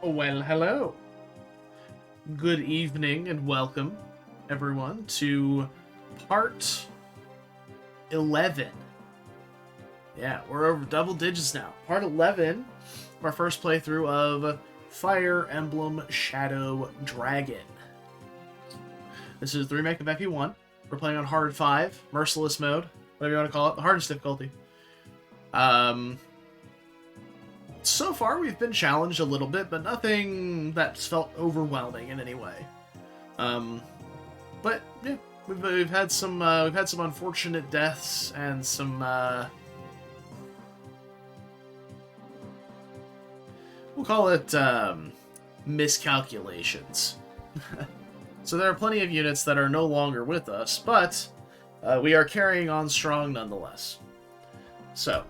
Well, hello. Good evening and welcome, everyone, to part 11. Yeah, we're over double digits now. Part 11, our first playthrough of Fire Emblem Shadow Dragon. This is the remake of FE1. We're playing on Hard 5, Merciless mode, whatever you want to call it, the hardest difficulty. So far, we've been challenged a little bit, but nothing that's felt overwhelming in any way. But yeah, we've had some unfortunate deaths and some we'll call it miscalculations. So there are plenty of units that are no longer with us, but we are carrying on strong nonetheless. So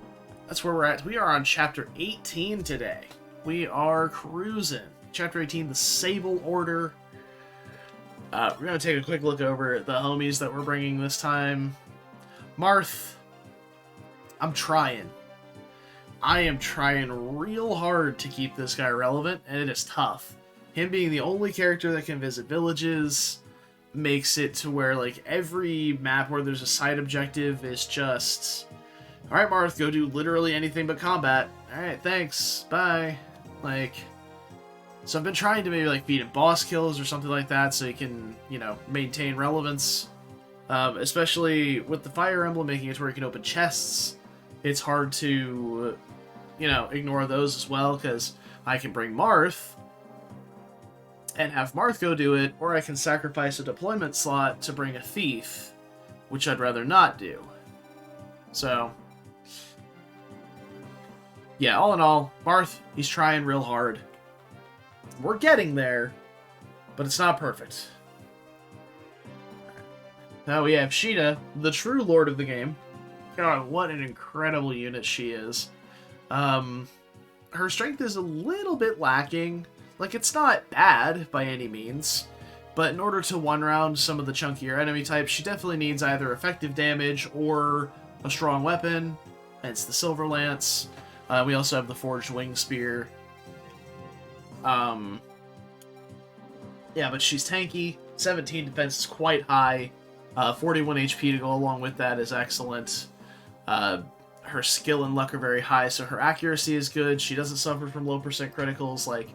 that's where we're at. We are on Chapter 18 today. We are cruising. Chapter 18, the Sable Order. We're going to take a quick look over the homies that we're bringing this time. Marth, I'm trying. I am trying real hard to keep this guy relevant, and it is tough. Him being the only character that can visit villages makes it to where, like, every map where there's a side objective is just... Alright, Marth, go do literally anything but combat. Alright, thanks. Bye. Like, so I've been trying to maybe, like, feed him boss kills or something like that so he can, you know, maintain relevance. Especially with the Fire Emblem making it to where you can open chests. It's hard to, you know, ignore those as well, because I can bring Marth and have Marth go do it, or I can sacrifice a deployment slot to bring a thief, which I'd rather not do. So... yeah, all in all, Marth, he's trying real hard. We're getting there, but it's not perfect. Now we have Sheeta, the true lord of the game. God, what an incredible unit she is. Her strength is a little bit lacking. Like, it's not bad by any means, but in order to one-round some of the chunkier enemy types, she definitely needs either effective damage or a strong weapon, hence the Silver Lance. We also have the Forged Wing Spear. Yeah, but she's tanky. 17 defense is quite high. 41 HP to go along with that is excellent. Her skill and luck are very high, so her accuracy is good. She doesn't suffer from low percent criticals. Like,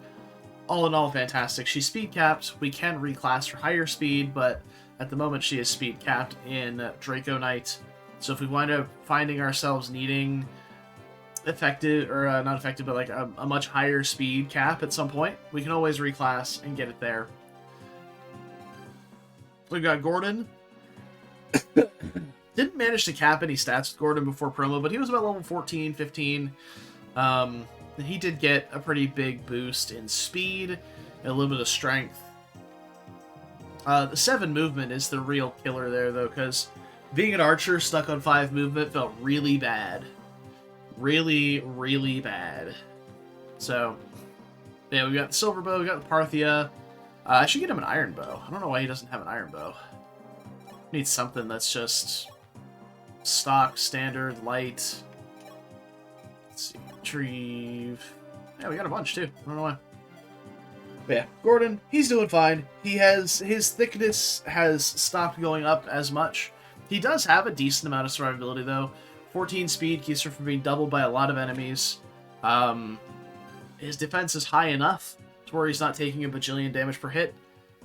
all in all, fantastic. She's speed capped. We can reclass for higher speed, but at the moment she is speed capped in Draco Knight. So if we wind up finding ourselves needing effective, or not effective, but like a much higher speed cap at some point, we can always reclass and get it there. We've got Gordon. Didn't manage to cap any stats with Gordon before promo, but he was about level 14, 15. He did get a pretty big boost in speed and a little bit of strength. The 7 movement is the real killer there, though, because being an archer stuck on 5 movement felt really bad. Really, really bad. So, yeah, we got the silver bow, we got the Parthia. I should get him an iron bow. I don't know why he doesn't have an iron bow. Needs something that's just stock, standard, light. Let's see, retrieve. Yeah, we got a bunch too. I don't know why. But yeah, Gordon, he's doing fine. His thickness has stopped going up as much. He does have a decent amount of survivability though. 14 speed keeps her from being doubled by a lot of enemies. His defense is high enough to where he's not taking a bajillion damage per hit,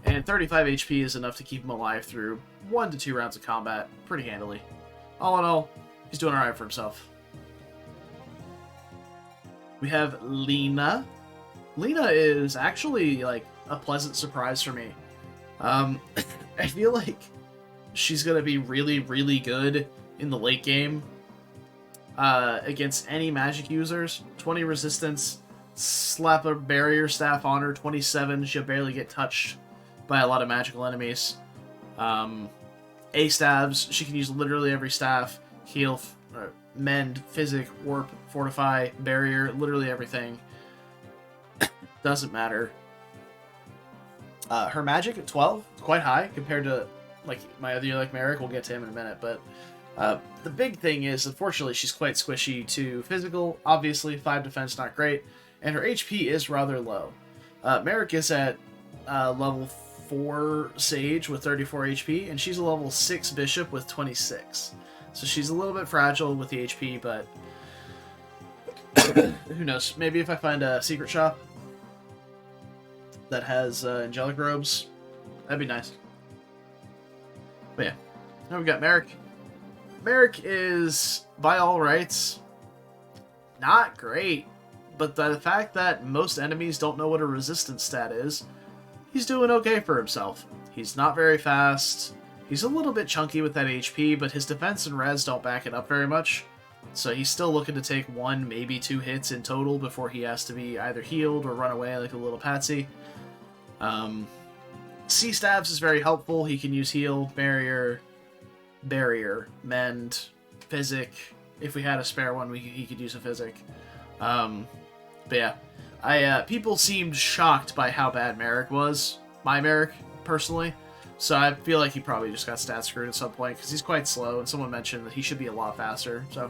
and 35 HP is enough to keep him alive through 1 to 2 rounds of combat pretty handily. All in all, he's doing alright for himself. We have Lena. Lena is actually like a pleasant surprise for me. I feel like she's gonna be really, really good in the late game. Against any magic users. 20 resistance, slap a barrier staff on her, 27, she'll barely get touched by a lot of magical enemies. A stabs, she can use literally every staff, heal, mend, physic, warp, fortify, barrier, literally everything. Doesn't matter. Her magic at 12, quite high compared to like my other like Merrick. We'll get to him in a minute, but the big thing is, unfortunately, she's quite squishy to physical. Obviously, 5 defense, not great, and her HP is rather low. Merrick is at level 4 Sage with 34 HP, and she's a level 6 Bishop with 26. So she's a little bit fragile with the HP, but who knows? Maybe if I find a secret shop that has angelic robes, that'd be nice. But yeah, now we've got Merrick. Merrick is, by all rights, not great, but the fact that most enemies don't know what a resistance stat is, he's doing okay for himself. He's not very fast. He's a little bit chunky with that HP, but his defense and res don't back it up very much. So he's still looking to take 1, maybe 2 hits in total before he has to be either healed or run away like a little patsy. C-Stabs is very helpful. He can use heal, barrier, mend, physic. If we had a spare one, he could use a physic. But yeah, people seemed shocked by how bad Merrick was. My Merrick, personally. So I feel like he probably just got stat screwed at some point, because he's quite slow, and someone mentioned that he should be a lot faster, so.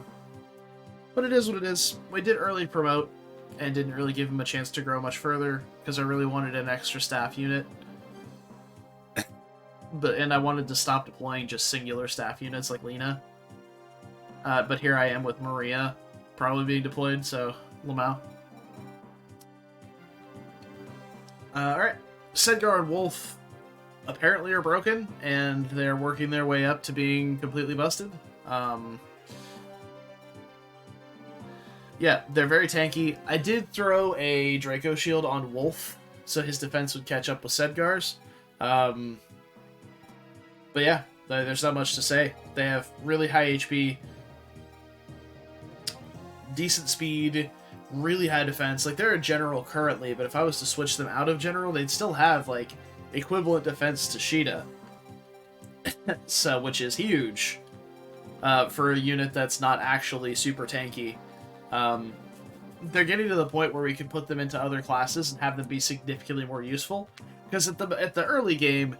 But it is what it is. We did early promote, and didn't really give him a chance to grow much further, because I really wanted an extra staff unit. And I wanted to stop deploying just singular staff units like Lena. But here I am with Maria probably being deployed, so Lamau. Alright. Sedgar and Wolf apparently are broken, and they're working their way up to being completely busted. Yeah, they're very tanky. I did throw a Draco shield on Wolf, so his defense would catch up with Sedgar's. But yeah, there's not much to say. They have really high HP, decent speed, really high defense. Like, they're a general currently, but if I was to switch them out of general, they'd still have, like, equivalent defense to Sheeta. So, which is huge for a unit that's not actually super tanky. They're getting to the point where we can put them into other classes and have them be significantly more useful. Because at the early game,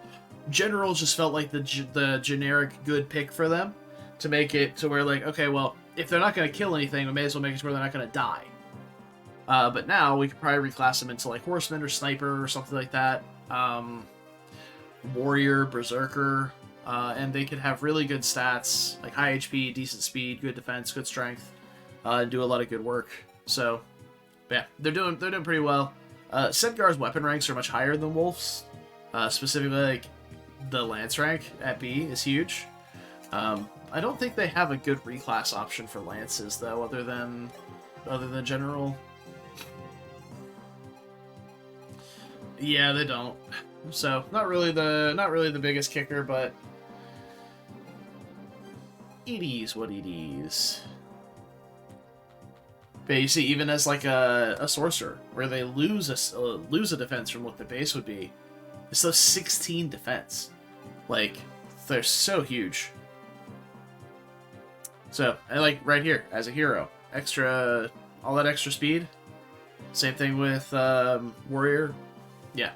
General just felt like the generic good pick for them, to make it to where, like, okay, well, if they're not going to kill anything, we may as well make it to where they're not going to die. But now we could probably reclass them into, like, Horseman or Sniper or something like that. Warrior, Berserker, and they could have really good stats, like high HP, decent speed, good defense, good strength, and do a lot of good work. So, yeah, they're doing pretty well. Sedgar's weapon ranks are much higher than Wolf's. Specifically, like, the Lance rank at B is huge. I don't think they have a good reclass option for Lances, though, other than General. Yeah, they don't. So, not really the biggest kicker, but it is what it is. But you see, even as like a sorcerer, where they lose a defense from what the base would be, it's still 16 defense. Like, they're so huge. So, I like right here as a hero, all that extra speed. Same thing with Warrior. Yeah,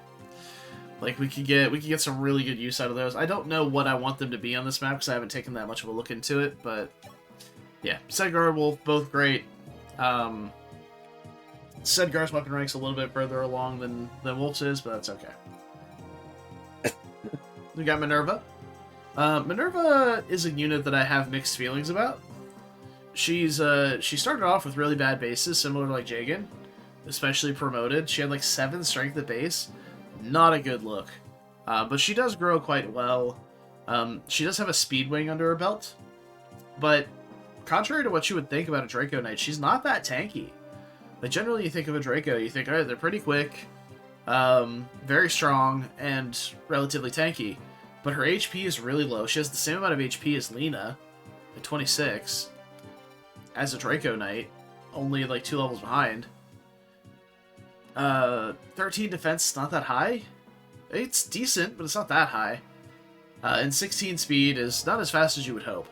like we could get some really good use out of those. I don't know what I want them to be on this map because I haven't taken that much of a look into it, but yeah, Sedgar and Wolf both great. Sedgar's weapon rank's a little bit further along than Wolf's is, but that's okay. We got Minerva. Minerva is a unit that I have mixed feelings about. She started off with really bad bases, similar to like Jagan, especially promoted. She had like 7 strength at base. Not a good look. But she does grow quite well. She does have a speed wing under her belt. But contrary to what you would think about a Draco Knight, she's not that tanky. Like, generally you think of a Draco, you think, alright, they're pretty quick, very strong, and relatively tanky. But her HP is really low. She has the same amount of HP as Lena, at 26, as a Draco Knight, only like 2 levels behind. 13 defense, not that high. It's decent, but it's not that high. And 16 speed is not as fast as you would hope.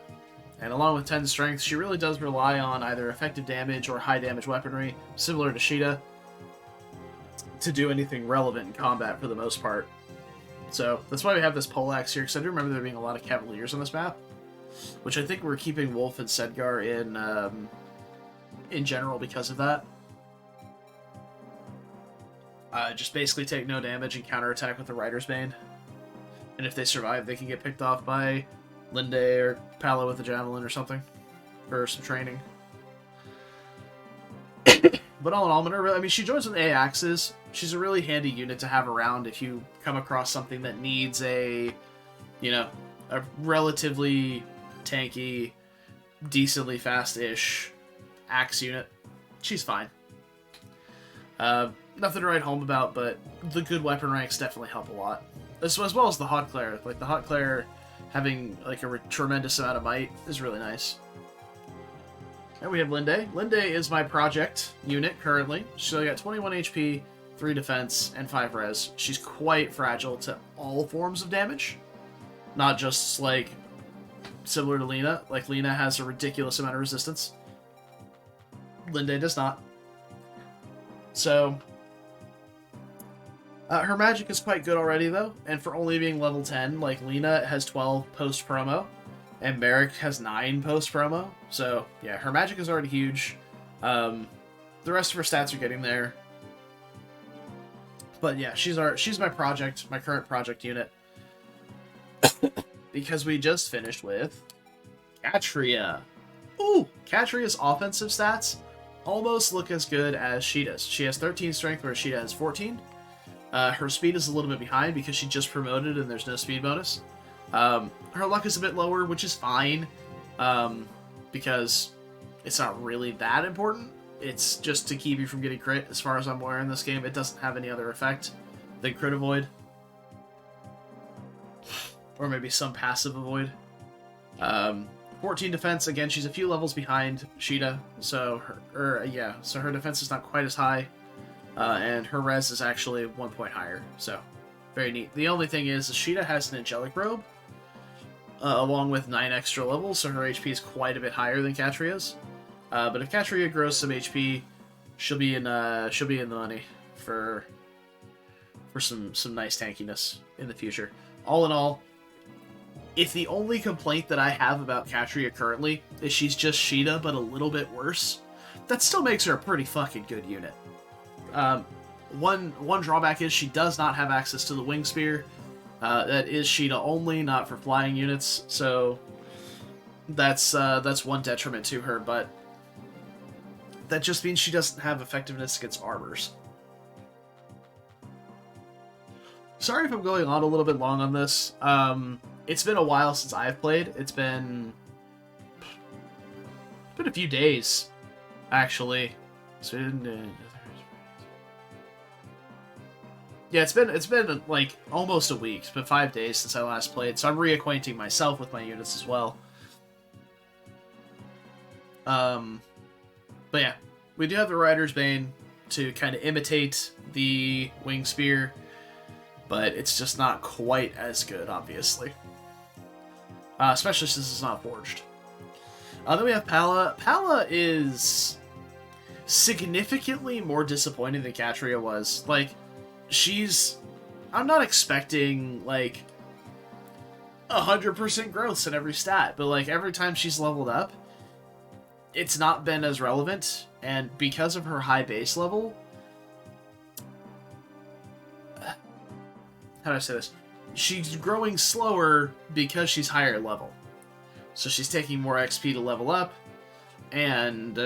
And along with 10 strength, she really does rely on either effective damage or high damage weaponry, similar to Sheeta, to do anything relevant in combat for the most part. So that's why we have this poleaxe here, because I do remember there being a lot of Cavaliers on this map, which I think we're keeping Wolf and Sedgar in general because of that. Just basically take no damage and counterattack with the Rider's Bane. And if they survive, they can get picked off by Linde or Palo with a Javelin or something for some training. But all in all, I mean, she joins with A-Axes. She's a really handy unit to have around if you come across something that needs a relatively tanky, decently fast-ish axe unit. She's fine. Nothing to write home about, but the good weapon ranks definitely help a lot. As well as the Hot Claire. Like, the Hot Claire having, like, a tremendous amount of might is really nice. And we have Linde. Linde is my project unit currently. She's got 21 HP, 3 defense, and 5 res. She's quite fragile to all forms of damage. Not just, like, similar to Lena. Like, Lena has a ridiculous amount of resistance. Linde does not. So, her magic is quite good already, though, and for only being level 10, like, Lena has 12 post-promo, and Merrick has 9 post-promo, so, yeah, her magic is already huge. The rest of her stats are getting there. But, yeah, she's my current project unit. Because we just finished with Catria. Ooh! Catria's offensive stats almost look as good as Sheeta's. She has 13 strength, whereas Sheeta has 14. Her speed is a little bit behind because she just promoted and there's no speed bonus. Her luck is a bit lower, which is fine, because it's not really that important. It's just to keep you from getting crit, as far as I'm aware in this game. It doesn't have any other effect than crit avoid. Or maybe some passive avoid. 14 defense, again, she's a few levels behind Sheeta, so her defense is not quite as high. And her res is actually 1 point higher, so very neat. The only thing is, Sheeta has an Angelic Robe, along with 9 extra levels, so her HP is quite a bit higher than Catria's. But if Catria grows some HP, she'll be in the money for some nice tankiness in the future. All in all, if the only complaint that I have about Catria currently is she's just Sheeta but a little bit worse, that still makes her a pretty fucking good unit. One drawback is she does not have access to the Wing Spear. That is Sheeta only, not for flying units, so that's one detriment to her, but that just means she doesn't have effectiveness against armors. Sorry if I'm going on a little bit long on this. It's been a while since I've played. It's been a few days, actually. So yeah, it's been like almost a week. It's been 5 days since I last played, so I'm reacquainting myself with my units as well. But yeah, we do have the Rider's Bane to kind of imitate the Wing Spear, but it's just not quite as good, obviously. Especially since it's not forged. Then we have Pala. Pala is significantly more disappointing than Catria was. Like, I'm not expecting, like, 100% growth in every stat, but, like, every time she's leveled up, it's not been as relevant, and because of her high base level, how do I say this? She's growing slower because she's higher level. So she's taking more XP to level up, and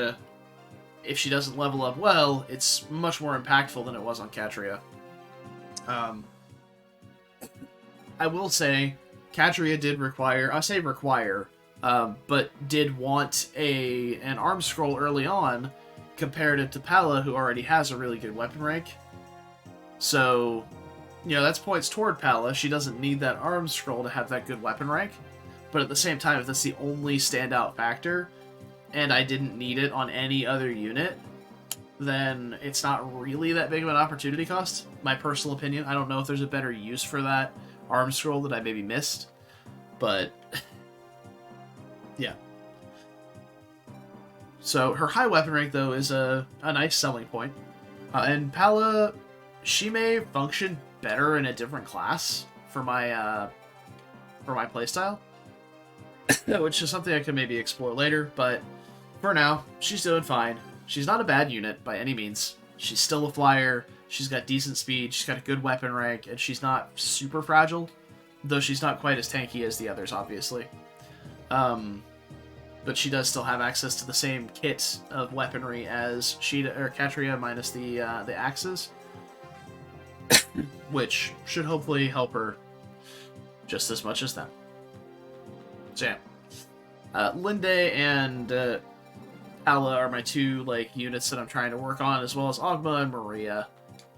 if she doesn't level up well, it's much more impactful than it was on Catria. I will say, Catria did require, but did want an arm scroll early on, comparative to Pala, who already has a really good weapon rank. So, you know, that's points toward Pala. She doesn't need that arm scroll to have that good weapon rank. But at the same time, if that's the only standout factor, and I didn't need it on any other unit, then it's not really that big of an opportunity cost. My personal opinion. I don't know if there's a better use for that arm scroll that I maybe missed. But, yeah. So, her high weapon rank, though, is a nice selling point. And Pala, she may function better in a different class for my playstyle. Which is something I can maybe explore later, but for now, she's doing fine. She's not a bad unit by any means. She's still a flyer, She's got decent speed, she's got a good weapon rank, and she's not super fragile, though she's not quite as tanky as the others, obviously. But she does still have access to the same kit of weaponry as Catria, minus the axes, which should hopefully help her just as much as them. So yeah, Linde and Ala are my two units that I'm trying to work on, as well as Ogma and Maria.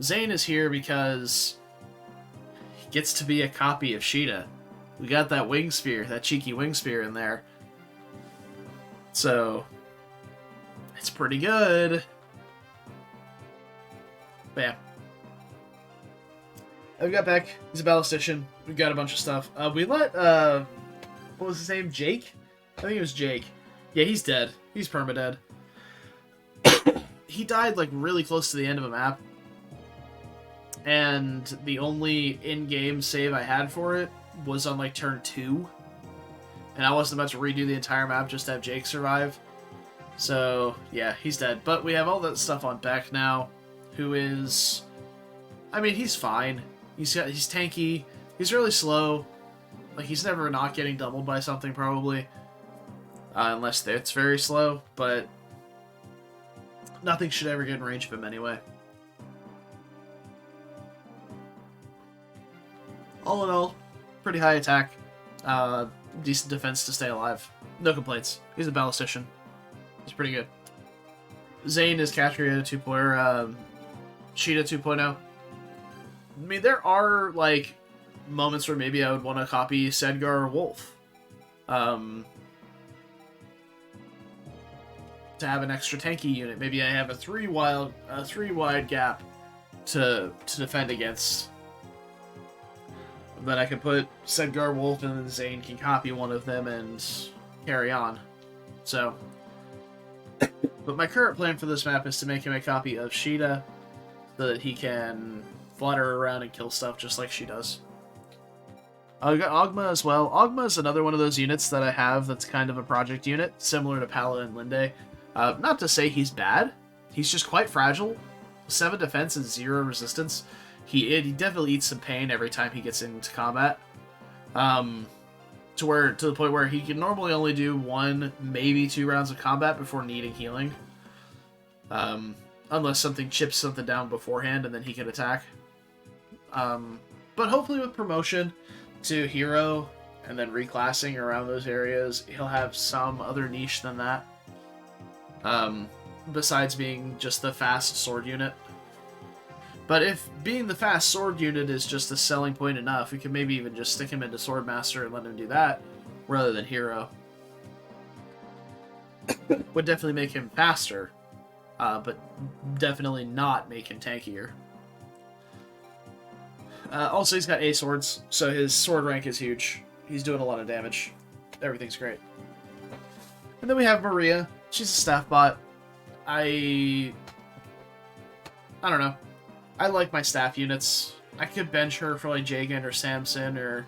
Zane is here because he gets to be a copy of Sheeta. We got that wing spear, that cheeky wing spear in there. So, it's pretty good. But yeah. We got Beck. He's a ballistician. We've got a bunch of stuff. We let, what was his name? Jake? I think it was Jake. Yeah, he's dead. He's permadead. He died, really close to the end of a map. And the only in-game save I had for it was on, turn 2. And I wasn't about to redo the entire map just to have Jake survive. So, yeah, he's dead. But we have all that stuff on Beck now, who is... I mean, he's fine. He's tanky. He's really slow. He's never not getting doubled by something, probably. Unless it's very slow, but... nothing should ever get in range of him anyway. All in all, pretty high attack. Decent defense to stay alive. No complaints. He's a ballistician. He's pretty good. Zane is Catria 2.0, Sheeta 2.0. I mean, there are, moments where maybe I would want to copy Sedgar or Wolf. To have an extra tanky unit. Maybe I have a 3-wide gap to defend against. Then I can put Sedgar, Wolf, and then Zane can copy one of them and carry on. So, but my current plan for this map is to make him a copy of Sheeta, so that he can flutter around and kill stuff just like she does. I got Ogma as well. Ogma is another one of those units that I have that's kind of a project unit, similar to Pala and Linde. Not to say he's bad, he's just quite fragile. 7 defense and 0 resistance. He definitely eats some pain every time he gets into combat. To the point where he can normally only do 1, maybe 2 rounds of combat before needing healing. Unless something chips something down beforehand and then he can attack. But hopefully with promotion to hero and then reclassing around those areas, he'll have some other niche than that. Besides being just the fast sword unit. But if being the fast sword unit is just a selling point enough, we can maybe even just stick him into Swordmaster and let him do that, rather than hero. Would definitely make him faster, but definitely not make him tankier. Also, he's got A swords, so his sword rank is huge. He's doing a lot of damage. Everything's great. And then we have Maria. She's a staff bot. I don't know. I like my staff units. I could bench her for Jagan or Samson or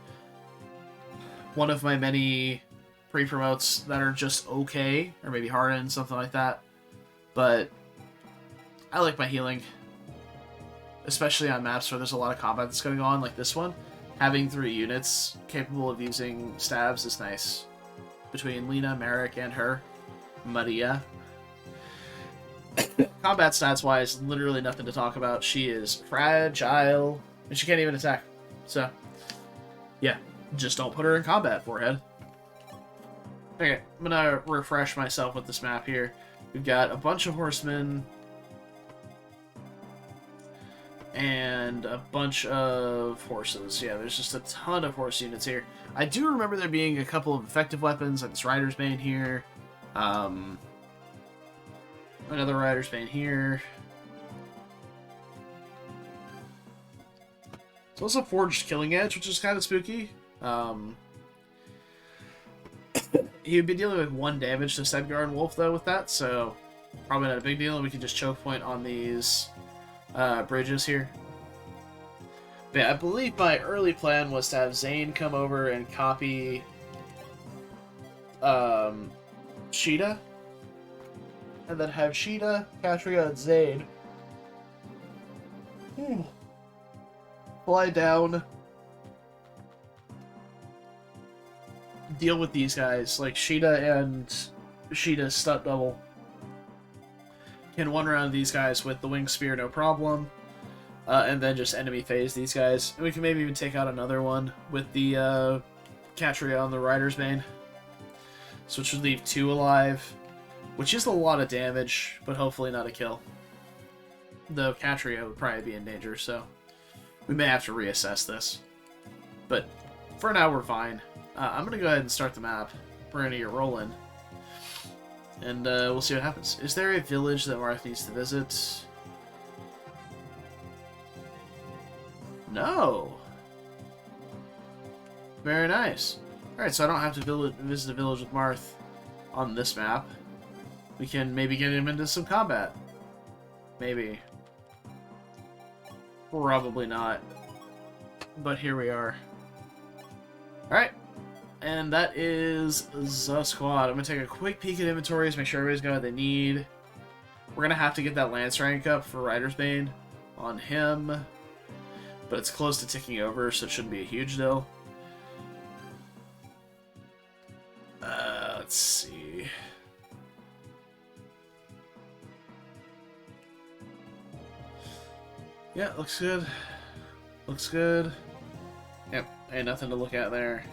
one of my many pre-promotes that are just okay, or maybe Harden, something like that. But I like my healing, especially on maps where there's a lot of combat that's going on, like this one. Having 3 units capable of using stabs is nice. Between Lena, Merrick, and her, Maria. Combat stats-wise, literally nothing to talk about. She is fragile, and she can't even attack. So, yeah, just don't put her in combat, forehead. Okay, I'm gonna refresh myself with this map here. We've got a bunch of horsemen, and a bunch of horses. Yeah, there's just a ton of horse units here. I do remember there being a couple of effective weapons, like this Rider's Bane here. Another Rider's Bane here. There's also Forged Killing Edge, which is kind of spooky. He would be dealing with 1 damage to Sedgar and Wolf, though, with that, so probably not a big deal, and we can just choke point on these bridges here. But yeah, I believe my early plan was to have Zane come over and copy Sheeta, and then have Sheeta, Catria, and Zane Fly down. Deal with these guys. Like, Sheeta and Sheeta's stunt double can one-round these guys with the Wing Spear, no problem. And then just enemy phase these guys. And we can maybe even take out another one with the Catria on the Rider's Bane. So it should leave 2 alive, which is a lot of damage, but hopefully not a kill. Though Catria would probably be in danger, so we may have to reassess this. But for now, we're fine. I'm going to go ahead and start the map. We're going to get rolling. And we'll see what happens. Is there a village that Marth needs to visit? No. Very nice. Alright, so I don't have to visit a village with Marth on this map. We can maybe get him into some combat. Maybe. Probably not. But here we are. Alright. And that is the squad. I'm going to take a quick peek at inventories, make sure everybody's got what they need. We're going to have to get that Lance rank up for Rider's Bane on him. But it's close to ticking over, so it shouldn't be a huge deal. Let's see. Yeah, looks good. Looks good. Yep, ain't nothing to look at there.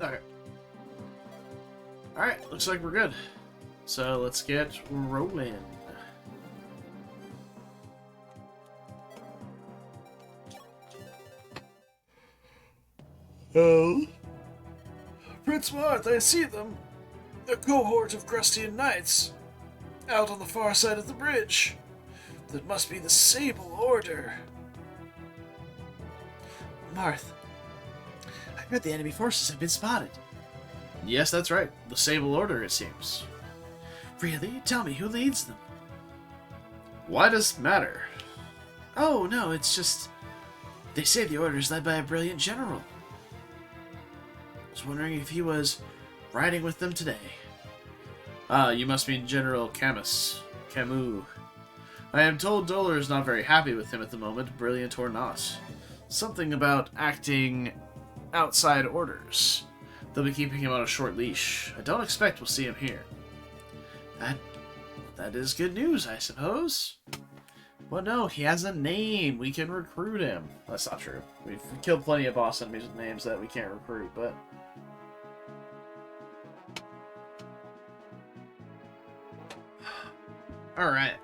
Okay. Alright, looks like we're good. So let's get rolling. Oh. Prince Marth, I see them. A cohort of Crustian knights. Out on the far side of the bridge. That must be the Sable Order. Marth, I heard the enemy forces have been spotted. Yes, that's right. The Sable Order, it seems. Really? Tell me, who leads them? Why does it matter? Oh, no, it's just... They say the Order is led by a brilliant general. I was wondering if he was riding with them today. Ah, you must mean General Camus. I am told Dolar is not very happy with him at the moment, brilliant or not. Something about acting outside orders. They'll be keeping him on a short leash. I don't expect we'll see him here. That is good news, I suppose. Well, no, he has a name. We can recruit him. That's not true. We've killed plenty of boss enemies with names that we can't recruit, but... Alright.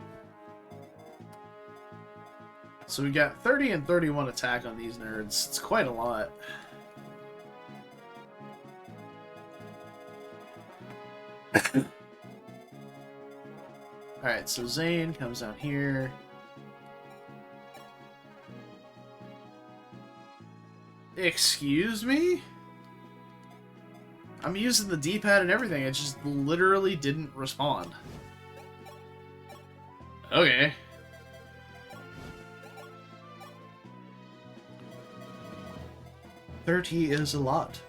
So we got 30 and 31 attack on these nerds. It's quite a lot. Alright, so Zane comes down here. Excuse me? I'm using the D-pad and everything, it just literally didn't respond. Okay. $30 is a lot.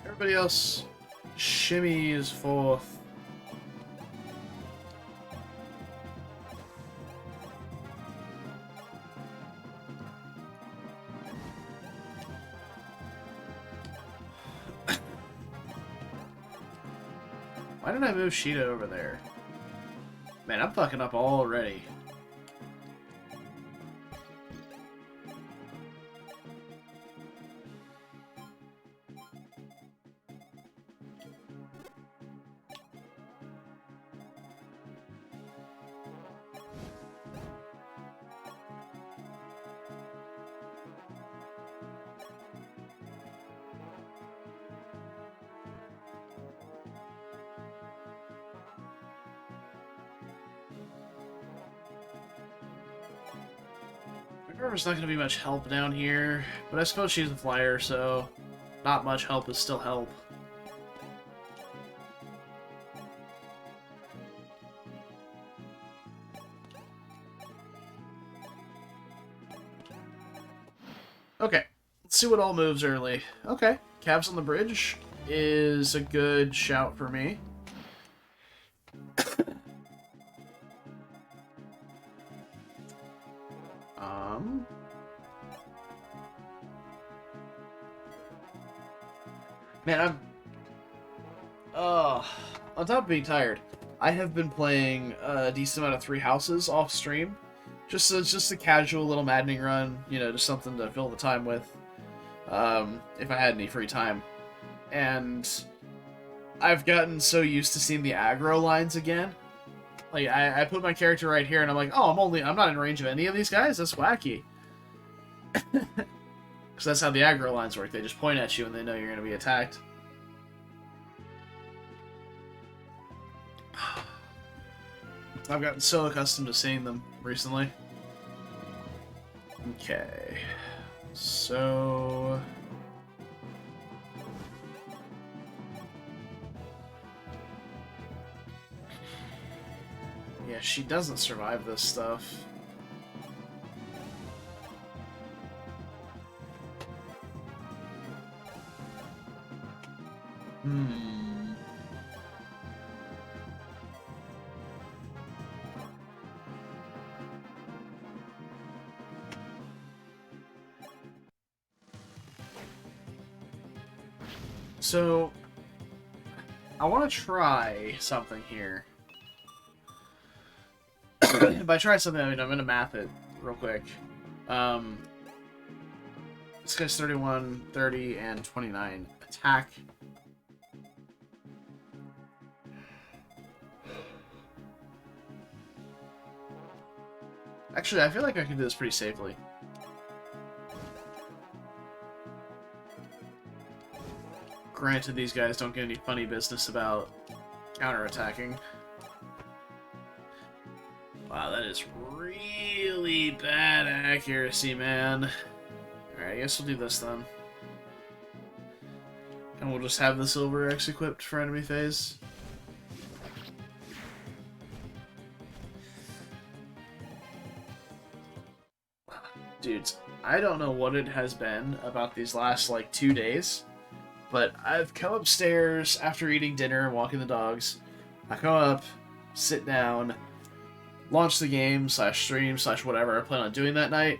Everybody else shimmies forth. Why did I move Sheeta over there? Man, I'm fucking up already. There's not going to be much help down here, but I suppose she's a flyer, so not much help is still help. Okay, let's see what all moves early. Okay, Cavs on the bridge is a good shout for me. Man, I'm... on top of being tired, I have been playing a decent amount of Three Houses off stream. Just a casual little maddening run, you know, just something to fill the time with, if I had any free time. And I've gotten so used to seeing the aggro lines again. Like, I put my character right here, and I'm like, oh, I'm not in range of any of these guys? That's wacky. Because that's how the aggro lines work. They just point at you, and they know you're going to be attacked. I've gotten so accustomed to seeing them recently. Okay. So... yeah, she doesn't survive this stuff. So, I want to try something here. By try something, I mean I'm going to math it real quick. This guy's 31, 30, and 29. Attack. Actually, I feel like I can do this pretty safely. Granted, these guys don't get any funny business about counterattacking. Wow, that is really bad accuracy, man. Alright, I guess we'll do this then. And we'll just have the Silver X equipped for enemy phase. Dudes, I don't know what it has been about these last, like, 2 days, but I've come upstairs after eating dinner and walking the dogs. I come up, sit down, launch the game, /stream, /whatever I plan on doing that night,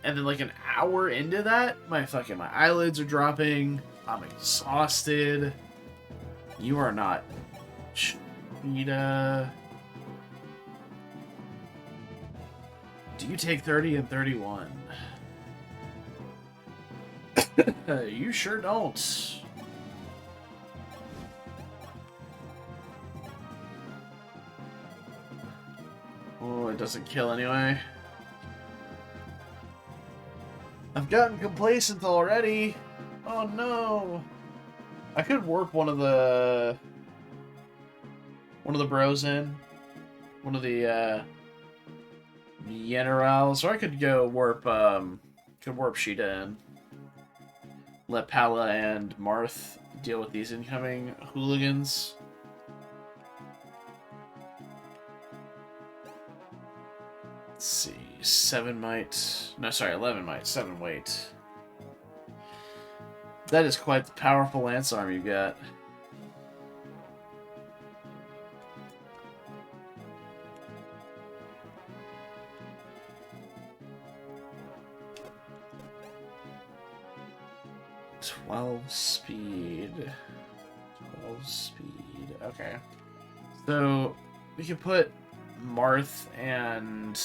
and then like an hour into that, my eyelids are dropping, I'm exhausted. You are not. Cheetah. Do you take 30 and 31? You sure don't. Oh, it doesn't kill anyway. I've gotten complacent already. Oh no. I could warp one of the bros in. One of the generals, or I could go warp Sheeta in. Let Pala and Marth deal with these incoming hooligans. Let's see, 7 might... no, sorry, 11 might, 7 weight. That is quite the powerful lance arm you got. Speed. 12 speed. Okay. So, we can put Marth and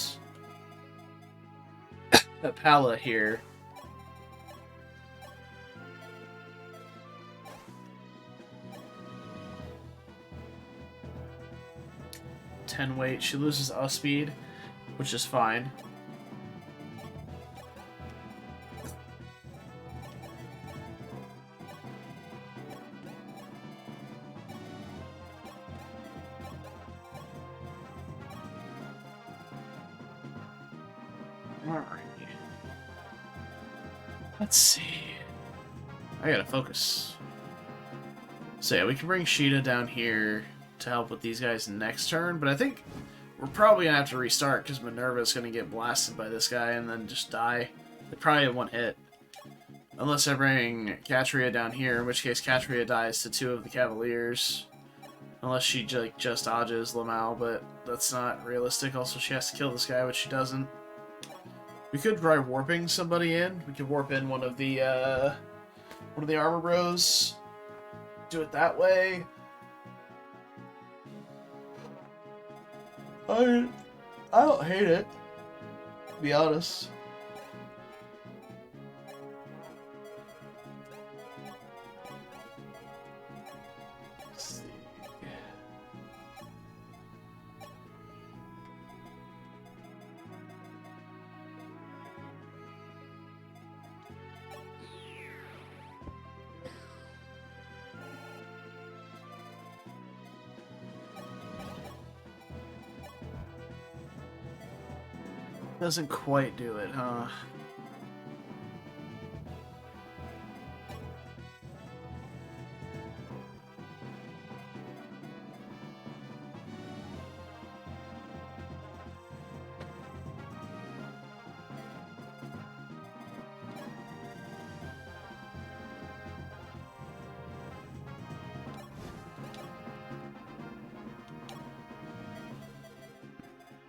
Pala here. Ten weight. She loses a speed, which is fine. Let's see. I gotta focus. So yeah, we can bring Sheeta down here to help with these guys next turn, but I think we're probably gonna have to restart because Minerva's gonna get blasted by this guy and then just die. They probably have one hit. Unless I bring Catria down here, in which case Catria dies to 2 of the Cavaliers. Unless she like, just dodges Lamau, but that's not realistic. Also, she has to kill this guy, which she doesn't. We could try warping somebody in. We could warp in one of the armor bros. Do it that way. I don't hate it, to be honest. Let's see. Doesn't quite do it, huh?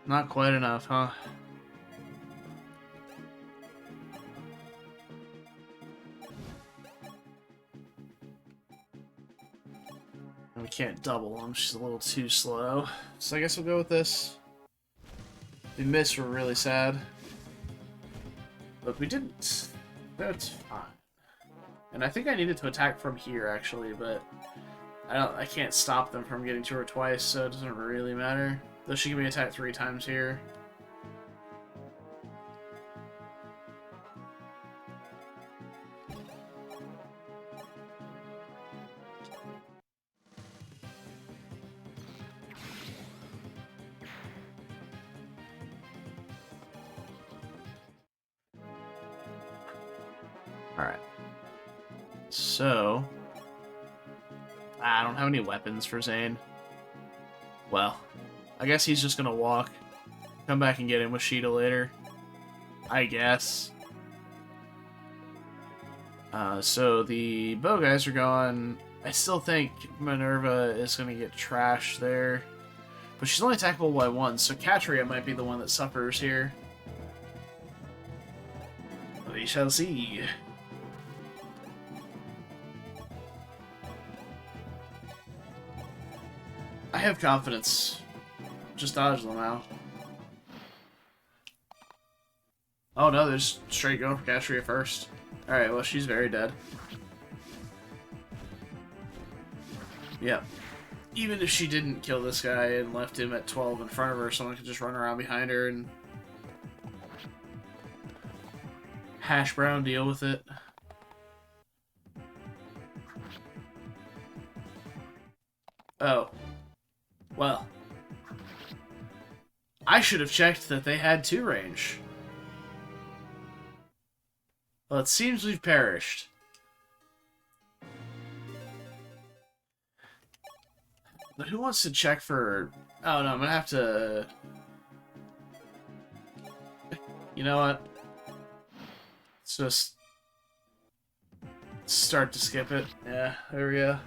Not quite enough, huh? We can't double them, she's a little too slow. So I guess we'll go with this. If we missed, we're really sad. But we didn't. That's fine. And I think I needed to attack from here, actually, but I can't stop them from getting to her twice, so it doesn't really matter. Though she can be attacked 3 times here. Alright. So... I don't have any weapons for Zane. Well, I guess he's just gonna walk. Come back and get him with Sheeta later. I guess. So the bow guys are gone. I still think Minerva is gonna get trashed there. But she's only attackable by 1, so Catria might be the one that suffers here. We shall see. I have confidence. Just dodge them out. Oh no, they're just straight going for Catria first. Alright, well she's very dead. Yeah. Even if she didn't kill this guy and left him at 12 in front of her, someone could just run around behind her and hash brown deal with it. Oh. Well. I should have checked that they had 2 range. Well, it seems we've perished. But who wants to check for... Oh, no, I'm gonna have to... You know what? Let's just... start to skip it. Yeah, there we go.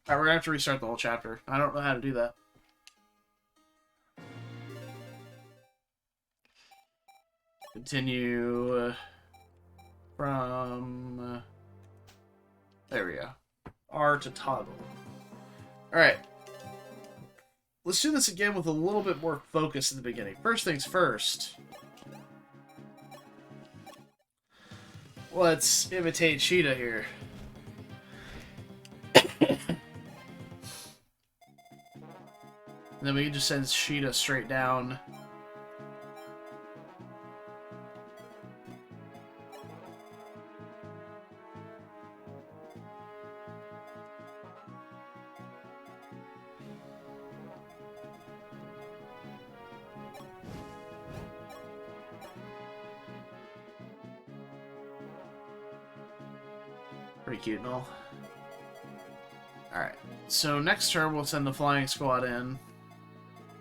Alright, we're gonna have to restart the whole chapter. I don't know how to do that. Continue from... there we go. R to toggle. Alright. Let's do this again with a little bit more focus in the beginning. First things first. Let's imitate Sheeta here. And then we can just send Sheeta straight down. Pretty cute and all. Alright, so next turn we'll send the flying squad in.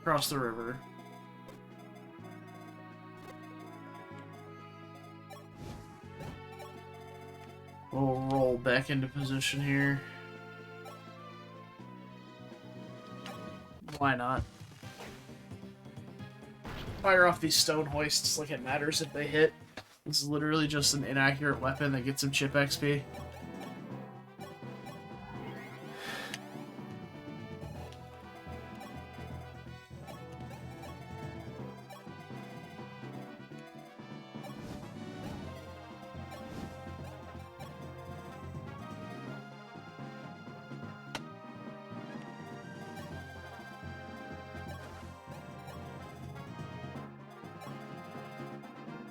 Across the river. We'll roll back into position here. Why not? Fire off these stone hoists like it matters if they hit. This is literally just an inaccurate weapon that gets some chip XP.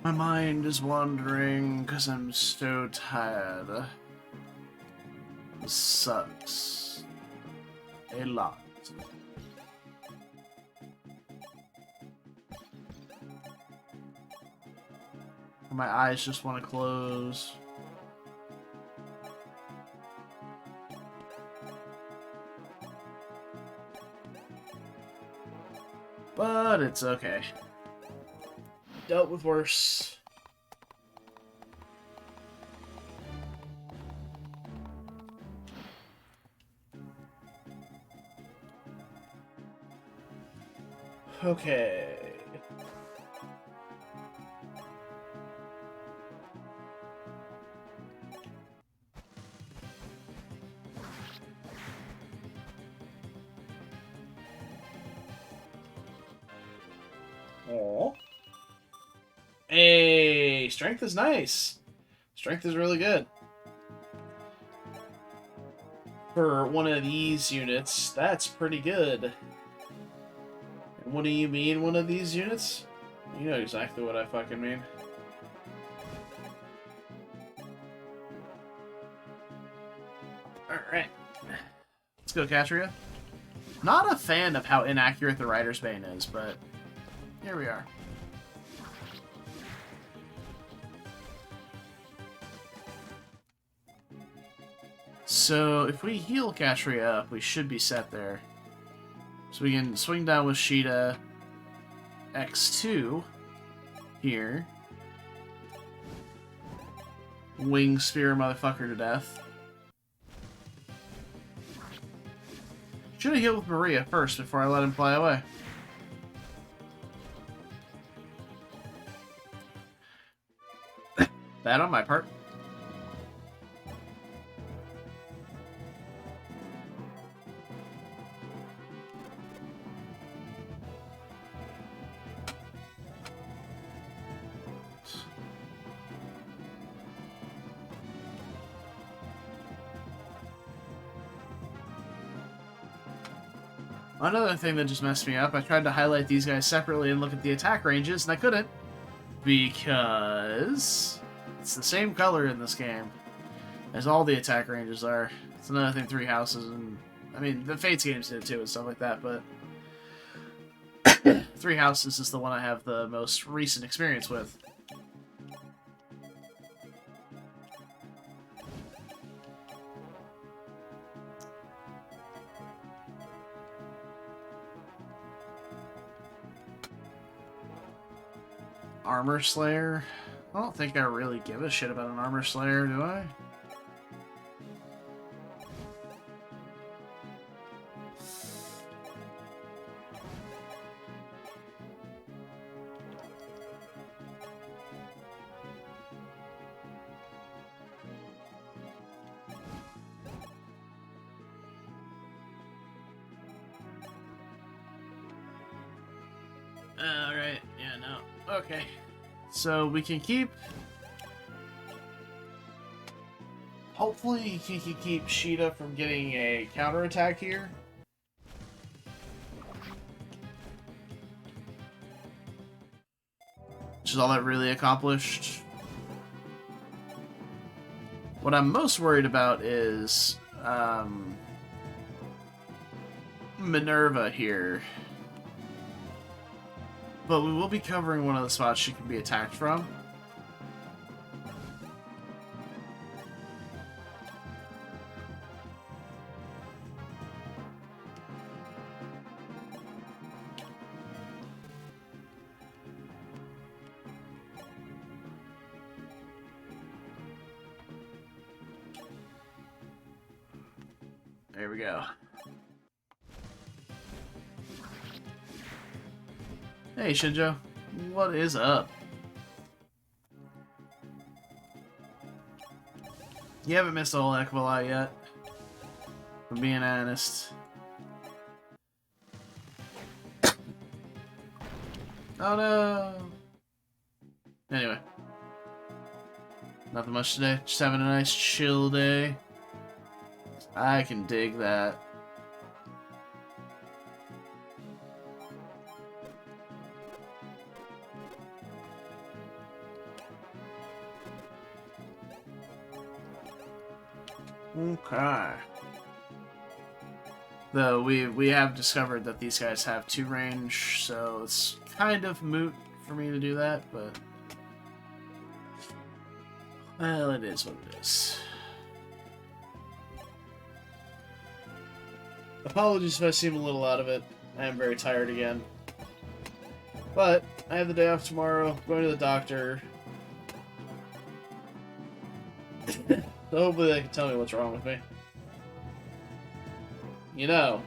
My mind is wandering because I'm so tired. This sucks. A lot. My eyes just want to close. But it's okay. Dealt with worse. Okay. Oh. Hey, strength is nice. Strength is really good. For one of these units, that's pretty good. And what do you mean, one of these units? You know exactly what I fucking mean. Alright. Let's go, Catria. Not a fan of how inaccurate the Rider's Bane is, but here we are. So, if we heal Catria up, we should be set there. So we can swing down with Sheeta X2 here. Wing Spear a motherfucker to death. Should have healed with Maria first before I let him fly away. Bad on my part. Another thing that just messed me up, I tried to highlight these guys separately and look at the attack ranges, and I couldn't. Because it's the same color in this game as all the attack ranges are. It's another thing, Three Houses, and I mean, the Fates games did too and stuff like that, but Three Houses is the one I have the most recent experience with. Armor Slayer? I don't think I really give a shit about an Armor Slayer, do I? Alright, yeah, no. Okay. So we can keep... Hopefully he can keep Sheeta from getting a counterattack here. Which is all that really accomplished. What I'm most worried about is Minerva here. But we will be covering one of the spots she can be attacked from. There we go. Hey, Shinjo. What is up? You haven't missed a whole heck of a lot yet. If I'm being honest. Oh no! Anyway. Nothing much today. Just having a nice chill day. I can dig that. Okay. Though we have discovered that these guys have 2 range, so it's kind of moot for me to do that, but well, it is what it is. Apologies if I seem a little out of it. I am very tired again. But I have the day off tomorrow, going to the doctor. So hopefully they can tell me what's wrong with me. You know,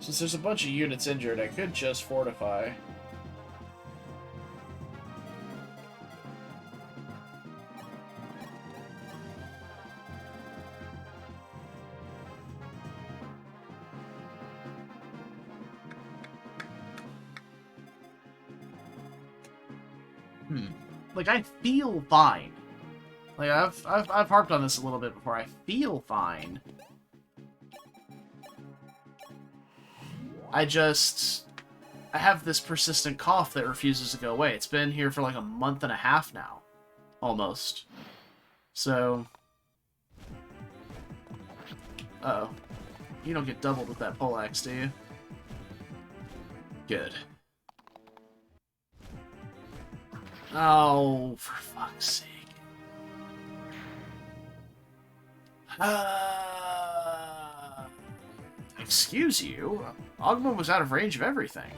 since there's a bunch of units injured, I could just fortify. Like, I feel fine. Like, I've harped on this a little bit before. I feel fine. I have this persistent cough that refuses to go away. It's been here for like a month and a half now. Almost. So... Uh-oh. You don't get doubled with that poleaxe, do you? Good. Oh, for fuck's sake. Excuse you? Ogma was out of range of everything.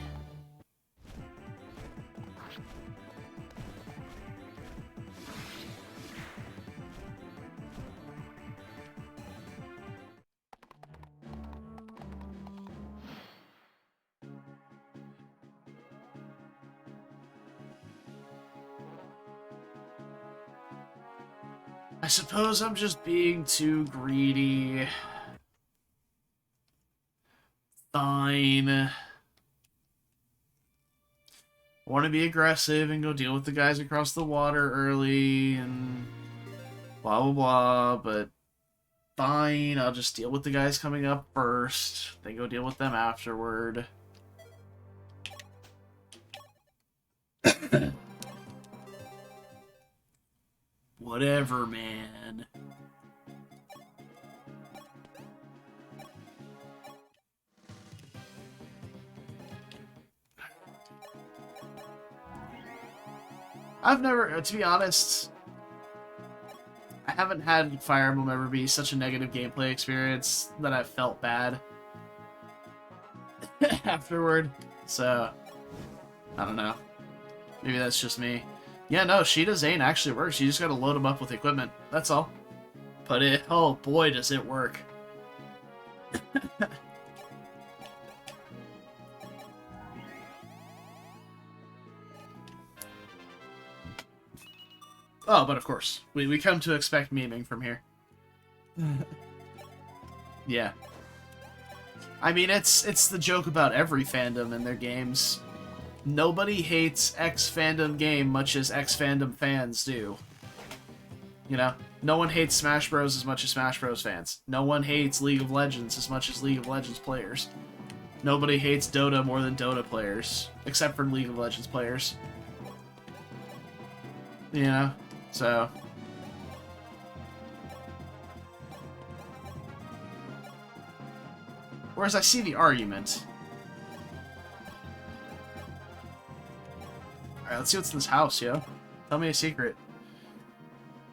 I suppose I'm just being too greedy. Fine. I want to be aggressive and go deal with the guys across the water early and blah blah blah, but fine, I'll just deal with the guys coming up first, then go deal with them afterward. Whatever, man. I've never, to be honest, I haven't had Fire Emblem ever be such a negative gameplay experience that I've felt bad afterward, so, I don't know. Maybe that's just me. Yeah, no, Sheeta Zane actually works. You just gotta load them up with equipment. That's all. But it... oh boy, does it work. Oh, but of course. We come to expect memeing from here. Yeah. I mean, it's the joke about every fandom and their games. Nobody hates X fandom game much as X fandom fans do. You know? No one hates Smash Bros. As much as Smash Bros. Fans. No one hates League of Legends as much as League of Legends players. Nobody hates Dota more than Dota players. Except for League of Legends players. You know? So... whereas I see the argument. Alright, let's see what's in this house, yo. Tell me a secret.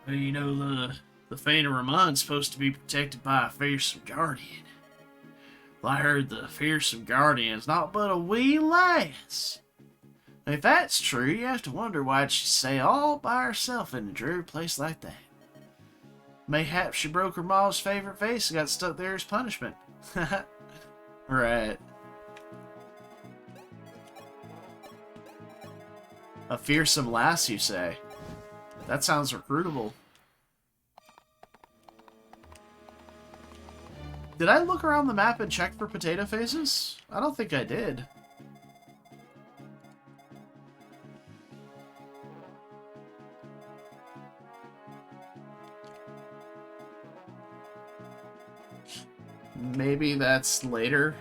Well, you know, the Fane of Ramon's supposed to be protected by a fearsome guardian. Well, I heard the fearsome guardian's not but a wee lass. If that's true, you have to wonder why'd she stay all by herself in a dreary place like that. Mayhap she broke her mom's favorite vase and got stuck there as punishment. Right. A fearsome lass, you say? That sounds recruitable. Did I look around the map and check for potato faces? I don't think I did. Maybe that's later.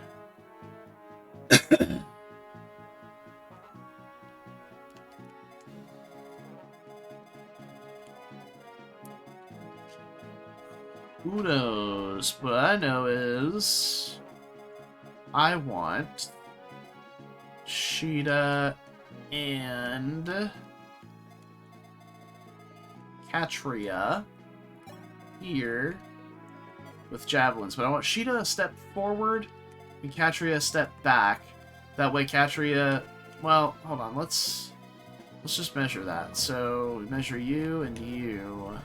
Who knows? What I know is I want Sheeta and Catria here with javelins, but I want Sheeta a step forward and Catria a step back. That way Catria... Well, hold on, let's just measure that. So, we measure you and you.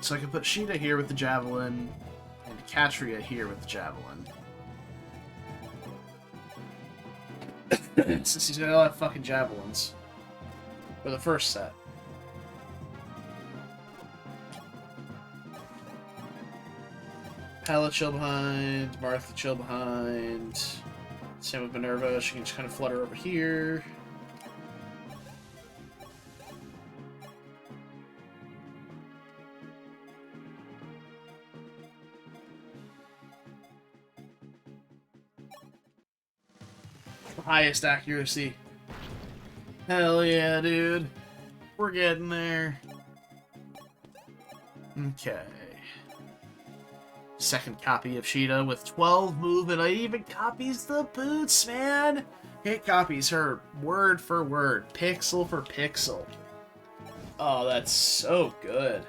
So I can put Sheeta here with the javelin, and Catria here with the javelin. Since he's got all that fucking javelins. For the first set. Pala chill behind, Martha chill behind. Same with Minerva, she can just kind of flutter over here. Highest accuracy. Hell yeah, dude. We're getting there. Okay. Second copy of Sheeta with 12 movement. It even copies the boots, man. It copies her word for word, pixel for pixel. Oh, that's so good.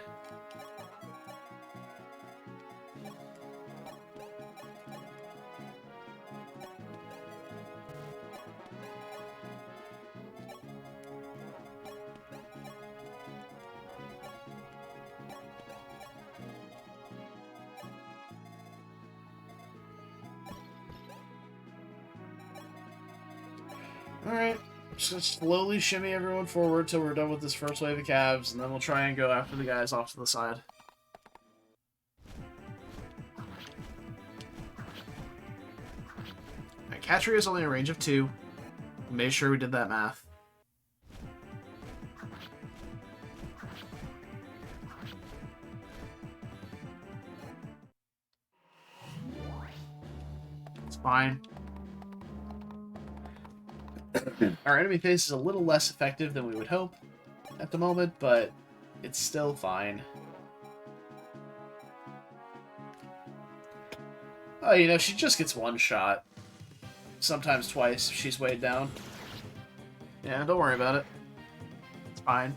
Alright, just gonna slowly shimmy everyone forward till we're done with this first wave of calves, and then we'll try and go after the guys off to the side. Alright, Catria is only a range of 2. Made sure we did that math. It's fine. Our enemy phase is a little less effective than we would hope at the moment, but it's still fine. Oh, you know, she just gets one shot. Sometimes twice if she's weighed down. Yeah, don't worry about it. It's fine.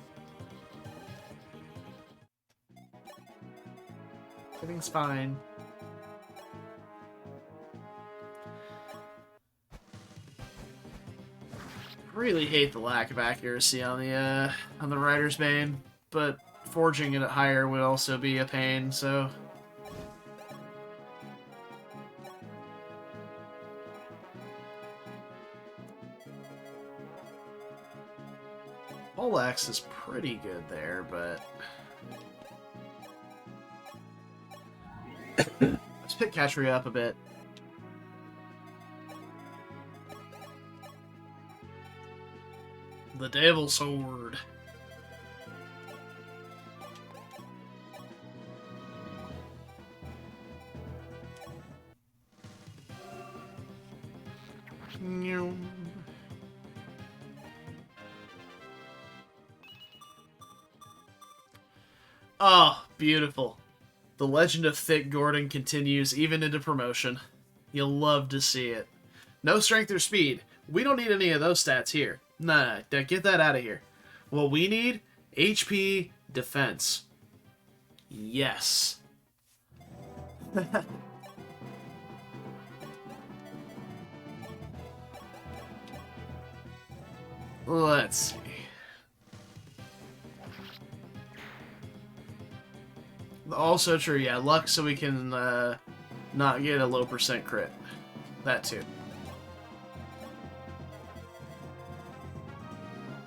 Everything's fine. Really hate the lack of accuracy on the Rider's Bane, but forging it higher would also be a pain, so... Poleaxe is pretty good there, but... Let's pick Catria up a bit. The Devil Sword. Oh, beautiful. The legend of Thick Gordon continues even into promotion. You'll love to see it. No strength or speed. We don't need any of those stats here. Nah, get that out of here. What we need? HP, defense. Yes. Let's see. Also true, yeah. Luck so we can not get a low % crit. That too.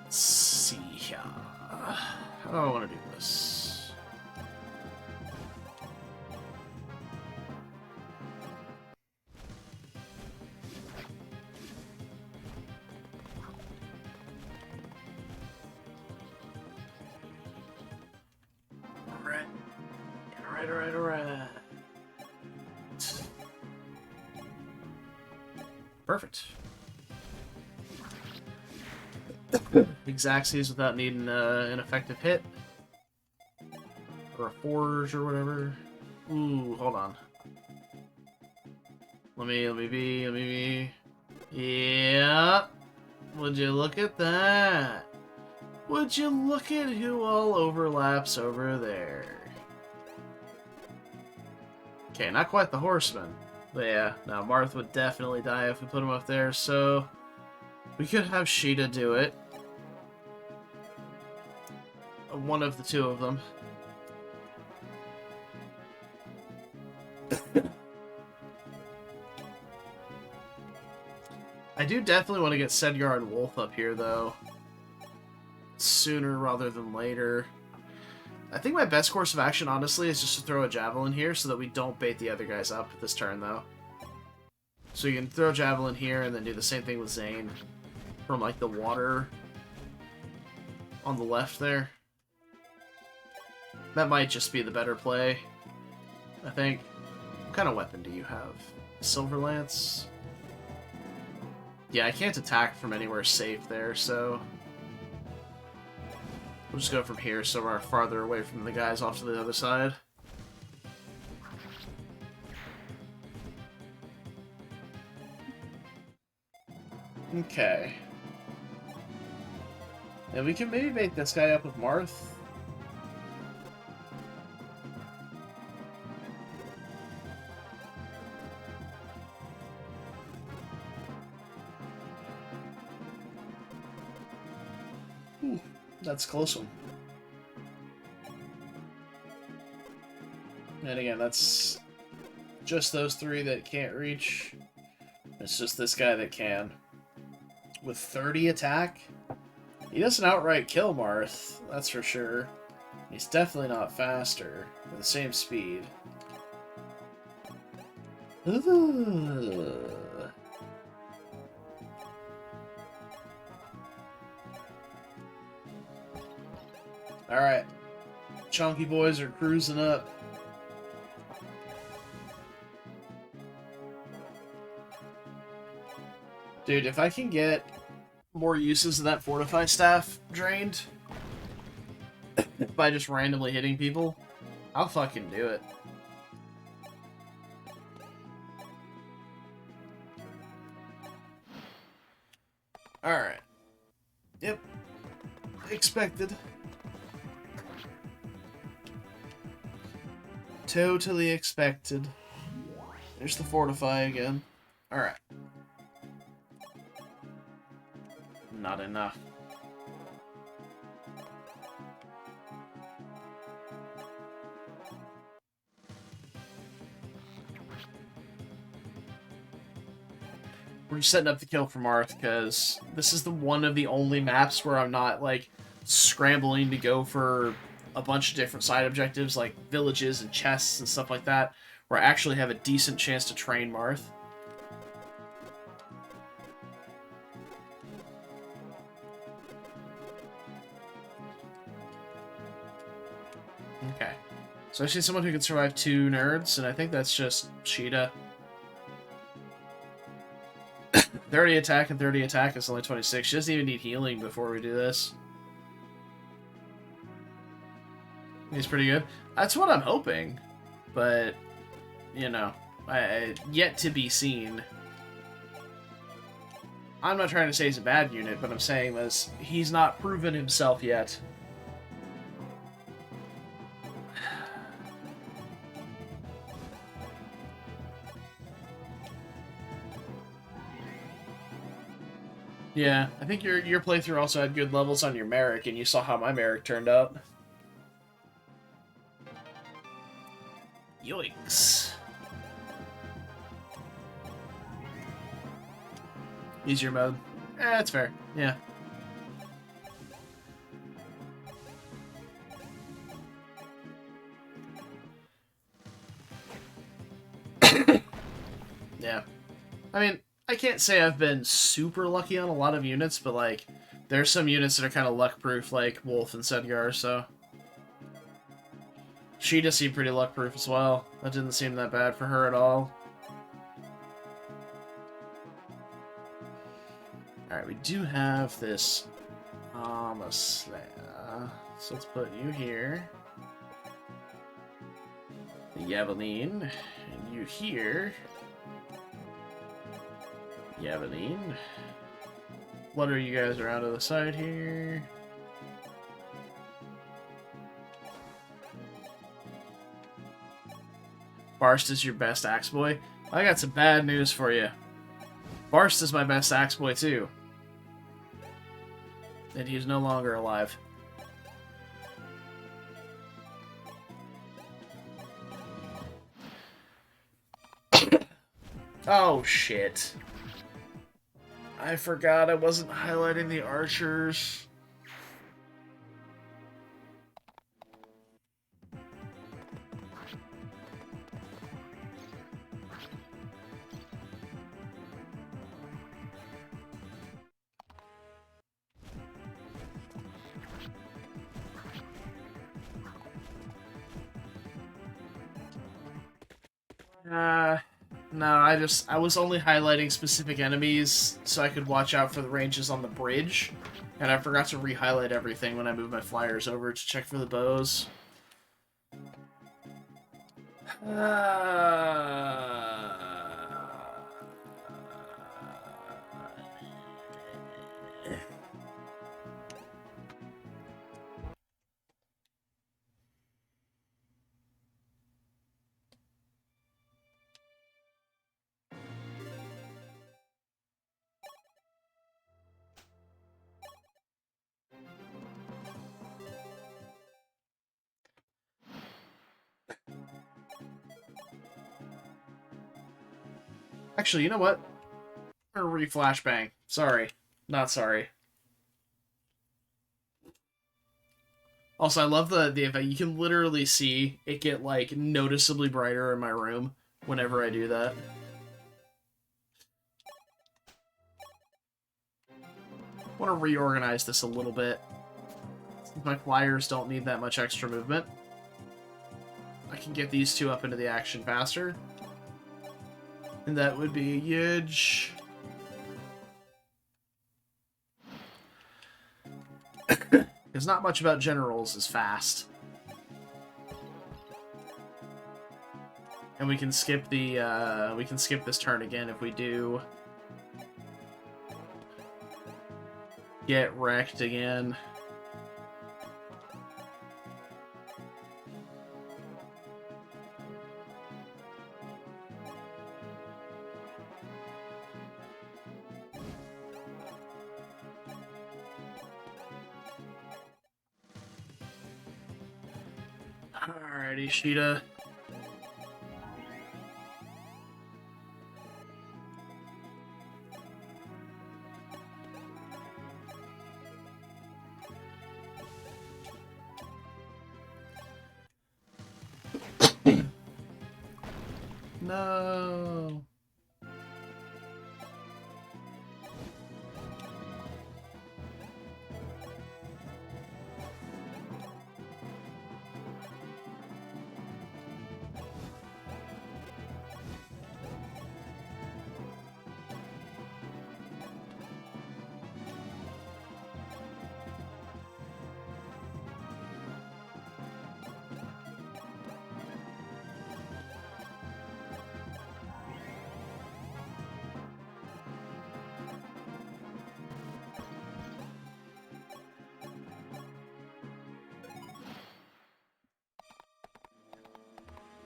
Let's see here. How do I want to do this? Alright. Perfect. Exact Xyz without needing an effective hit. Or a forge or whatever. Ooh, hold on. Let me be. Yeah. Would you look at that? Would you look at who all overlaps over there? Okay, not quite the horseman. But yeah, now Marth would definitely die if we put him up there, so we could have Sheeta do it. One of the two of them. I do definitely want to get Sedgar and Wolf up here, though. Sooner rather than later. I think my best course of action, honestly, is just to throw a Javelin here so that we don't bait the other guys up this turn, though. So you can throw Javelin here and then do the same thing with Zane from, like, the water on the left there. That might just be the better play, I think. What kind of weapon do you have? Silver Lance? Yeah, I can't attack from anywhere safe there, so we'll just go from here somewhere farther away from the guys off to the other side. Okay. And we can maybe make this guy up with Marth. That's a close one. And again, that's just those three that can't reach. It's just this guy that can. With 30 attack, he doesn't outright kill Marth, that's for sure. He's definitely not faster, with the same speed. Ooh. Alright. Chunky boys are cruising up. Dude, if I can get more uses of that Fortify staff drained by just randomly hitting people, I'll fucking do it. Alright. Yep. Expected. Totally expected. There's the Fortify again. Alright. Not enough. We're just setting up the kill for Marth because this is the one of the only maps where I'm not, like, scrambling to go for a bunch of different side objectives like villages and chests and stuff like that, where I actually have a decent chance to train Marth. Okay. So I see someone who can survive 2 nerds, and I think that's just Sheeta. 30 attack and 30 attack is only 26. She doesn't even need healing before we do this. He's pretty good. That's what I'm hoping. But, you know, yet to be seen. I'm not trying to say he's a bad unit, but I'm saying this, he's not proven himself yet. Yeah, I think your playthrough also had good levels on your Merrick, and you saw how my Merrick turned out. Yoinks. Easier mode. That's fair. Yeah. Yeah. I mean, I can't say I've been super lucky on a lot of units, but, like, there's some units that are kind of luck-proof, like Wolf and Sedgar, so... She just seemed pretty luck-proof as well. That didn't seem that bad for her at all. Alright, we do have this Slayer. So let's put you here. The Yavaline. And you here. Yavaline. Flutter you guys around to the side here. Barst is your best axe boy. I got some bad news for you. Barst is my best axe boy too. And he's no longer alive. Oh shit. I forgot I wasn't highlighting the archers. No, I was only highlighting specific enemies so I could watch out for the ranges on the bridge, and I forgot to re-highlight everything when I moved my flyers over to check for the bows. Actually, you know what? I'm gonna re-flashbang. Sorry. Not sorry. Also, I love the effect. You can literally see it get, like, noticeably brighter in my room whenever I do that. I want to reorganize this a little bit. Since my flyers don't need that much extra movement, I can get these two up into the action faster. And that would be huge. Because not much about generals is fast. And we can skip the this turn again if we do get wrecked again. Alrighty, Sheeta. No.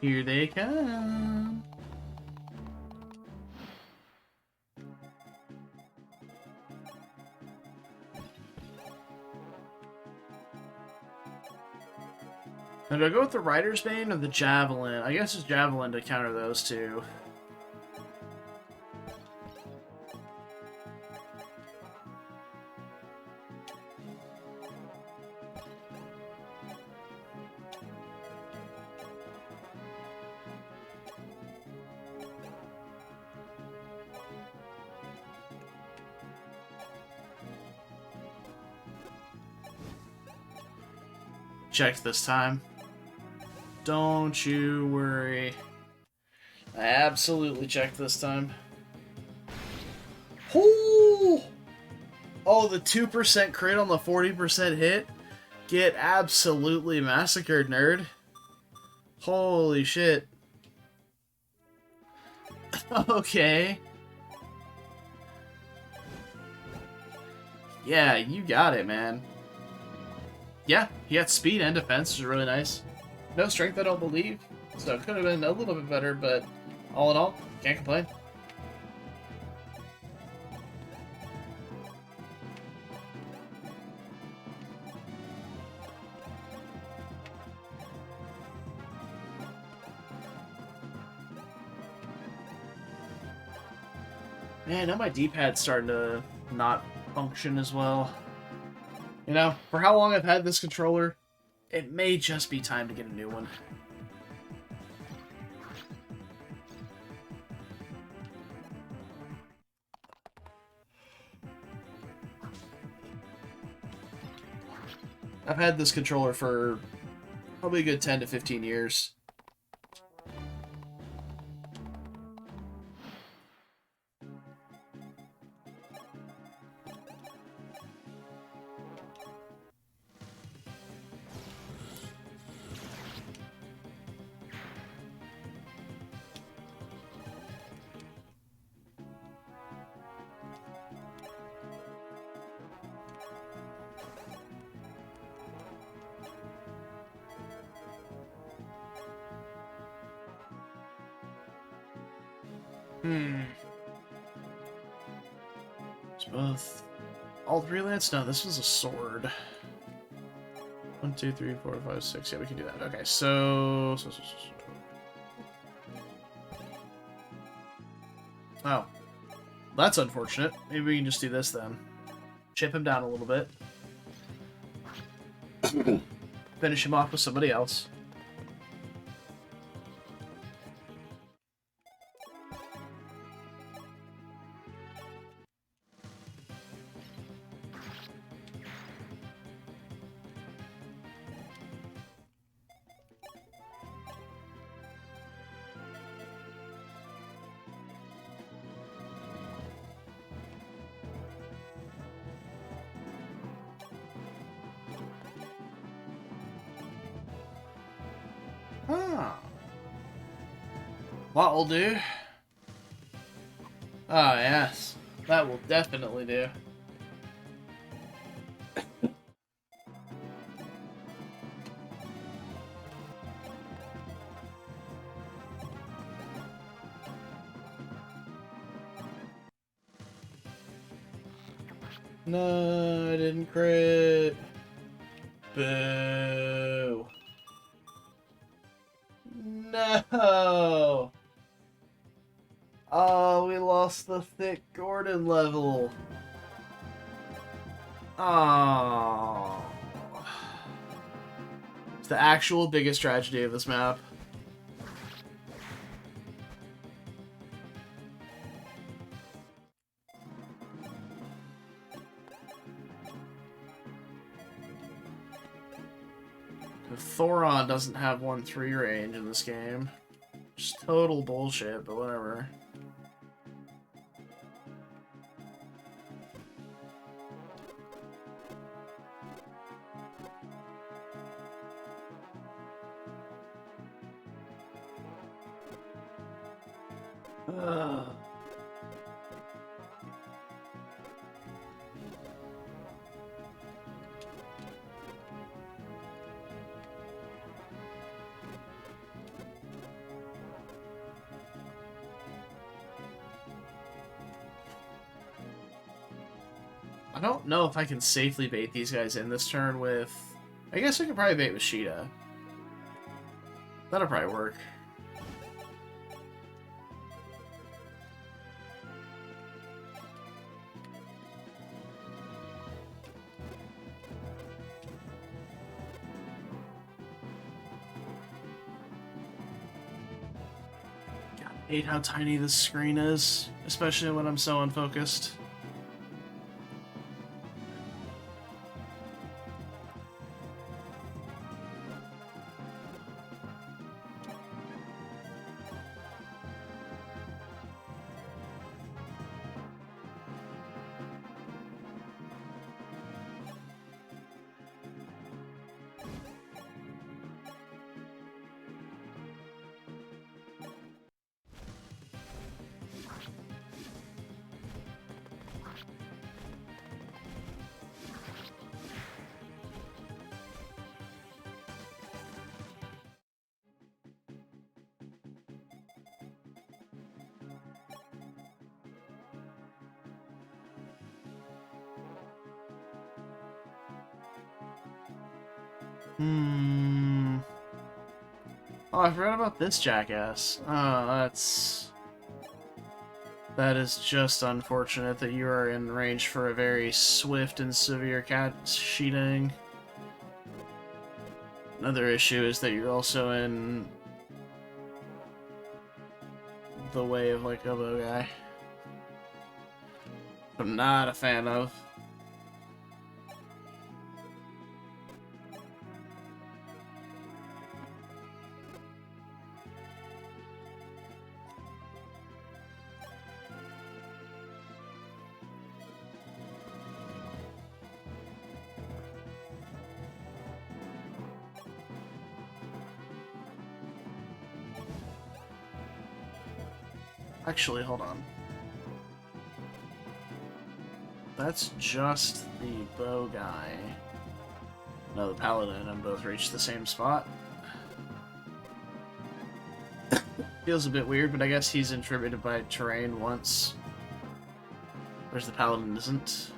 Here they come. Now, do I go with the Rider's Bane or the Javelin? I guess it's Javelin to counter those two. Checked this time. Don't you worry. I absolutely checked this time. Oh, the 2% crit on the 40% hit? Get absolutely massacred, nerd. Holy shit. Okay. Yeah, you got it, man. Yeah, he had speed and defense, which is really nice. No strength, I don't believe, so it could have been a little bit better, but all in all, can't complain. Man, now my D-pad's starting to not function as well. You know, for how long I've had this controller, it may just be time to get a new one. I've had this controller for probably a good 10 to 15 years. It's both. All three lance? No, this was a sword. 1, 2, 3, 4, 5, 6. Yeah, we can do that. Okay, so. Oh. That's unfortunate. Maybe we can just do this then. Chip him down a little bit. Finish him off with somebody else. Huh. That will do. Ah, yes. That will definitely do. No, I didn't crit. Boo. No! Oh, we lost the thick Gordon level. Oh. It's the actual biggest tragedy of this map. Thoron doesn't have 1-3 range in this game. Just total bullshit, but whatever. Ugh. I don't know if I can safely bait these guys in this turn with... I guess I could probably bait with Sheeta. That'll probably work. God, I hate how tiny this screen is, especially when I'm so unfocused. Oh, I forgot about this jackass. Oh, that is just unfortunate that you are in range for a very swift and severe cat sheeting. Another issue is that you're also in the way of, like, a bow guy. I'm not a fan of. Actually, hold on. That's just the bow guy. No, the paladin and both reach the same spot. Feels a bit weird, but I guess he's inhibited by terrain once. Whereas the paladin isn't.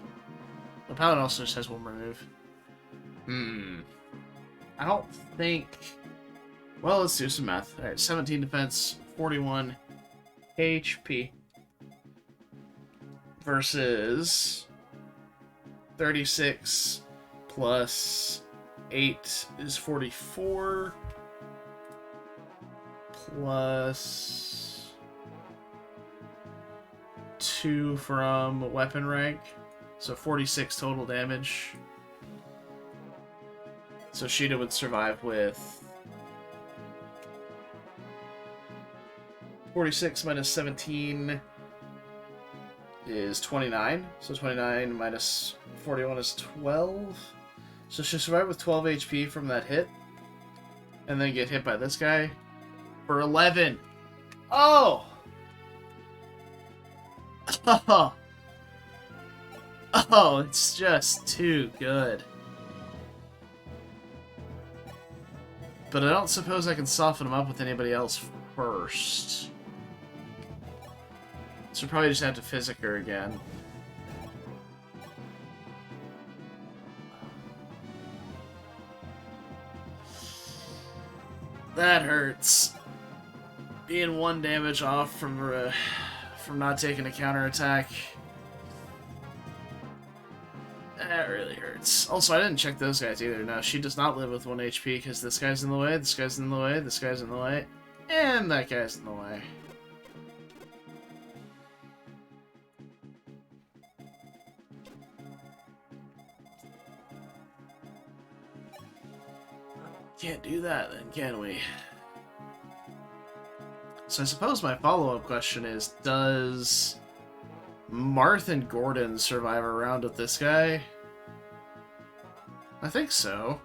The paladin also just has one remove. I don't think... Well, let's do some math. Alright, 17 defense, 41 HP. Versus 36 plus 8 is 44. Plus 2 from weapon rank. So 46 total damage. So Sheeta would survive with 46 minus 17 is 29. So 29 minus 41 is 12. So she'll survive with 12 HP from that hit. And then get hit by this guy for 11. Oh! Oh! Oh, it's just too good. But I don't suppose I can soften him up with anybody else first. So probably just have to physic her again. That hurts. Being 1 damage off from not taking a counterattack. That really hurts. Also, I didn't check those guys either. No, she does not live with 1 HP because this guy's in the way, this guy's in the way, this guy's in the way, and that guy's in the way. Can't do that then, can we? So I suppose my follow-up question is, does Marth and Gordon survive a round with this guy? I think so.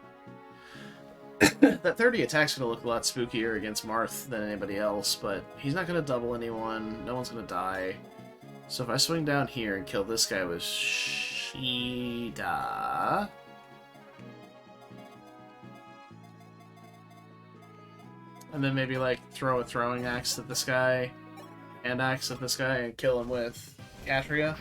That 30 attack's gonna look a lot spookier against Marth than anybody else, but he's not gonna double anyone, no one's gonna die. So if I swing down here and kill this guy with Sheeta... And then maybe, like, throw a throwing axe at this guy, hand axe at this guy, and kill him with Catria.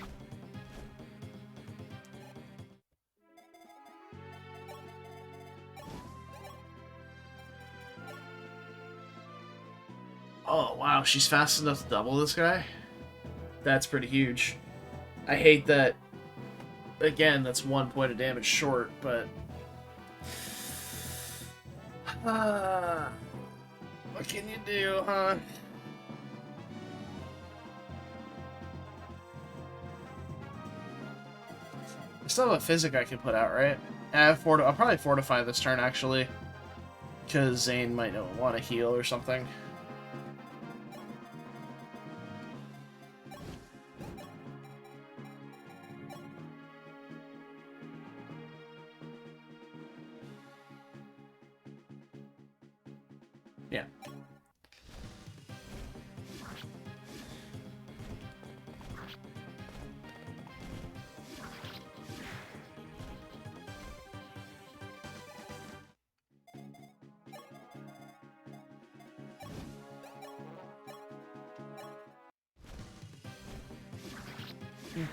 she's fast enough to double this guy? That's pretty huge. I hate that. Again, that's 1 point of damage short, but... what can you do, huh? I still have a physic I can put out, right? I'll probably fortify this turn, actually. Because Zane might want to heal or something. Yeah.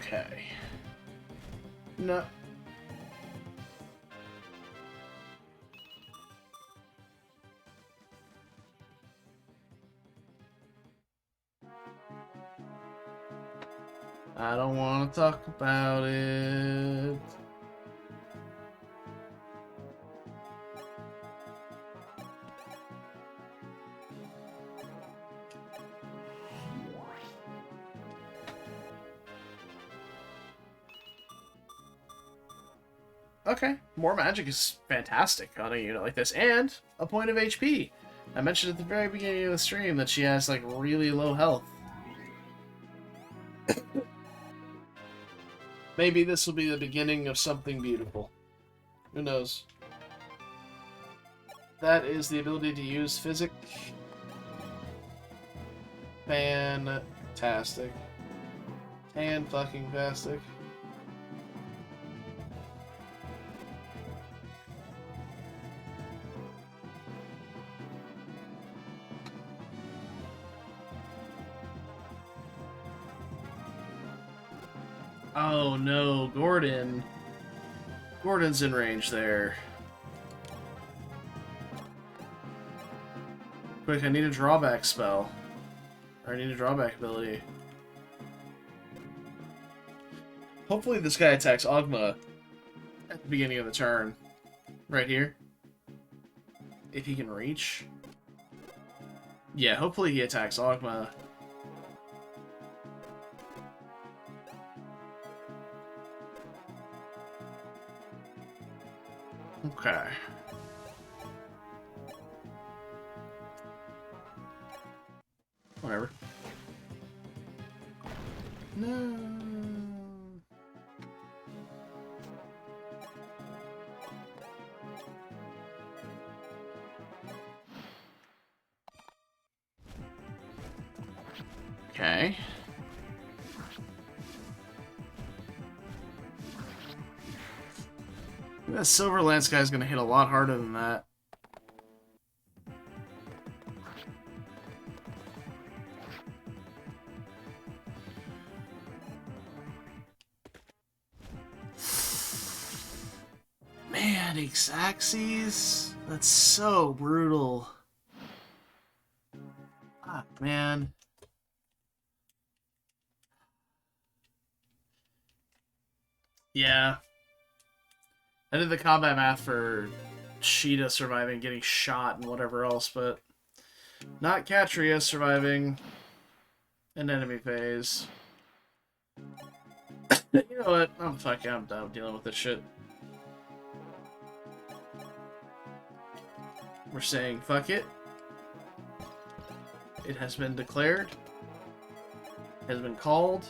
Okay. No. I don't want to talk about it. Okay, more magic is fantastic on a unit like this, and a point of HP. I mentioned at the very beginning of the stream that she has, like, really low health. Maybe this will be the beginning of something beautiful. Who knows? That is the ability to use physic. Fantastic. Fan-fucking-tastic. Oh no, Gordon. Gordon's in range there. Quick, I need a drawback spell. Or I need a drawback ability. Hopefully this guy attacks Ogma at the beginning of the turn. Right here. If he can reach. Yeah, hopefully he attacks Ogma. Okay. Whatever. No. Okay. That Silver Lance guy's gonna hit a lot harder than that. Man, Xaxes? That's so brutal. Ah, man. Yeah. I did the combat math for Sheeta surviving, getting shot, and whatever else, but not Catria surviving an enemy phase. You know what? I'm done dealing with this shit. We're saying fuck it. It has been declared. Has been called.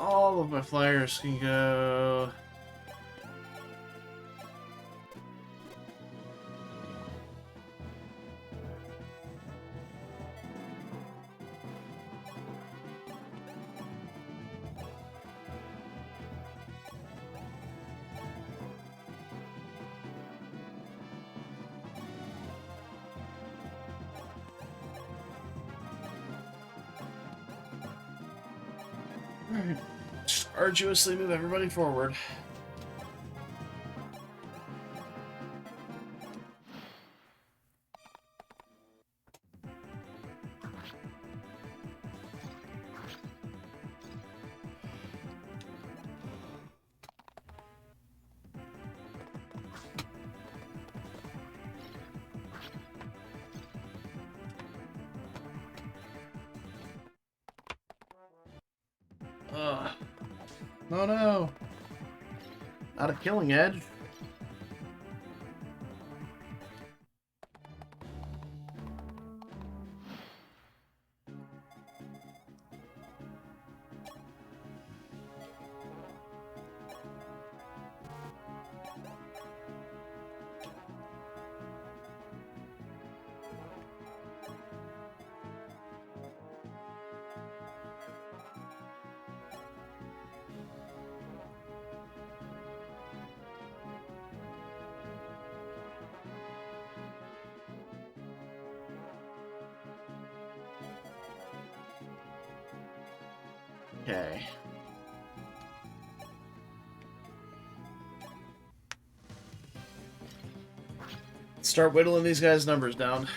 All of my flyers can go. Alright. Just arduously move everybody forward. Ugh. Oh no! Not a killing edge. Okay. Start whittling these guys' numbers down.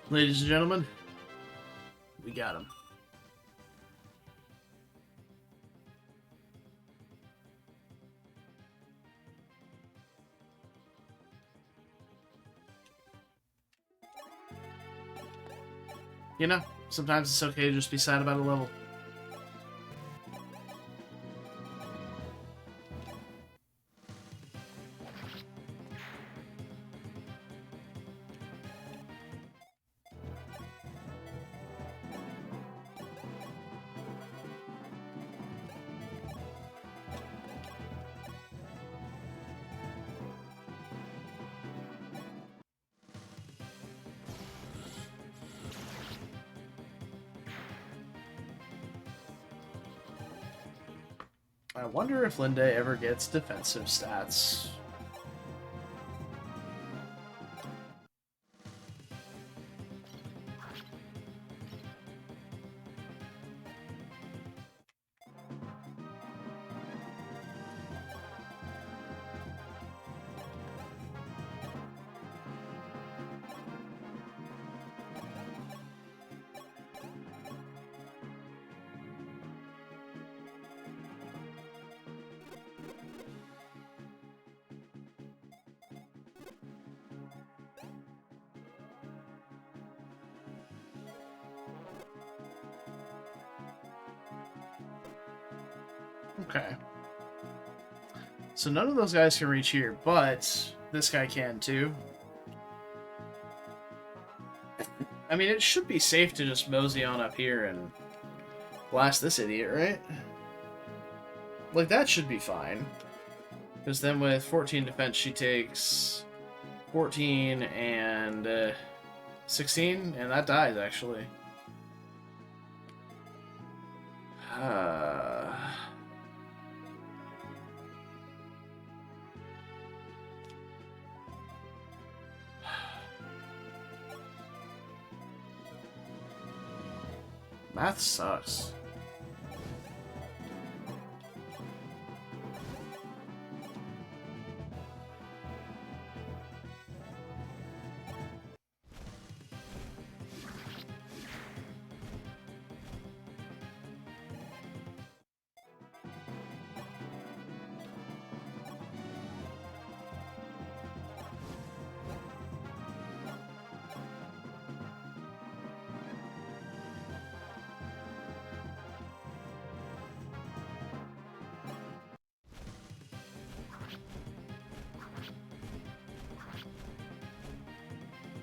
Ladies and gentlemen, we got him. You know, sometimes it's okay to just be sad about a level. I wonder if Linda ever gets defensive stats. Okay. So none of those guys can reach here, but this guy can too. I mean, it should be safe to just mosey on up here and blast this idiot, right? Like, that should be fine. Because then with 14 defense, she takes 14 and 16, and that dies, actually. Math sucks.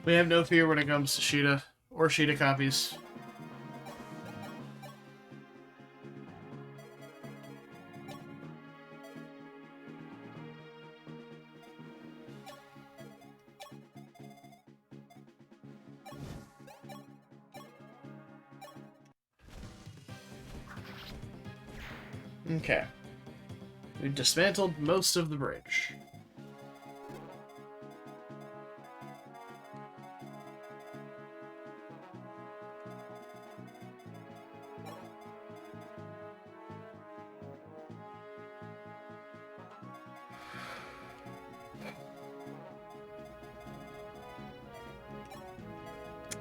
We have no fear when it comes to Sheeta or Sheeta copies. Okay. We've dismantled most of the bridge.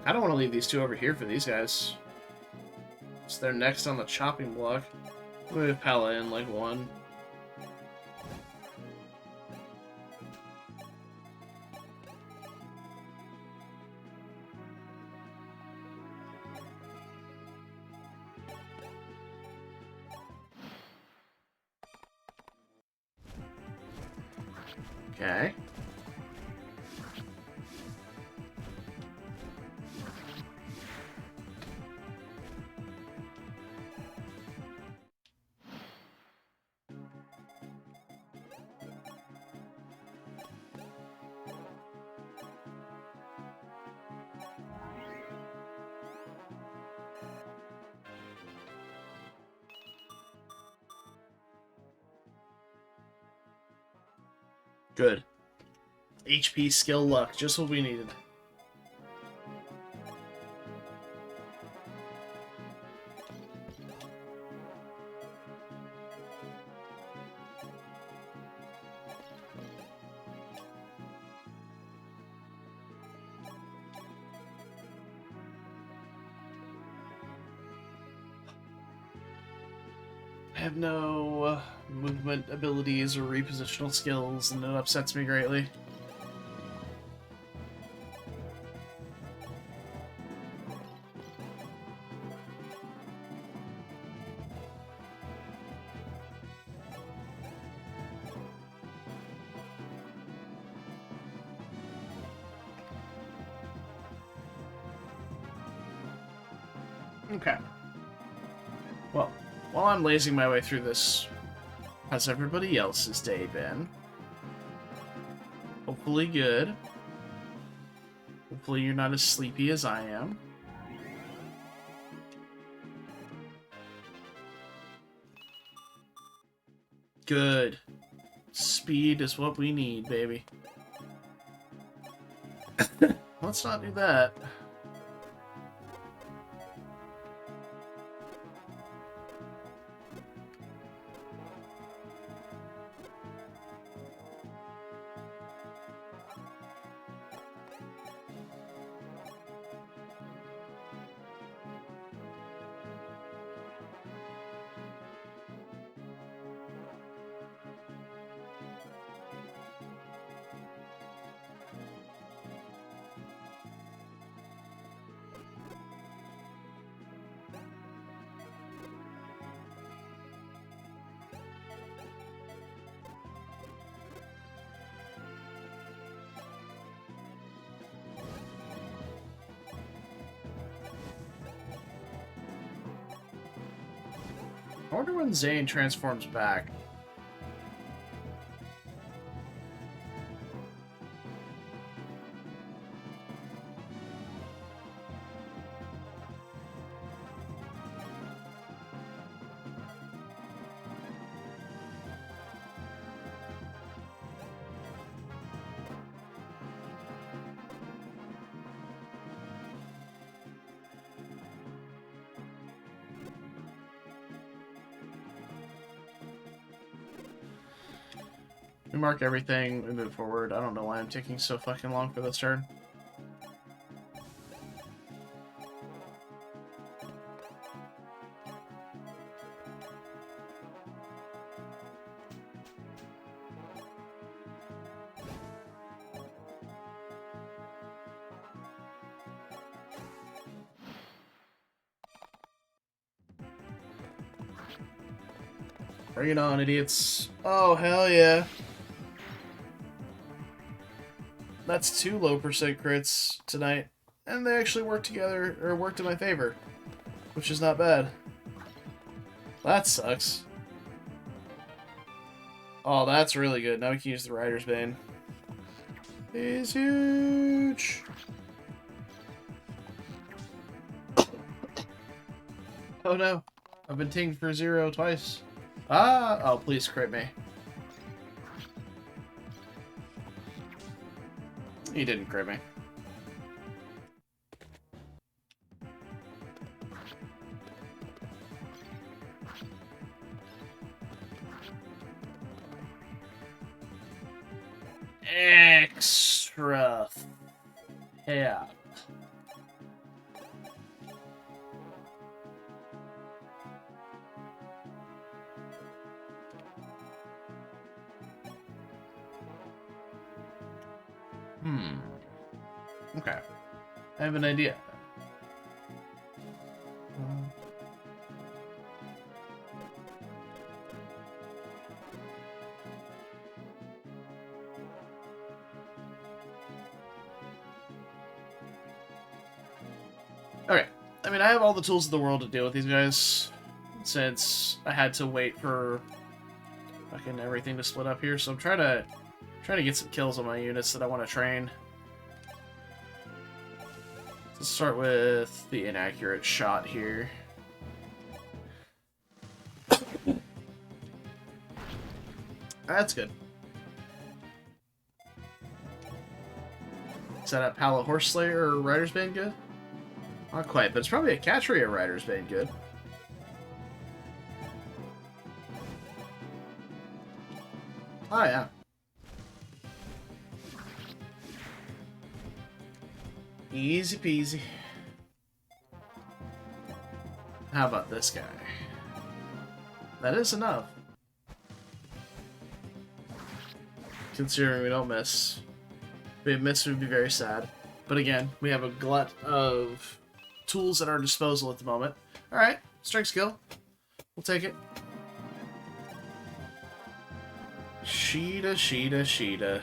I don't want to leave these two over here for these guys. So they're next on the chopping block. Move Pella in like one. Okay. Good. HP, skill, luck. Just what we needed. I have no movement abilities or repositional skills, and it upsets me greatly. Okay. Well, while I'm lazing my way through this, how's everybody else's day been? Hopefully good. Hopefully you're not as sleepy as I am. Good. Speed is what we need, baby. Let's not do that. I wonder when Zane transforms back. We mark everything, we move forward. I don't know why I'm taking so fucking long for this turn. Bring it on, idiots. Oh, hell yeah. That's 2 low percent crits tonight. And they actually worked together, or worked in my favor. Which is not bad. That sucks. Oh, that's really good. Now we can use the Rider's Bane. It's huge! Oh no. I've been tinged for 0 twice. Ah! Oh, please crit me. He didn't crit me. Extra. Yeah. Okay. I have an idea. Okay. I mean, I have all the tools in the world to deal with these guys, since I had to wait for fucking everything to split up here. So I'm trying to get some kills on my units that I want to train. Let's start with the inaccurate shot here. That's good. Is that a Pala Horse Slayer or Rider's Bane good? Not quite, but it's probably a Catria Rider's Bane good. Oh, yeah. Easy peasy. How about this guy? That is enough. Considering we don't miss. If we miss, we'd be very sad. But again, we have a glut of tools at our disposal at the moment. Alright, strength skill. We'll take it. Sheeta, Sheeta, Sheeta.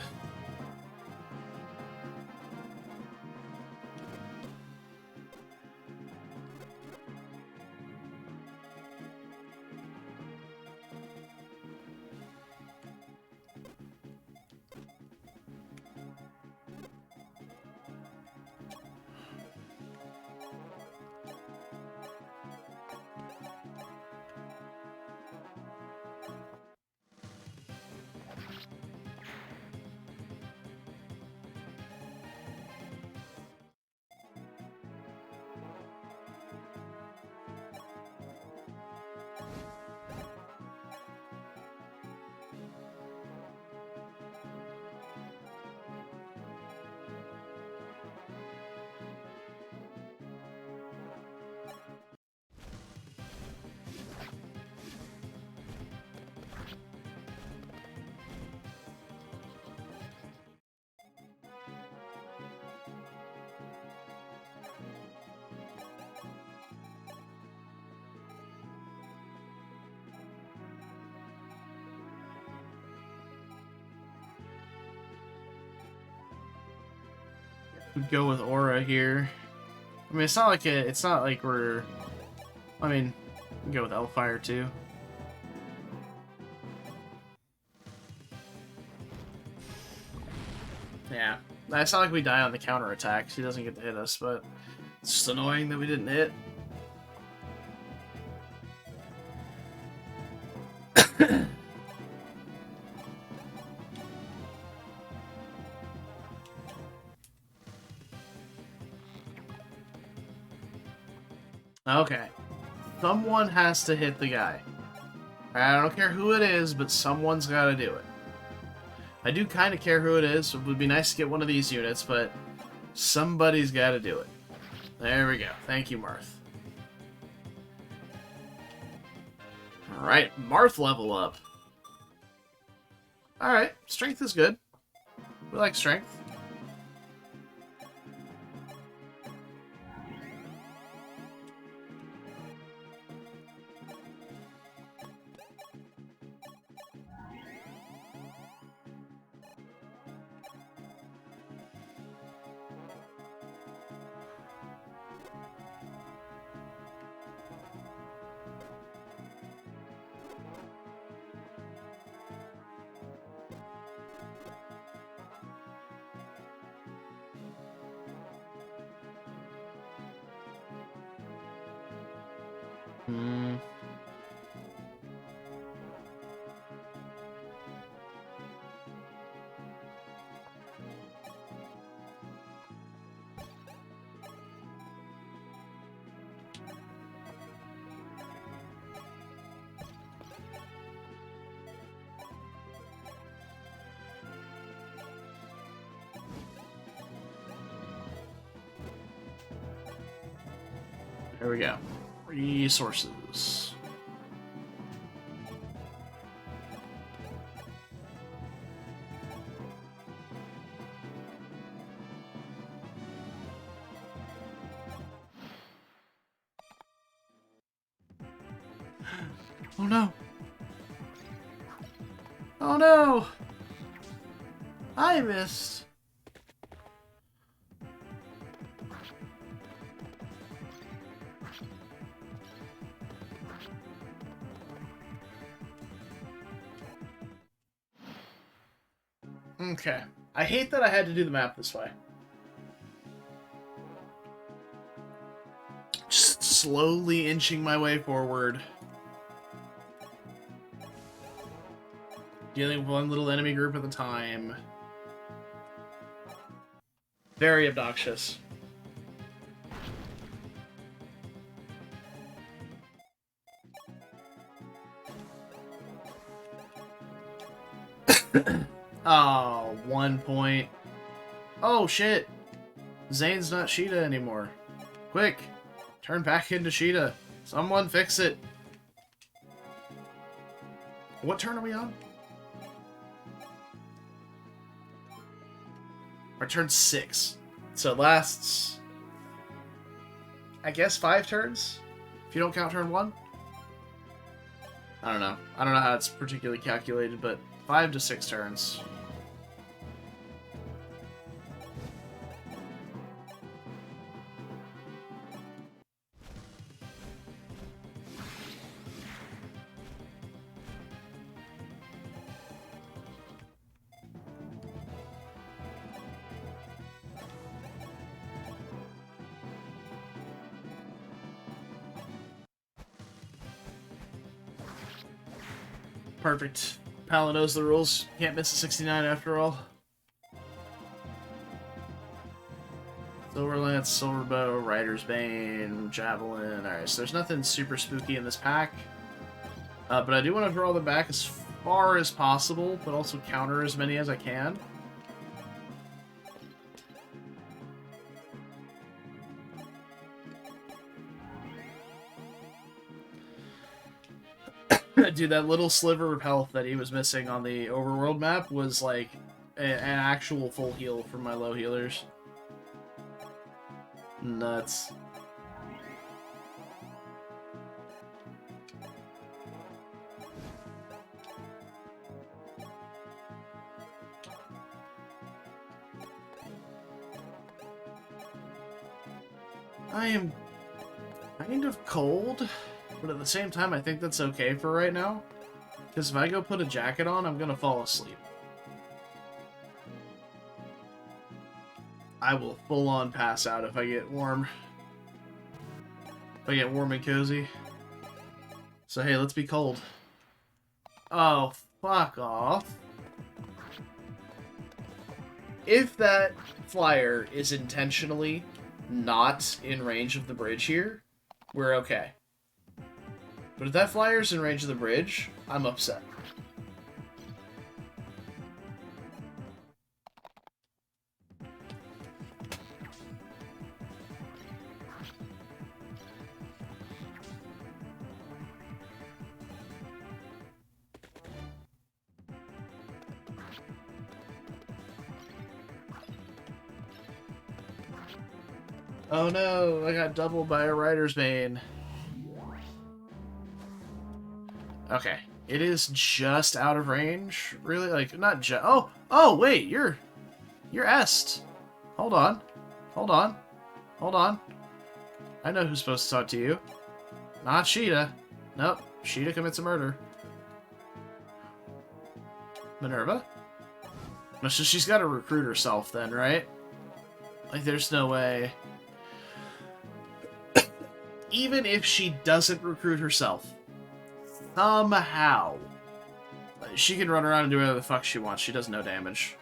We'd go with Aura here. I mean, it's not like we're. I mean, we can go with Elfire too. Yeah, it's not like we die on the counter attack. She doesn't get to hit us, but it's just annoying that we didn't hit. Okay. Someone has to hit the guy. I don't care who it is, but someone's got to do it. I do kind of care who it is. It would be nice to get one of these units, but somebody's got to do it. There we go. Thank you, Marth. Alright, Marth level up. Alright, strength is good. We like strength. There we go. Resources. Oh no! Oh no! I missed! Okay. I hate that I had to do the map this way. Just slowly inching my way forward. Dealing with one little enemy group at a time. Very obnoxious. Oh, 1 point. Oh, shit. Zane's not Sheeta anymore. Quick, turn back into Sheeta. Someone fix it. What turn are we on? Our turn 6. So it lasts, I guess, 5 turns? If you don't count turn 1? I don't know. I don't know how it's particularly calculated, but 5 to 6 turns. Perfect. Pala knows the rules. Can't miss a 69 after all. Silver Lance, Silver Bow, Rider's Bane, Javelin. Alright, so there's nothing super spooky in this pack. But I do want to draw them back as far as possible, but also counter as many as I can. Dude, that little sliver of health that he was missing on the overworld map was like an actual full heal for my low healers. Nuts. I am kind of cold. But at the same time, I think that's okay for right now. Because if I go put a jacket on, I'm going to fall asleep. I will full-on pass out if I get warm. If I get warm and cozy. So hey, let's be cold. Oh, fuck off. If that flyer is intentionally not in range of the bridge here, we're okay. But if that flyer's in range of the bridge, I'm upset. Oh no, I got doubled by a Rider's Bane. Okay, it is just out of range. Really, like, not just. Oh, wait, you're Est. Hold on, hold on, hold on. I know who's supposed to talk to you. Not Sheeta. Nope, Sheeta commits a murder. Minerva? No, so she's got to recruit herself then, right? Like, there's no way. Even if she doesn't recruit herself, somehow, she can run around and do whatever the fuck she wants. She does no damage.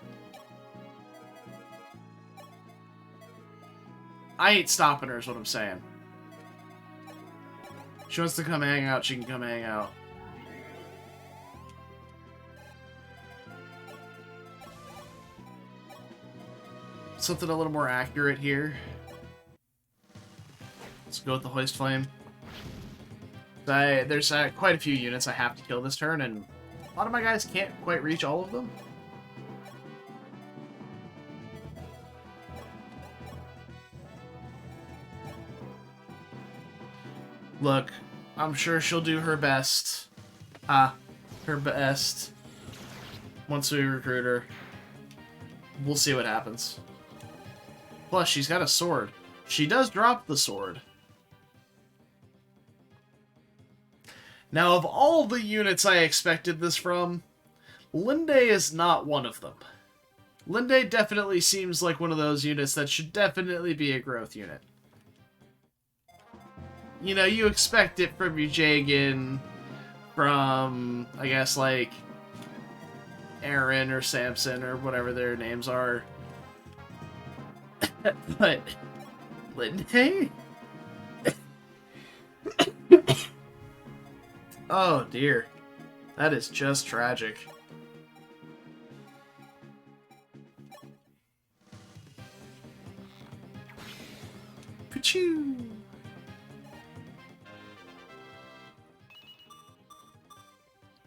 I ain't stopping her is what I'm saying. She wants to come hang out, she can come hang out. Something a little more accurate here. Let's go with the Hoist Flame. There's quite a few units I have to kill this turn, and a lot of my guys can't quite reach all of them. Look, I'm sure she'll do her best. Her best. Once we recruit her. We'll see what happens. Plus, she's got a sword. She does drop the sword. Now, of all the units I expected this from, Linde is not one of them. Linde definitely seems like one of those units that should definitely be a growth unit. You know, you expect it from your Jagan, from, I guess, like, Aaron or Samson or whatever their names are. But, Linde? Oh dear. That is just tragic. Pachoo!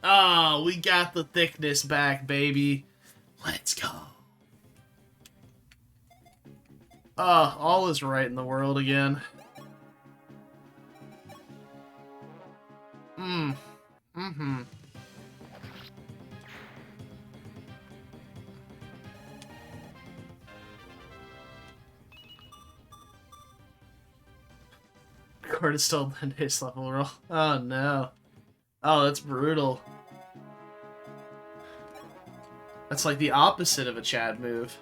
Oh, we got the thickness back, baby. Let's go. Oh, all is right in the world again. Mm-hmm. Court is still Linde's level roll. Oh no. Oh, that's brutal. That's like the opposite of a Chad move.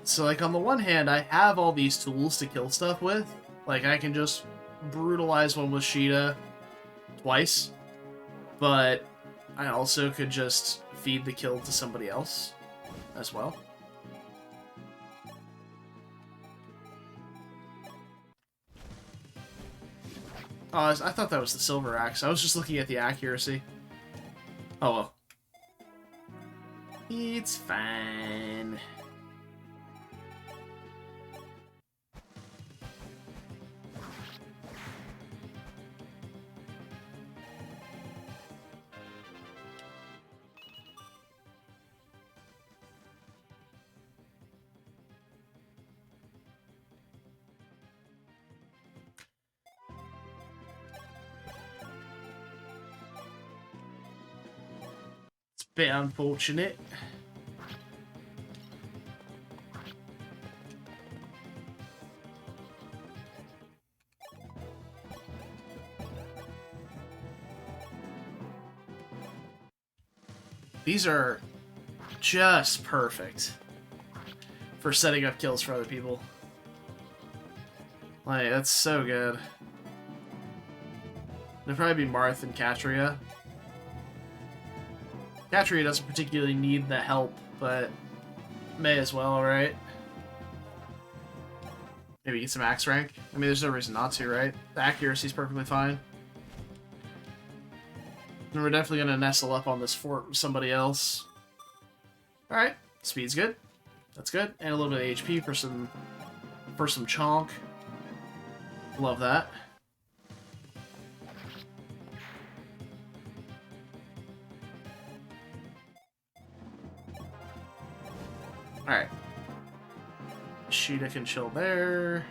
So, like, on the one hand, I have all these tools to kill stuff with. Like, I can just brutalize one with Sheeta twice. But I also could just feed the kill to somebody else as well. Oh, I thought that was the Silver Axe. I was just looking at the accuracy. Oh well. It's fine. It's a bit unfortunate. These are just perfect for setting up kills for other people. Like, that's so good. It'd probably be Marth and Catria. Catria doesn't particularly need the help, but may as well, right? Maybe get some axe rank. I mean, there's no reason not to, right? The accuracy's perfectly fine. And we're definitely gonna nestle up on this fort with somebody else. Alright, speed's good. That's good. And a little bit of HP for some chonk. Love that. Alright. Sheeta can chill there.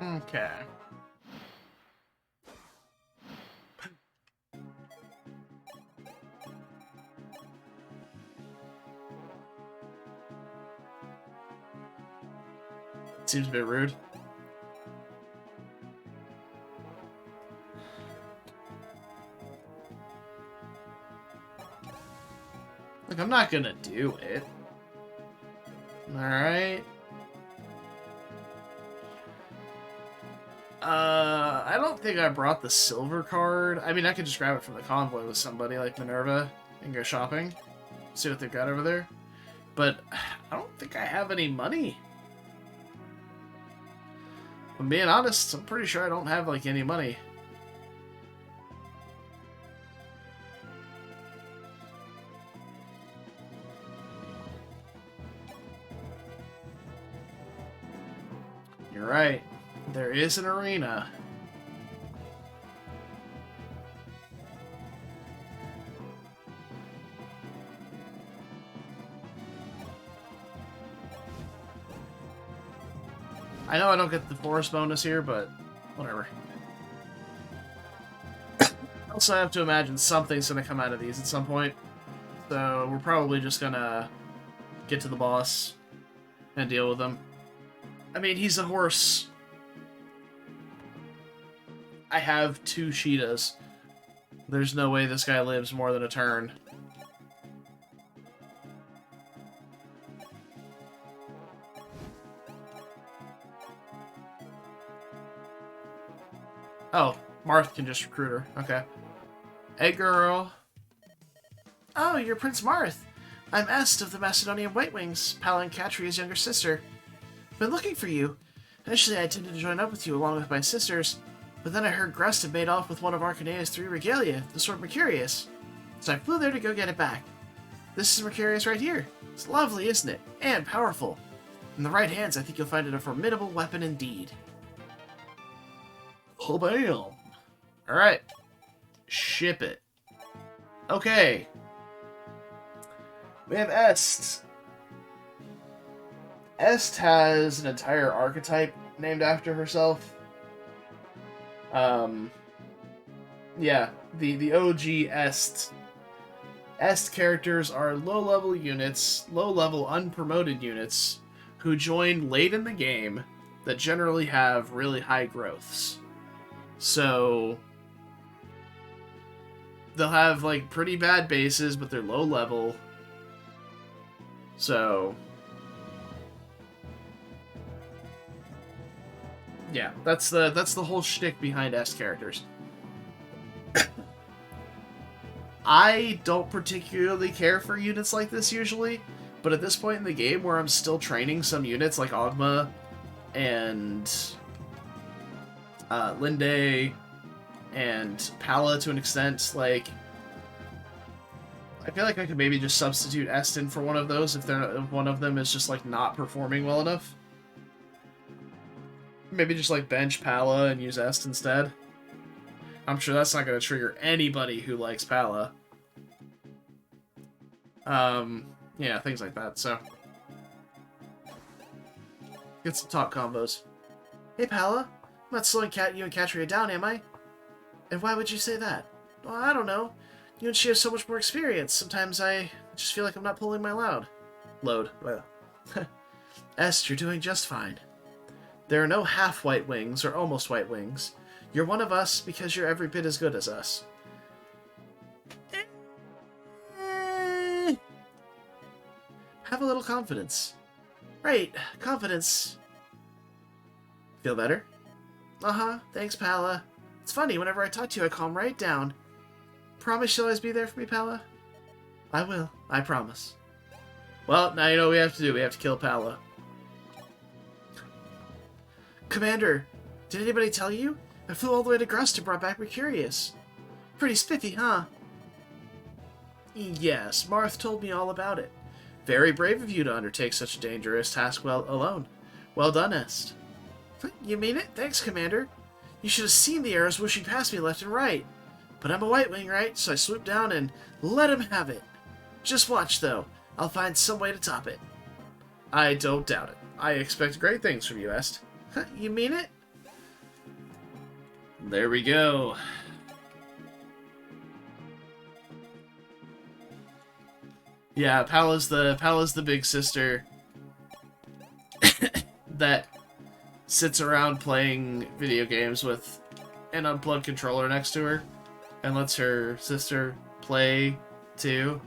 Okay. Seems a bit rude. Look, I'm not gonna do it. I'm Alright. I don't think I brought the silver card. I mean, I could just grab it from the convoy with somebody like Minerva and go shopping. See what they've got over there. But I don't think I have any money. If I'm being honest, I'm pretty sure I don't have, like, any money. You're right. There is an arena. I know I don't get the forest bonus here, but whatever. Also, I have to imagine something's going to come out of these at some point. So we're probably just going to get to the boss and deal with him. I mean, he's a horse. I have 2 cheetahs. There's no way this guy lives more than a turn. Oh, Marth can just recruit her. Okay. Hey, girl. Oh, you're Prince Marth. I'm Est of the Macedonian White Wings, Pala and Catria's younger sister. Been looking for you. Initially, I intended to join up with you along with my sisters, but then I heard Grust had made off with one of Arcanea's 3 regalia, the sword Merciless. So I flew there to go get it back. This is Merciless right here. It's lovely, isn't it? And powerful. In the right hands, I think you'll find it a formidable weapon indeed. Oh, bam. Alright. Ship it. Okay. We have Est. Est has an entire archetype named after herself. Yeah, the OG Est. Est characters are low-level units, low-level unpromoted units, who join late in the game that generally have really high growths. So they'll have, like, pretty bad bases, but they're low level. So yeah, that's the whole shtick behind S characters. I don't particularly care for units like this usually, but at this point in the game where I'm still training some units like Ogma and Linde and Pala to an extent, like, I feel like I could maybe just substitute Estin for one of those if one of them is just, like, not performing well enough. Maybe just, like, bench Pala and use Est instead. I'm sure that's not going to trigger anybody who likes Pala. Yeah, things like that, so. Get some top combos. Hey, Pala. I'm not slowing you and Catria down, am I? And why would you say that? Well, I don't know. You and she have so much more experience. Sometimes I just feel like I'm not pulling my load. Well, Est, you're doing just fine. There are no half-white wings or almost white wings. You're one of us because you're every bit as good as us. Have a little confidence. Right, confidence. Feel better? Uh-huh, thanks, Pala. It's funny, whenever I talk to you, I calm right down. Promise you'll always be there for me, Pala? I will, I promise. Well, now you know what we have to do. We have to kill Pala. Commander, did anybody tell you? I flew all the way to Grust and brought back Merciless. Pretty spiffy, huh? Yes, Marth told me all about it. Very brave of you to undertake such a dangerous task alone. Well done, Est. You mean it? Thanks, Commander. You should have seen the arrows whooshing past me left and right. But I'm a White Wing, right? So I swooped down and let him have it. Just watch, though. I'll find some way to top it. I don't doubt it. I expect great things from you, Est. You mean it? There we go. Yeah, Pala's the big sister that sits around playing video games with an unplugged controller next to her and lets her sister play too.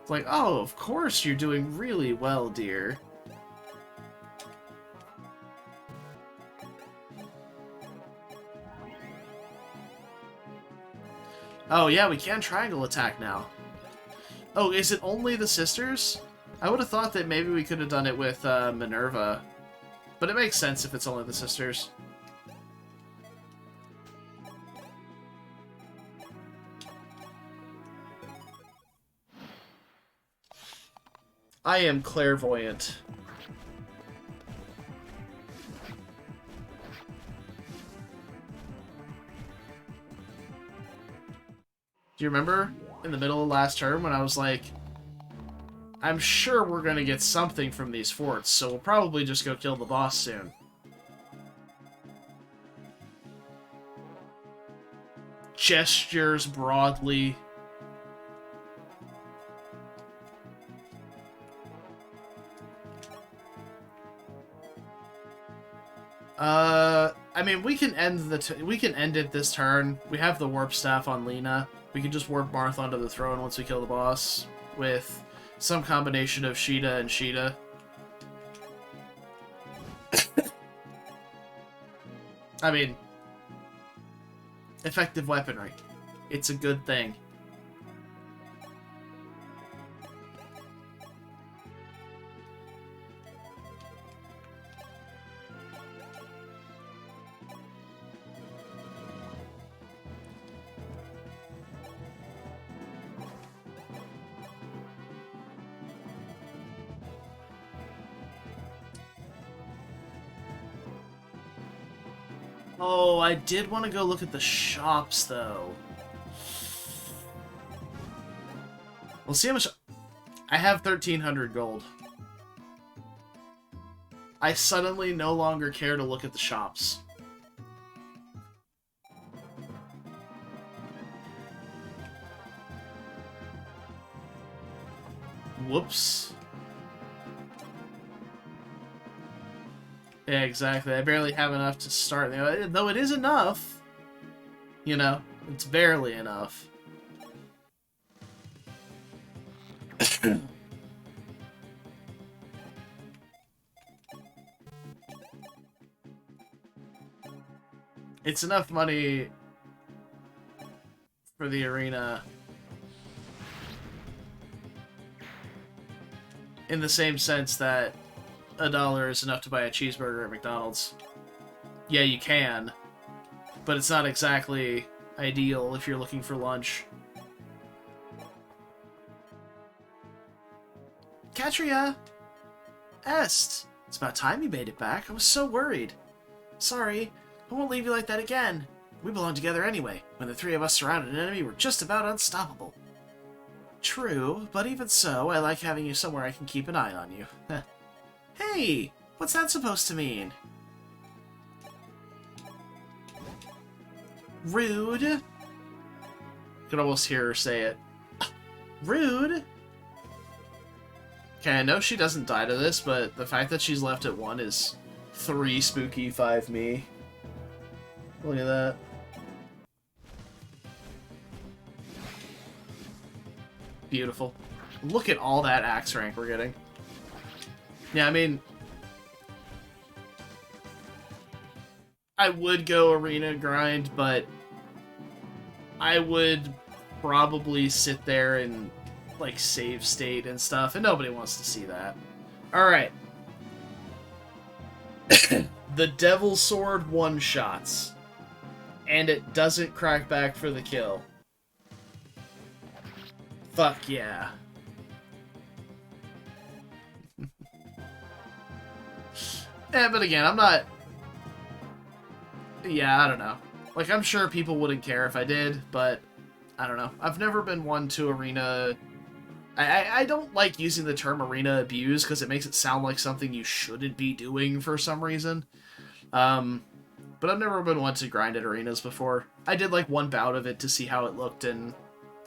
It's like, oh, of course you're doing really well, dear. Oh, yeah, we can triangle attack now. Oh, is it only the sisters? I would have thought that maybe we could have done it with Minerva. But it makes sense if it's only the sisters. I am clairvoyant. Do you remember in the middle of last term when I was like, I'm sure we're going to get something from these forts, so we'll probably just go kill the boss soon. Gestures broadly. I mean, we can end it this turn. We have the warp staff on Lena. We can just warp Marth onto the throne once we kill the boss with some combination of Sheeta and Sheeta. I mean, effective weaponry. It's a good thing. Oh, I did want to go look at the shops, though. We'll see how much... I have 1,300 gold. I suddenly no longer care to look at the shops. Whoops. Yeah, exactly. I barely have enough to start. Though it is enough. You know, it's barely enough. It's enough money for the arena. In the same sense that $1 is enough to buy a cheeseburger at McDonald's. Yeah, you can, but it's not exactly ideal if you're looking for lunch. Catria! Est! It's about time you made it back. I was so worried. Sorry, I won't leave you like that again. We belong together anyway. When the three of us surrounded an enemy, we're just about unstoppable. True, but even so, I like having you somewhere I can keep an eye on you. Hey! What's that supposed to mean? Rude! Could almost hear her say it. Rude! Okay, I know she doesn't die to this, but the fact that she's left at 1 is 3 spooky, 5 me. Look at that. Beautiful. Look at all that axe rank we're getting. Yeah, I mean, I would go arena grind, but I would probably sit there and, like, save state and stuff, and nobody wants to see that. Alright. The Devil Sword one-shots, and it doesn't crack back for the kill. Fuck yeah. Yeah, but again, I'm not... Yeah, I don't know. Like, I'm sure people wouldn't care if I did, but I don't know. I've never been one to arena... I don't like using the term arena abuse because it makes it sound like something you shouldn't be doing for some reason. But I've never been one to grind at arenas before. I did like one bout of it to see how it looked, and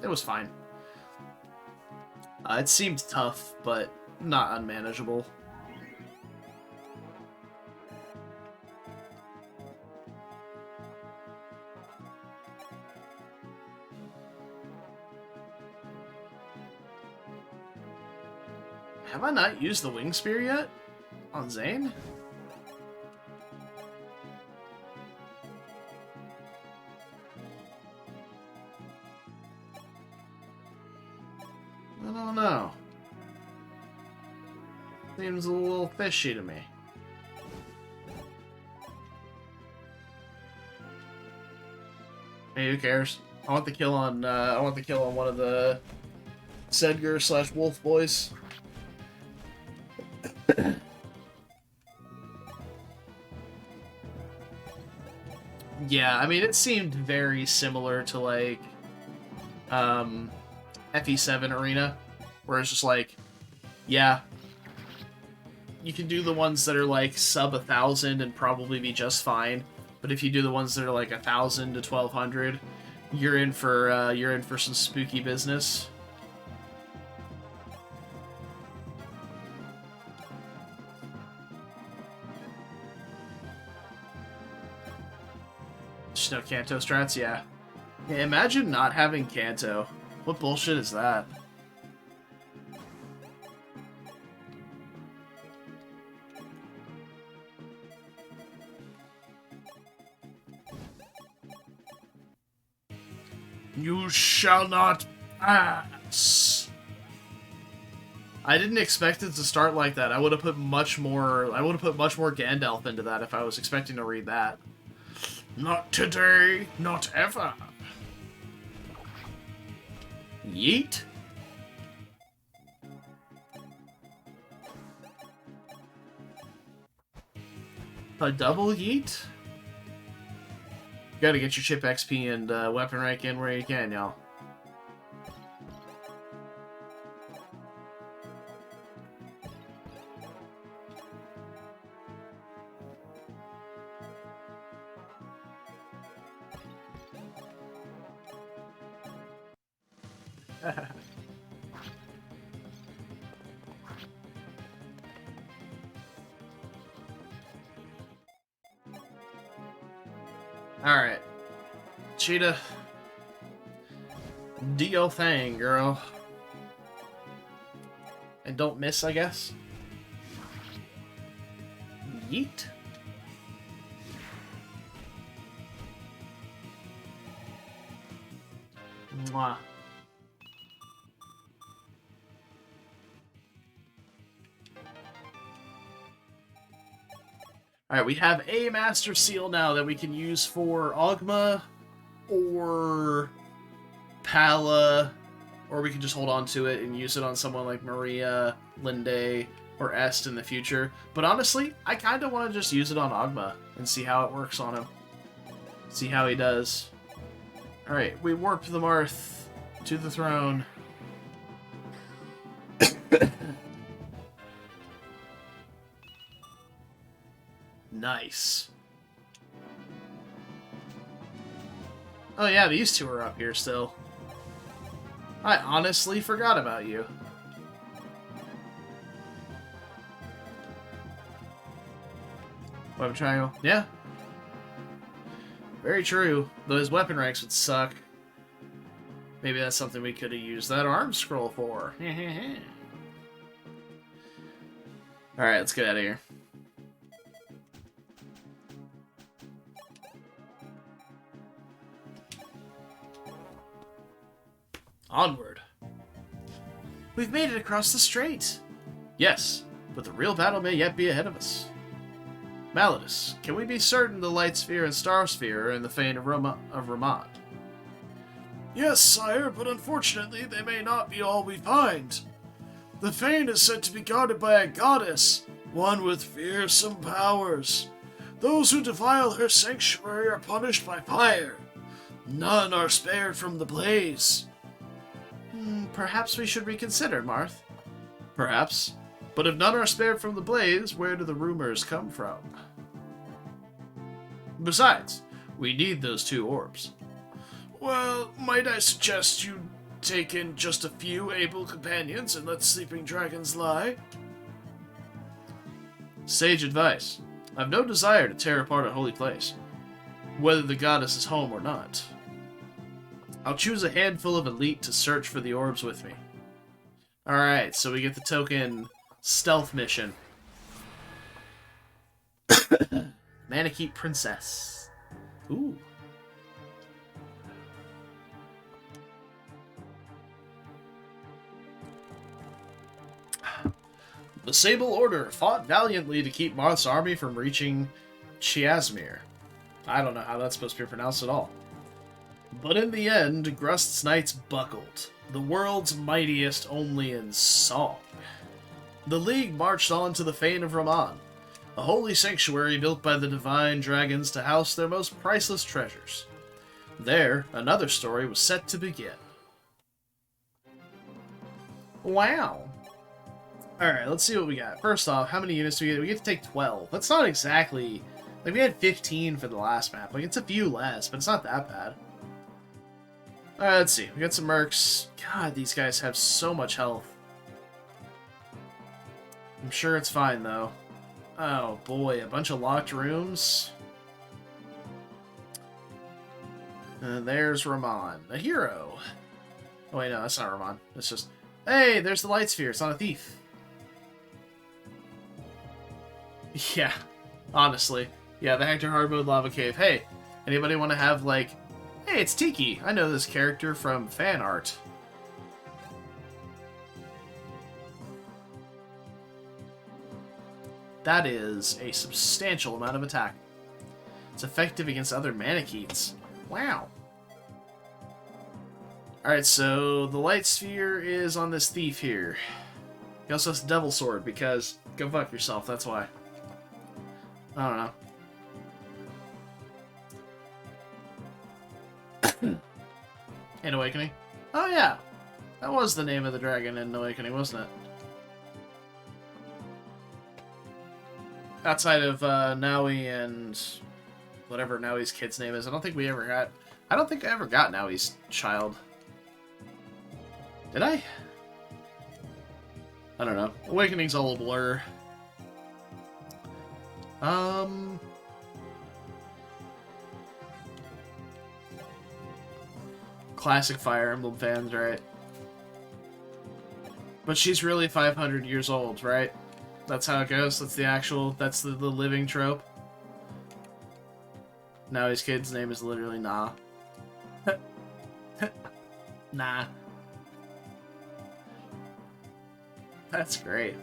it was fine. It seemed tough, but not unmanageable. Have I not used the Wing Spear yet? On Zane? I don't know. Seems a little fishy to me. Hey, who cares? I want the kill on one of the Sedgar / Wolf boys. Yeah, I mean, it seemed very similar to, like, FE7 Arena, where it's just like, yeah, you can do the ones that are, like, sub 1,000 and probably be just fine, but if you do the ones that are, like, 1,000 to 1,200, you're in for some spooky business. Just no Kanto strats, yeah. Yeah, imagine not having Kanto. What bullshit is that? You shall not pass. I didn't expect it to start like that. I would have put much more Gandalf into that if I was expecting to read that. Not today, not ever. Yeet. A double yeet? You gotta get your chip XP and weapon rank in where you can, y'all. Alright. Cheetah. Do your thing, girl. And don't miss, I guess. Yeet. Mwah. Alright, we have a Master Seal now that we can use for Ogma or Pala, or we can just hold on to it and use it on someone like Maria, Linde, or Est in the future. But honestly, I kind of want to just use it on Ogma and see how it works on him. See how he does. Alright, we warp the Marth to the throne. Nice. Oh yeah, these two are up here still. I honestly forgot about you. Weapon triangle. Yeah. Very true. Those weapon ranks would suck. Maybe that's something we could have used that arm scroll for. Alright, let's get out of here. Onward. We've made it across the strait. Yes, but the real battle may yet be ahead of us. Malleus, can we be certain the Light Sphere and Star Sphere are in the Fane of Ramad? Yes, sire, but unfortunately they may not be all we find. The Fane is said to be guarded by a goddess, one with fearsome powers. Those who defile her sanctuary are punished by fire. None are spared from the blaze. Perhaps we should reconsider, Marth. Perhaps. But if none are spared from the blaze, where do the rumors come from? Besides, we need those 2 orbs. Well, might I suggest you take in just a few able companions and let sleeping dragons lie? Sage advice. I've no desire to tear apart a holy place, whether the goddess is home or not. I'll choose a handful of elite to search for the orbs with me. Alright, so we get the token stealth mission. Manikeep Princess. Ooh. The Sable Order fought valiantly to keep Moth's army from reaching Chiasmir. I don't know how that's supposed to be pronounced at all. But in the end, Grust's knights buckled, the world's mightiest only in song. The League marched on to the Fane of Raman, a holy sanctuary built by the divine dragons to house their most priceless treasures. There, another story was set to begin. Wow. Alright, let's see what we got. First off, how many units do we get? We get to take 12. That's not exactly... Like, we had 15 for the last map. Like, it's a few less, but it's not that bad. Alright, let's see. We got some mercs. God, these guys have so much health. I'm sure it's fine, though. Oh, boy. A bunch of locked rooms. And there's Raman, a hero. Oh, wait, no, that's not Raman. It's just... Hey, there's the light sphere. It's not a thief. Yeah, honestly. Yeah, the Hector Hard Mode Lava Cave. Hey, anybody want to have, like... Hey, it's Tiki. I know this character from fan art. That is a substantial amount of attack. It's effective against other Manichees. Wow. Alright, so the light sphere is on this thief here. He also has Devil Sword because... Go fuck yourself, that's why. I don't know. In Awakening? Oh yeah! That was the name of the dragon in Awakening, wasn't it? Outside of Naui and whatever Naui's kid's name is, I don't think we ever got... I don't think I ever got Naui's child. Did I? I don't know. Awakening's all a blur. Classic Fire Emblem fans, right? But she's really 500 years old, right? That's how it goes? That's the actual... That's the living trope? Now his kid's name is literally Nah. Nah. That's great.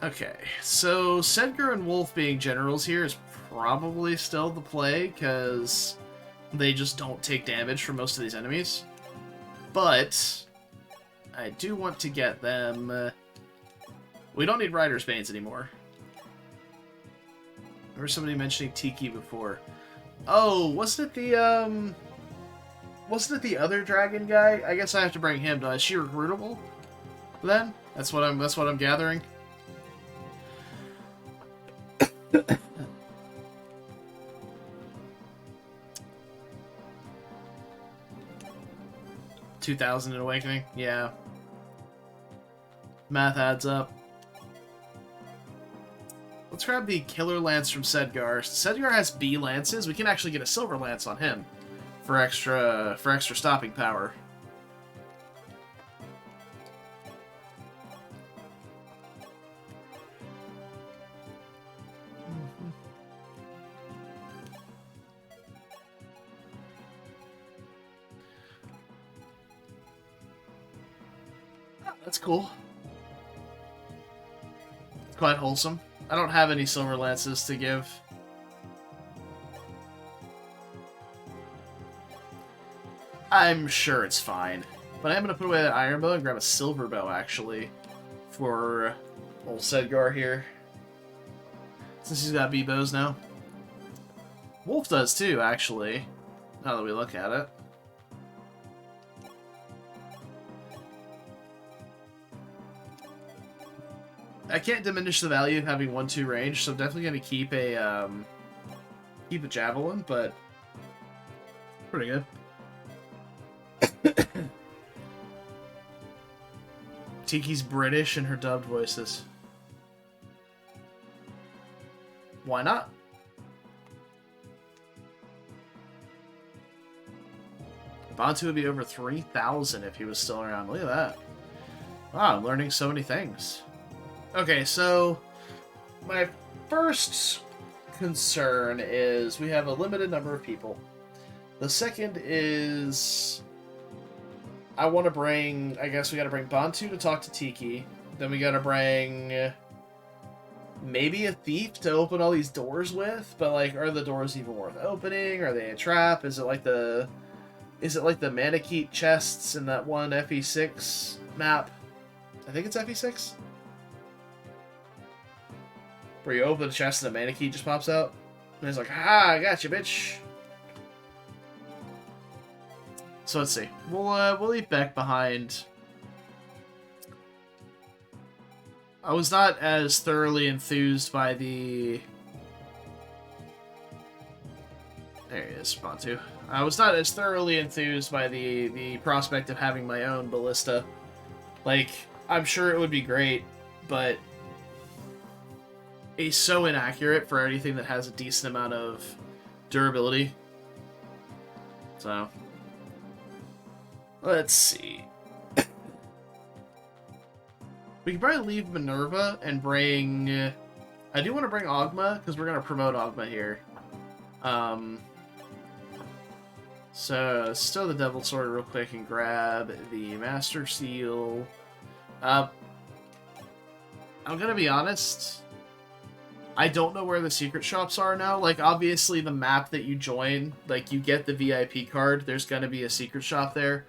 Okay, so Sedgar and Wolf being generals here is probably still the play, because they just don't take damage from most of these enemies. But I do want to get them... we don't need Rider's Banes anymore. Remember somebody mentioning Tiki before. Oh, wasn't it the, wasn't it the other dragon guy? I guess I have to bring him. Is she recruitable then? That's what I'm gathering. $2,000 in Awakening? Yeah. Math adds up. Let's grab the Killer Lance from Sedgar. Sedgar has B lances. We can actually get a Silver Lance on him for extra stopping power. That's cool. It's quite wholesome. I don't have any Silver Lances to give. I'm sure it's fine. But I am going to put away that Iron Bow and grab a Silver Bow, actually, for old Sedgar here. Since he's got B-Bows now. Wolf does too, actually, now that we look at it. I can't diminish the value of having 1-2 range, so I'm definitely going to keep a Javelin, but pretty good. Tiki's British in her dubbed voices. Why not? Bantu would be over 3,000 if he was still around. Look at that. Wow, I'm learning so many things. Okay, so my first concern is we have a limited number of people. The second is I want to bring... I guess we gotta bring Bantu to talk to Tiki. Then we gotta bring... maybe a thief to open all these doors with, but, like, are the doors even worth opening? Are they a trap? Is it like the Manakete chests in that one FE6 map? I think it's FE6? Where you open the chest and the Manakete just pops out? And it's like, ha, I got you, bitch! So let's see. We'll leave Beck behind. I was not as thoroughly enthused by the... There he is, Bantu. I was not as thoroughly enthused by the prospect of having my own ballista. Like, I'm sure it would be great, but it's so inaccurate for anything that has a decent amount of durability. So, let's see. We can probably leave Minerva and bring... I do want to bring Ogma, because we're going to promote Ogma here. So, stow the Devil Sword real quick and grab the Master Seal. I'm going to be honest. I don't know where the secret shops are now. Like, obviously, the map that you join, like, you get the VIP card. There's going to be a secret shop there.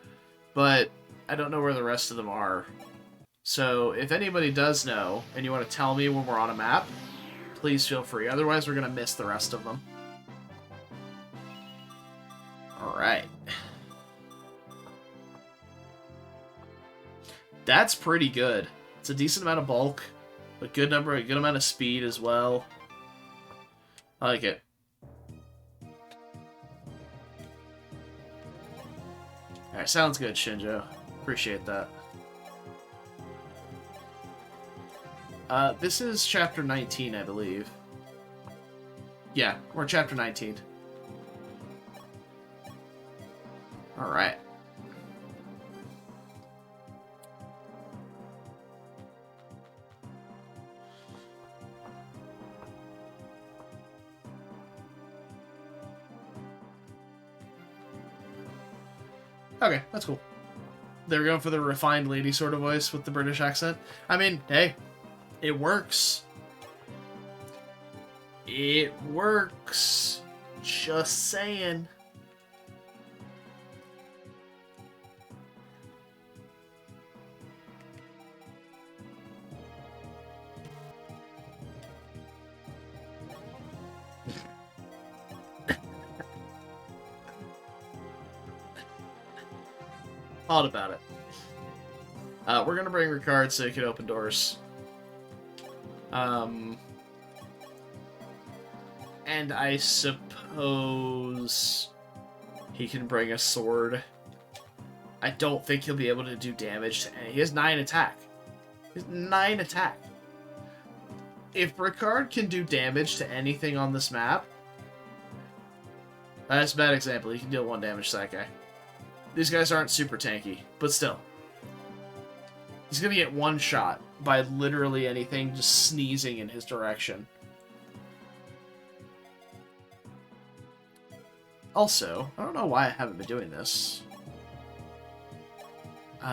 But I don't know where the rest of them are. So, if anybody does know, and you want to tell me when we're on a map, please feel free. Otherwise, we're going to miss the rest of them. Alright. That's pretty good. It's a decent amount of bulk, a good amount of speed as well. I like it. Alright, sounds good, Shinjo. Appreciate that. This is chapter 19, I believe. Yeah, we're chapter 19. Alright. Okay, that's cool. They were going for the refined lady sort of voice with the British accent. I mean, hey, it works. It works. Just saying. Thought about it. We're gonna bring Ricard so he can open doors. And I suppose he can bring a sword. I don't think he'll be able to do damage to any. He has 9 attack. He has 9 attack. If Ricard can do damage to anything on this map, that's a bad example. He can deal 1 damage to that guy. These guys aren't super tanky, but still. He's gonna get 1 shot by literally anything just sneezing in his direction. Also, I don't know why I haven't been doing this. Put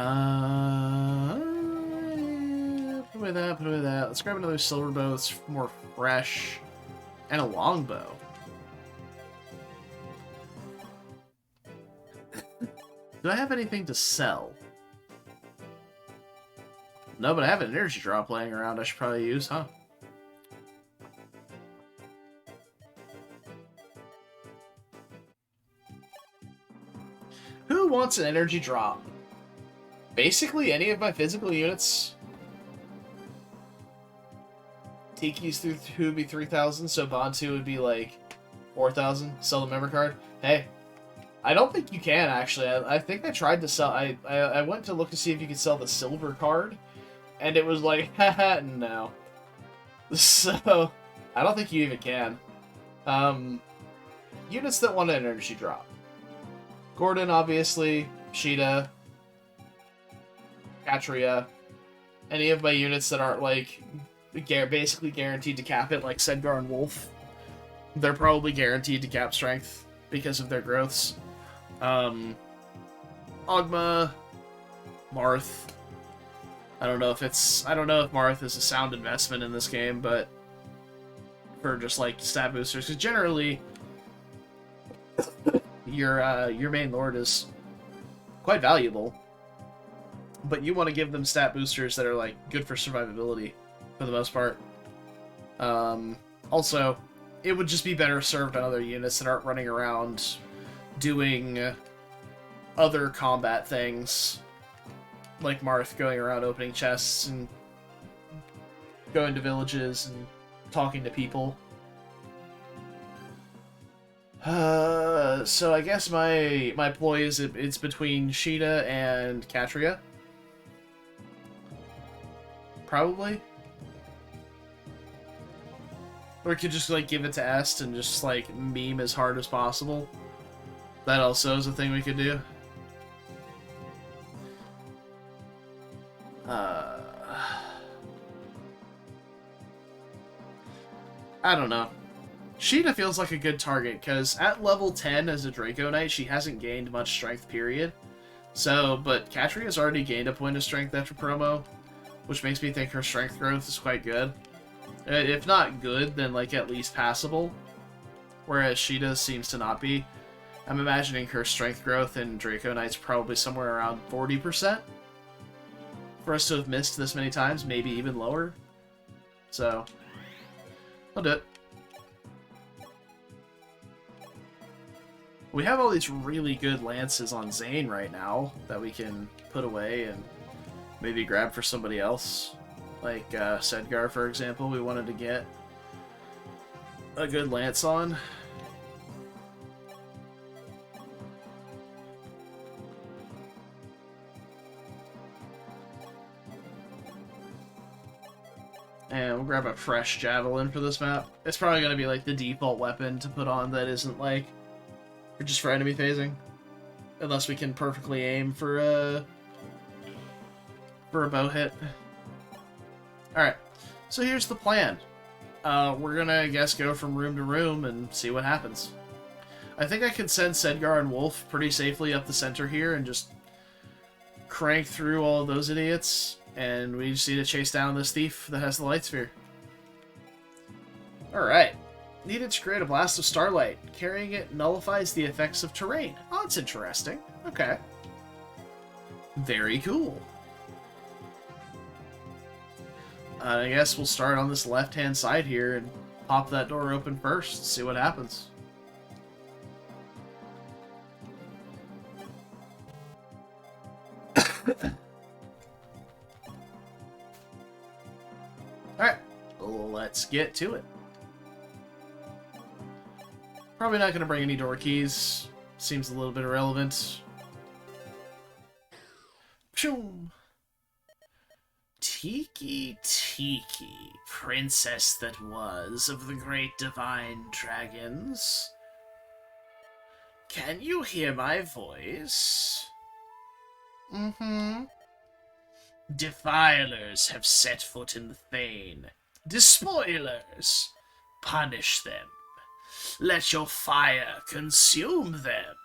away that, put away that. Let's grab another silver bow that's more fresh. And a longbow. Do I have anything to sell? No, but I have an energy drop laying around I should probably use, huh? Who wants an energy drop? Basically any of my physical units. Tiki's through who would be 3,000, so Bantu would be like 4,000. Sell the member card. Hey. I don't think you can, actually. I think I tried to sell... I went to look to see if you could sell the silver card, and it was like, haha, no. So, I don't think you even can. Units that want an energy drop. Gordon, obviously. Sheeta. Catria. Any of my units that aren't, like, basically guaranteed to cap it, like Sedgar and Wolf. They're probably guaranteed to cap strength because of their growths. Ogma, Marth. I don't know if Marth is a sound investment in this game, but for just like stat boosters, because generally your main lord is quite valuable, but you want to give them stat boosters that are like good for survivability for the most part. Also, it would just be better served on other units that aren't running around doing other combat things, like Marth going around opening chests and going to villages and talking to people. So I guess my ploy is it's between Sheeta and Catria. Probably. Or we could just, like, give it to Est and just, like, meme as hard as possible. That also is a thing we could do. I don't know. Sheeta feels like a good target, because at level 10 as a Draco Knight, she hasn't gained much strength, period. So, but Catria's already gained a point of strength after promo, which makes me think her strength growth is quite good. If not good, then, like, at least passable. Whereas Sheeta seems to not be. I'm imagining her strength growth in Draco Knight's probably somewhere around 40%. For us to have missed this many times, maybe even lower. So, I'll do it. We have all these really good lances on Zane right now that we can put away and maybe grab for somebody else. Like Sedgar, for example, we wanted to get a good lance on. And we'll grab a fresh javelin for this map. It's probably going to be like the default weapon to put on that isn't like just for enemy phasing. Unless we can perfectly aim for a bow hit. Alright, so here's the plan. We're gonna, I guess, go from room to room and see what happens. I think I could send Sedgar and Wolf pretty safely up the center here and just crank through all of those idiots, and we just need to chase down this thief that has the light sphere. Alright. Needed to create a blast of starlight. Carrying it nullifies the effects of terrain. Oh, that's interesting. Okay. Very cool. I guess we'll start on this left-hand side here and pop that door open first, see what happens. Alright, let's get to it. Probably not going to bring any door keys. Seems a little bit irrelevant. Pshoo! Tiki, princess that was of the great divine dragons. Can you hear my voice? Mm-hmm. Defilers have set foot in the Fane. Despoilers, punish them. Let your fire consume them.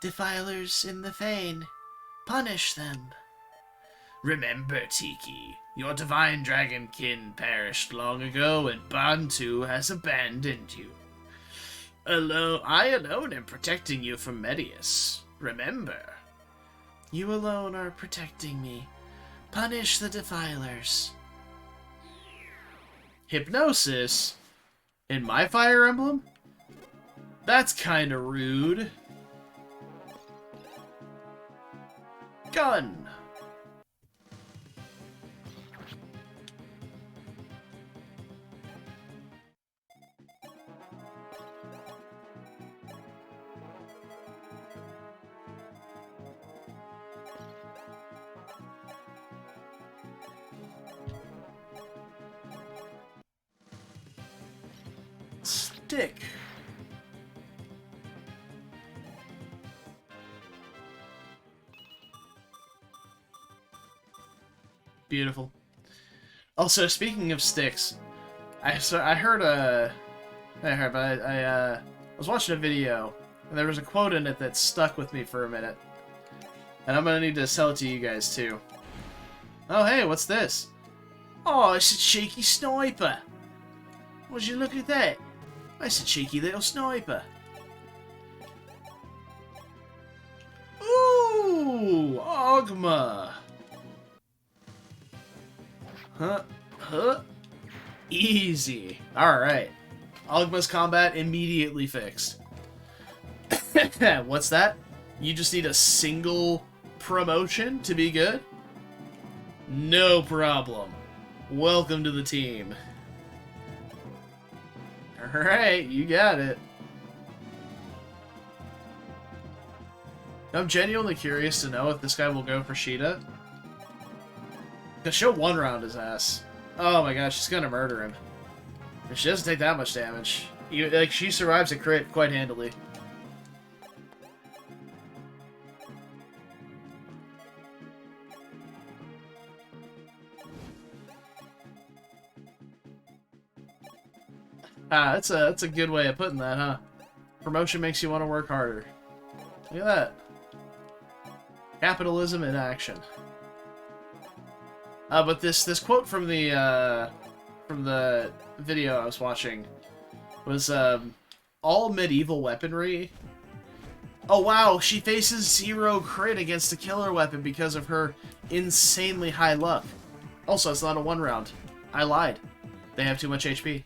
Defilers in the Fane, punish them. Remember, Tiki, your divine dragon kin perished long ago, and Bantu has abandoned you. I alone am protecting you from Medius. Remember. You alone are protecting me. Punish the defilers. Hypnosis? In my Fire Emblem? That's kinda rude. Gun! Stick. Beautiful. Also, speaking of sticks, I was watching a video, and there was a quote in it that stuck with me for a minute. And I'm gonna need to sell it to you guys, too. Oh, hey, what's this? Oh, it's a cheeky sniper. Would you look at that? That's a cheeky little sniper. Ooh, Ogma. Huh? Easy. Alright. Ogma's combat immediately fixed. What's that? You just need a single promotion to be good? No problem. Welcome to the team. Alright, you got it. I'm genuinely curious to know if this guy will go for Sheeta. Because she'll one-round his ass. Oh my gosh, she's gonna murder him. If she doesn't take that much damage. Like, she survives a crit quite handily. Ah, that's a good way of putting that, huh? Promotion makes you want to work harder. Look at that. Capitalism in action. But this quote from the video I was watching was all medieval weaponry. Oh wow, she faces 0 crit against a killer weapon because of her insanely high luck. Also, it's not a 1-round. I lied. They have too much HP.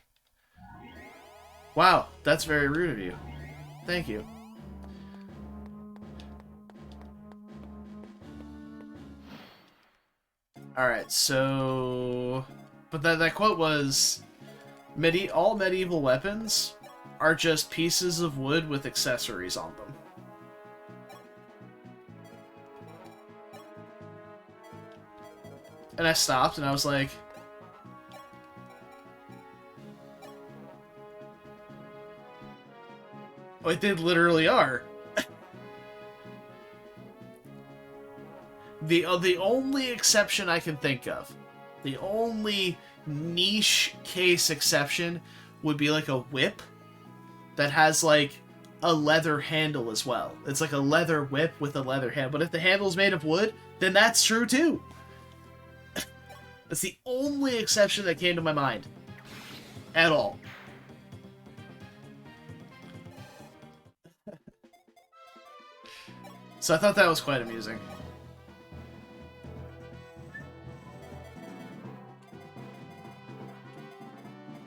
Wow, that's very rude of you. Thank you. Alright, so... But that quote was... all medieval weapons are just pieces of wood with accessories on them. And I stopped and I was like... Oh, they literally are. The only exception I can think of, the only niche case exception would be like a whip that has like a leather handle as well. It's like a leather whip with a leather handle. But if the handle's made of wood, then that's true too. That's the only exception that came to my mind. At all. So I thought that was quite amusing.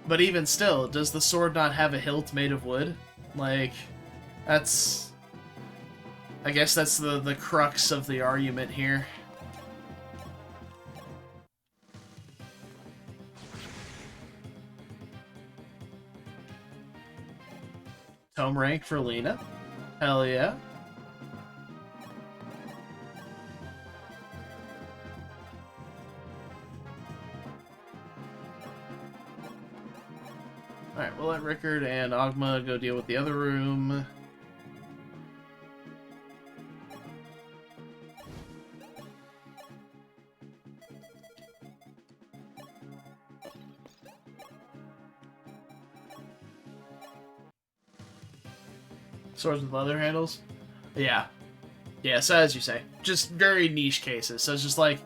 But even still, does the sword not have a hilt made of wood? Like, that's... I guess that's the crux of the argument here. Tome rank for Lena? Hell yeah. Alright, we'll let Rickard and Ogma go deal with the other room. Swords with leather handles? Yeah. Yeah, so as you say. Just very niche cases. So it's just like,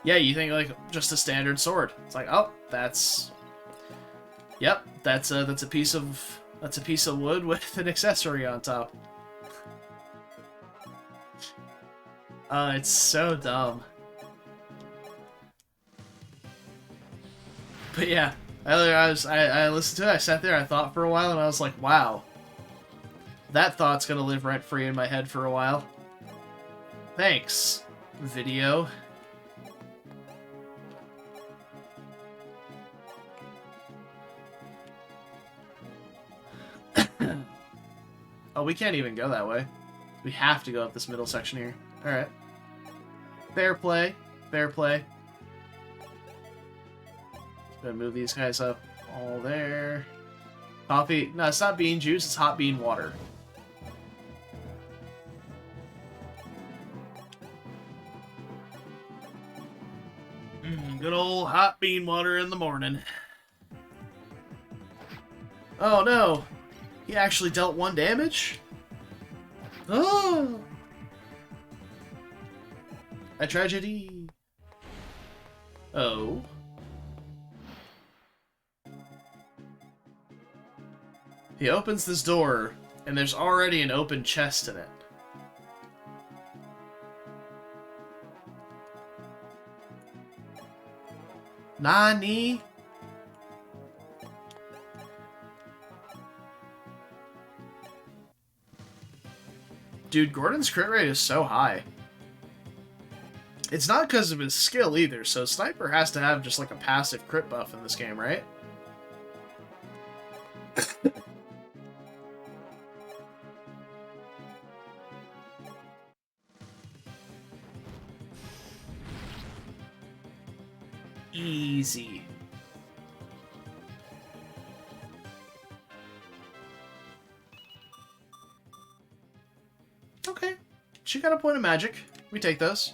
yeah, you think like just a standard sword. It's like, oh, that's... Yep, that's a piece of wood with an accessory on top. It's so dumb. But yeah, I listened to it. I sat there, I thought for a while, and I was like, wow, that thought's gonna live rent free in my head for a while. Thanks, video. Oh, we can't even go that way. We have to go up this middle section here. Alright. Fair play. Fair play. Gonna move these guys up all there. Coffee. No, it's not bean juice, it's hot bean water. Good old hot bean water in the morning. Oh no! He actually dealt 1 damage? Oh! A tragedy. Oh. He opens this door, and there's already an open chest in it. Nani? Dude, Gordon's crit rate is so high. It's not because of his skill either, so Sniper has to have just like a passive crit buff in this game, right? Easy. Okay. She got a point of magic. We take those.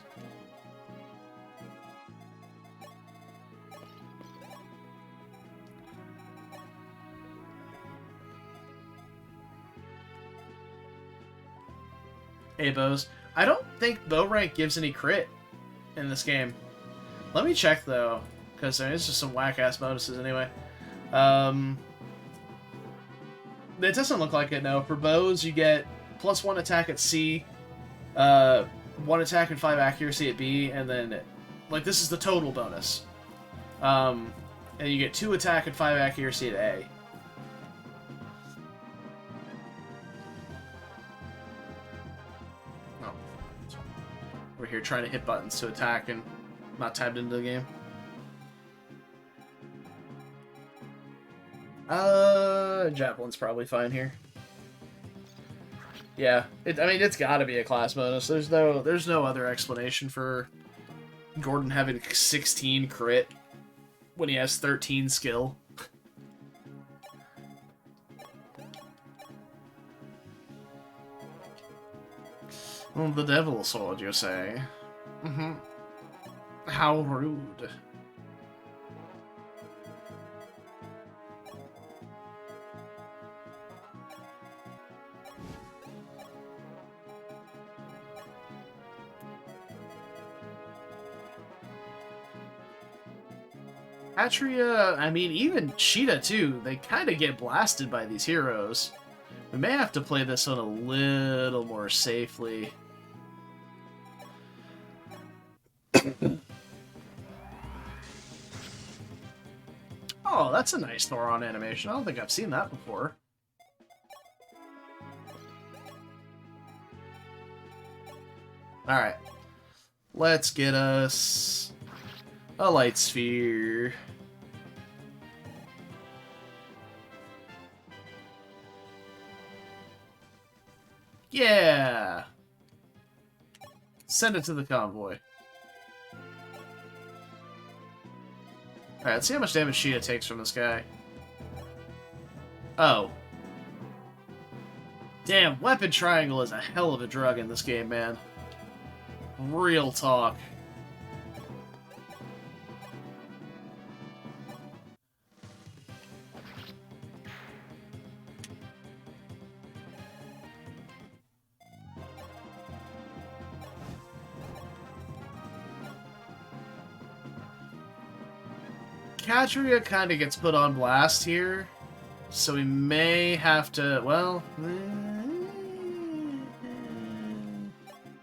Hey, bows. I don't think bow rank gives any crit in this game. Let me check, though, because it's just some whack-ass bonuses anyway. It doesn't look like it, no. For bows, you get +1 attack at C, 1 attack and 5 accuracy at B, and then, like, this is the total bonus. And you get 2 attack and 5 accuracy at A. Oh. We're here trying to hit buttons to attack and not tabbed into the game. Javelin's probably fine here. Yeah, I mean, it's got to be a class bonus. There's no other explanation for Gordon having 16 crit when he has 13 skill. Well, the devil sword, you say? Mm-hmm. How rude. Catria, I mean, even Caeda too, they kind of get blasted by these heroes. We may have to play this one a little more safely. Oh, that's a nice Thoron animation. I don't think I've seen that before. Alright. Let's get us a light sphere. Yeah! Send it to the convoy. Alright, let's see how much damage Caeda takes from this guy. Oh. Damn, Weapon Triangle is a hell of a drug in this game, man. Real talk. Catria kind of gets put on blast here, so we may have to, well,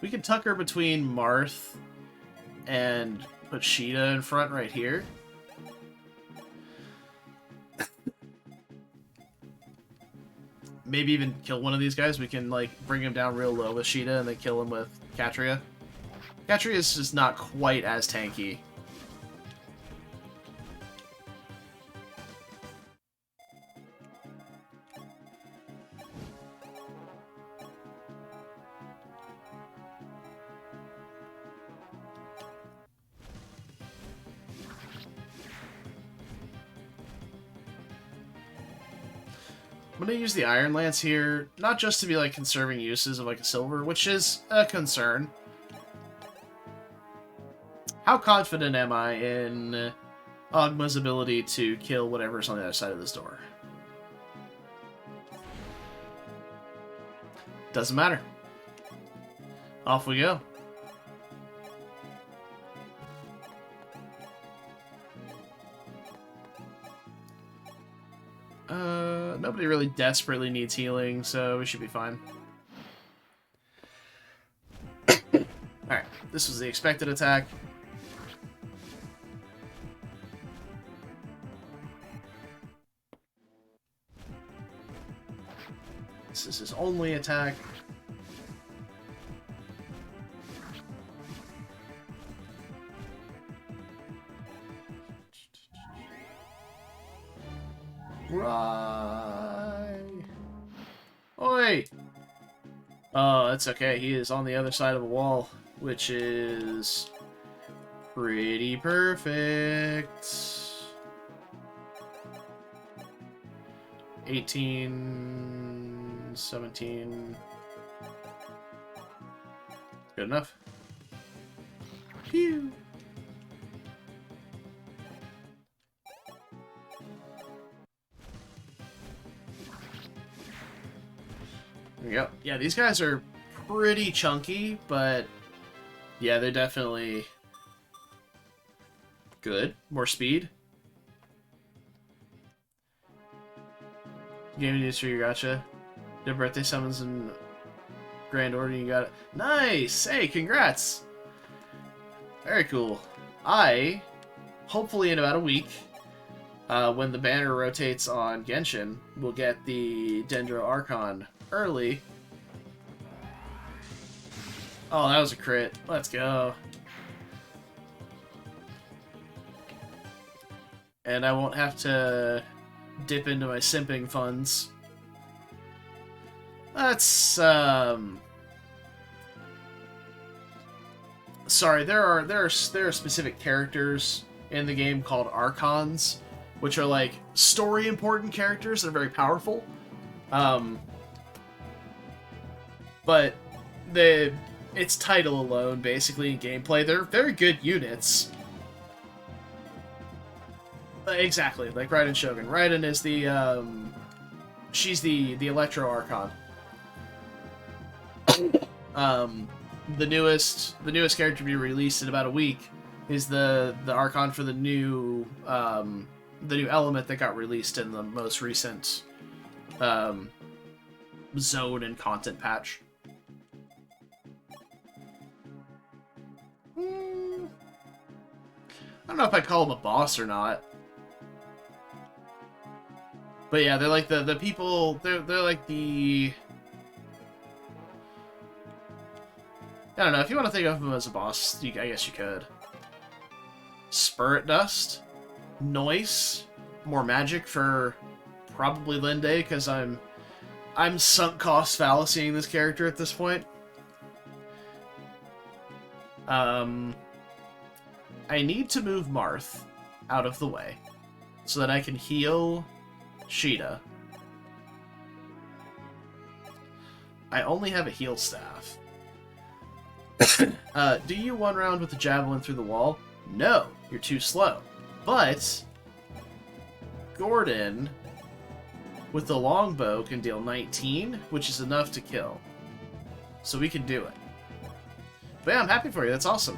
we can tuck her between Marth and put Caeda in front right here. Maybe even kill one of these guys. We can, like, bring him down real low with Caeda and then kill him with Catria. Catria is just not quite as tanky. I'm going to use the Iron Lance here, not just to be like conserving uses of like a silver, which is a concern. How confident am I in Ogma's ability to kill whatever's on the other side of this door? Doesn't matter. Off we go. Nobody really desperately needs healing, so we should be fine. Alright, this was the expected attack. This is his only attack. Right. Oi! Oh, that's okay. He is on the other side of a wall, which is pretty perfect. 18, 17. Good enough. Phew. There we go. Yeah, these guys are pretty chunky, but yeah, they're definitely good. More speed. Game news for your gacha. Their birthday summons in grand order. You got it. Nice! Hey, congrats! Very cool. Hopefully in about a week, when the banner rotates on Genshin, we'll get the Dendro Archon early. Oh, that was a crit. Let's go. And I won't have to dip into my simping funds. That's, sorry, there are specific characters in the game called Archons, which are like story important characters that are very powerful. But its title alone, basically, in gameplay, they're very good units. Exactly, like Raiden Shogun. Raiden is the, she's the Electro Archon. The newest character to be released in about a week is the Archon for the new element that got released in the most recent zone and content patch. I don't know if I'd call him a boss or not. But yeah, they're like the people, they're like the... I don't know, if you want to think of him as a boss, I guess you could. Spirit Dust. Noise. More magic for probably Linde, because I'm sunk cost fallacying this character at this point. I need to move Marth out of the way so that I can heal Sheeta. I only have a heal staff. Do you one round with the javelin through the wall? No, you're too slow. But Gordon with the longbow can deal 19, which is enough to kill. So we can do it. But yeah, I'm happy for you. That's awesome.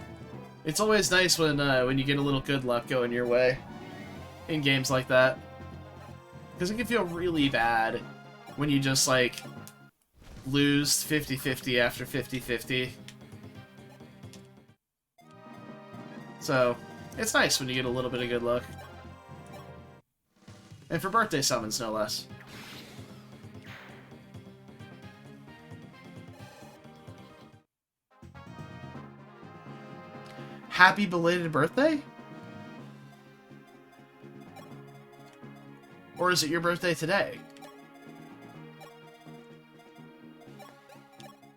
It's always nice when you get a little good luck going your way in games like that. Because it can feel really bad when you just, like, lose 50-50 after 50-50. So, it's nice when you get a little bit of good luck. And for birthday summons, no less. Happy belated birthday? Or is it your birthday today?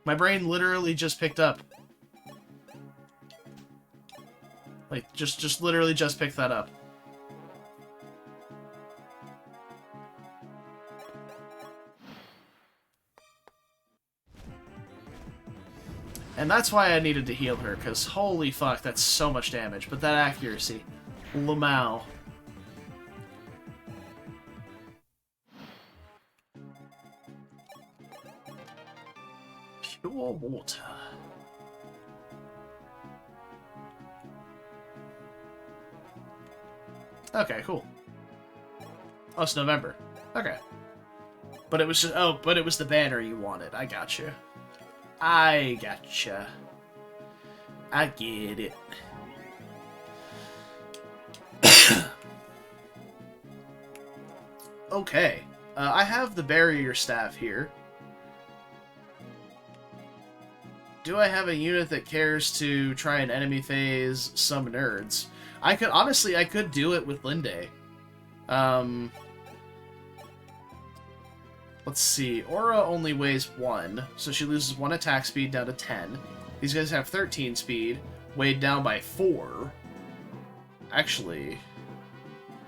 My brain literally just picked up. Like, just literally just picked that up. And that's why I needed to heal her, because holy fuck, that's so much damage. But that accuracy. Lamau. Pure water. Okay, cool. Oh, it's November. Okay. But it was just, oh, but it was the banner you wanted. I gotcha. I gotcha. I get it. Okay. I have the barrier staff here. Do I have a unit that cares to try and enemy phase some nerds? I could, honestly, I could do it with Linde. Let's see. Aura only weighs 1, so she loses 1 attack speed down to 10. These guys have 13 speed, weighed down by 4. Actually,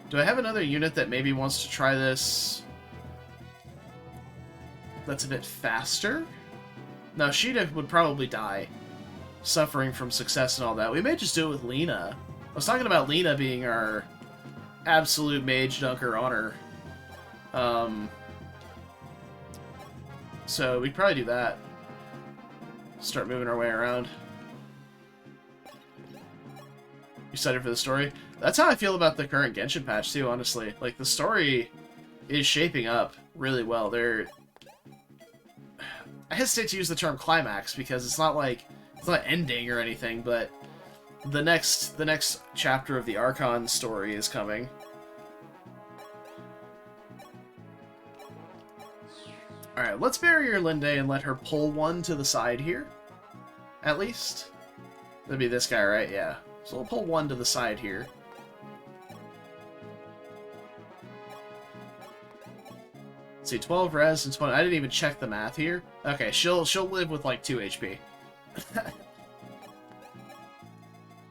do I have another unit that maybe wants to try this that's a bit faster? No, Sheeta would probably die, suffering from success and all that. We may just do it with Lena. I was talking about Lena being our absolute mage dunker honor. So we'd probably do that. Start moving our way around. You excited for the story? That's how I feel about the current Genshin patch too, honestly. Like, the story is shaping up really well. I hesitate to use the term climax because it's not like it's not ending or anything, but the next chapter of the Archon story is coming. Alright, let's barrier Linde and let her pull 1 to the side here. At least. That'd be this guy, right? Yeah. So we'll pull 1 to the side here. Let's see, 12 res and 20. I didn't even check the math here. Okay, she'll live with like 2 HP.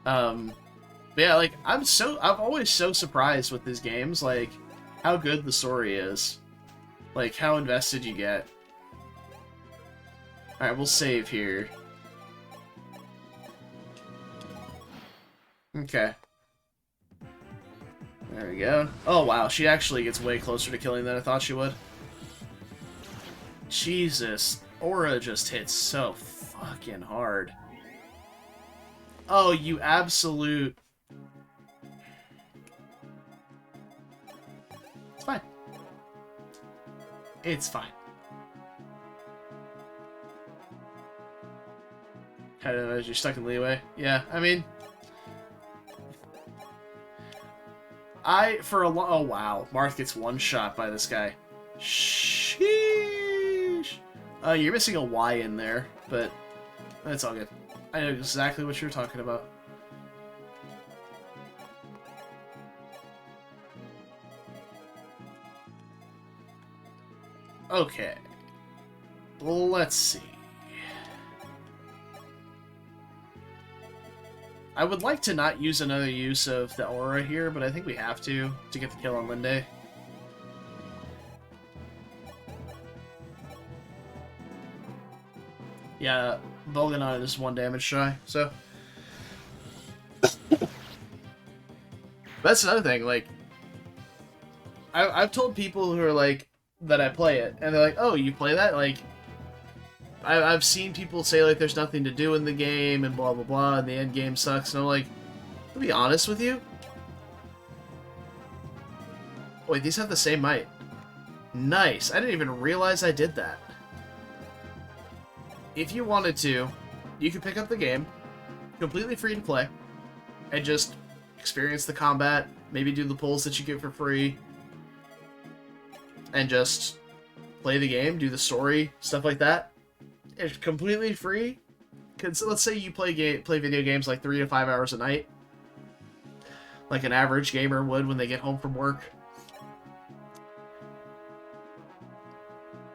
But yeah, like I'm always so surprised with these games, like how good the story is. Like how invested you get. Alright, we'll save here. Okay. There we go. Oh wow, she actually gets way closer to killing than I thought she would. Jesus, Aura just hits so fucking hard. Oh, you absolute... It's fine. It's fine. How did I know you're stuck in leeway? Yeah, I mean... Oh wow, Marth gets one shot by this guy. Sheesh. You're missing a Y in there, but that's all good. I know exactly what you're talking about. Okay. Let's see. I would like to not use another use of the Aura here, but I think we have to get the kill on Linde. Yeah, Volganon is 1 damage shy, so... That's another thing, like... I've told people who are like, that I play it, and they're like, oh, you play that? Like... I've seen people say, like, there's nothing to do in the game, and blah blah blah, and the end game sucks, and I'm like, to be honest with you... Wait, these have the same might. Nice, I didn't even realize I did that. If you wanted to, you could pick up the game, completely free to play, and just experience the combat, maybe do the pulls that you get for free, and just play the game, do the story, stuff like that. It's completely free. Because let's say you play video games like 3 to 5 hours a night, like an average gamer would when they get home from work.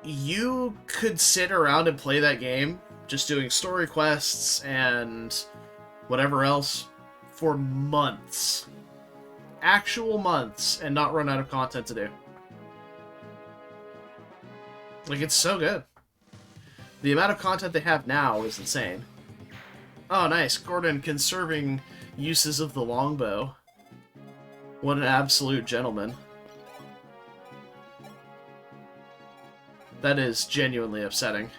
You could sit around and play that game, just doing story quests and whatever else, for months. Actual months, and not run out of content to do. Like, it's so good. The amount of content they have now is insane. Oh, nice. Gordon conserving uses of the longbow. What an absolute gentleman. That is genuinely upsetting.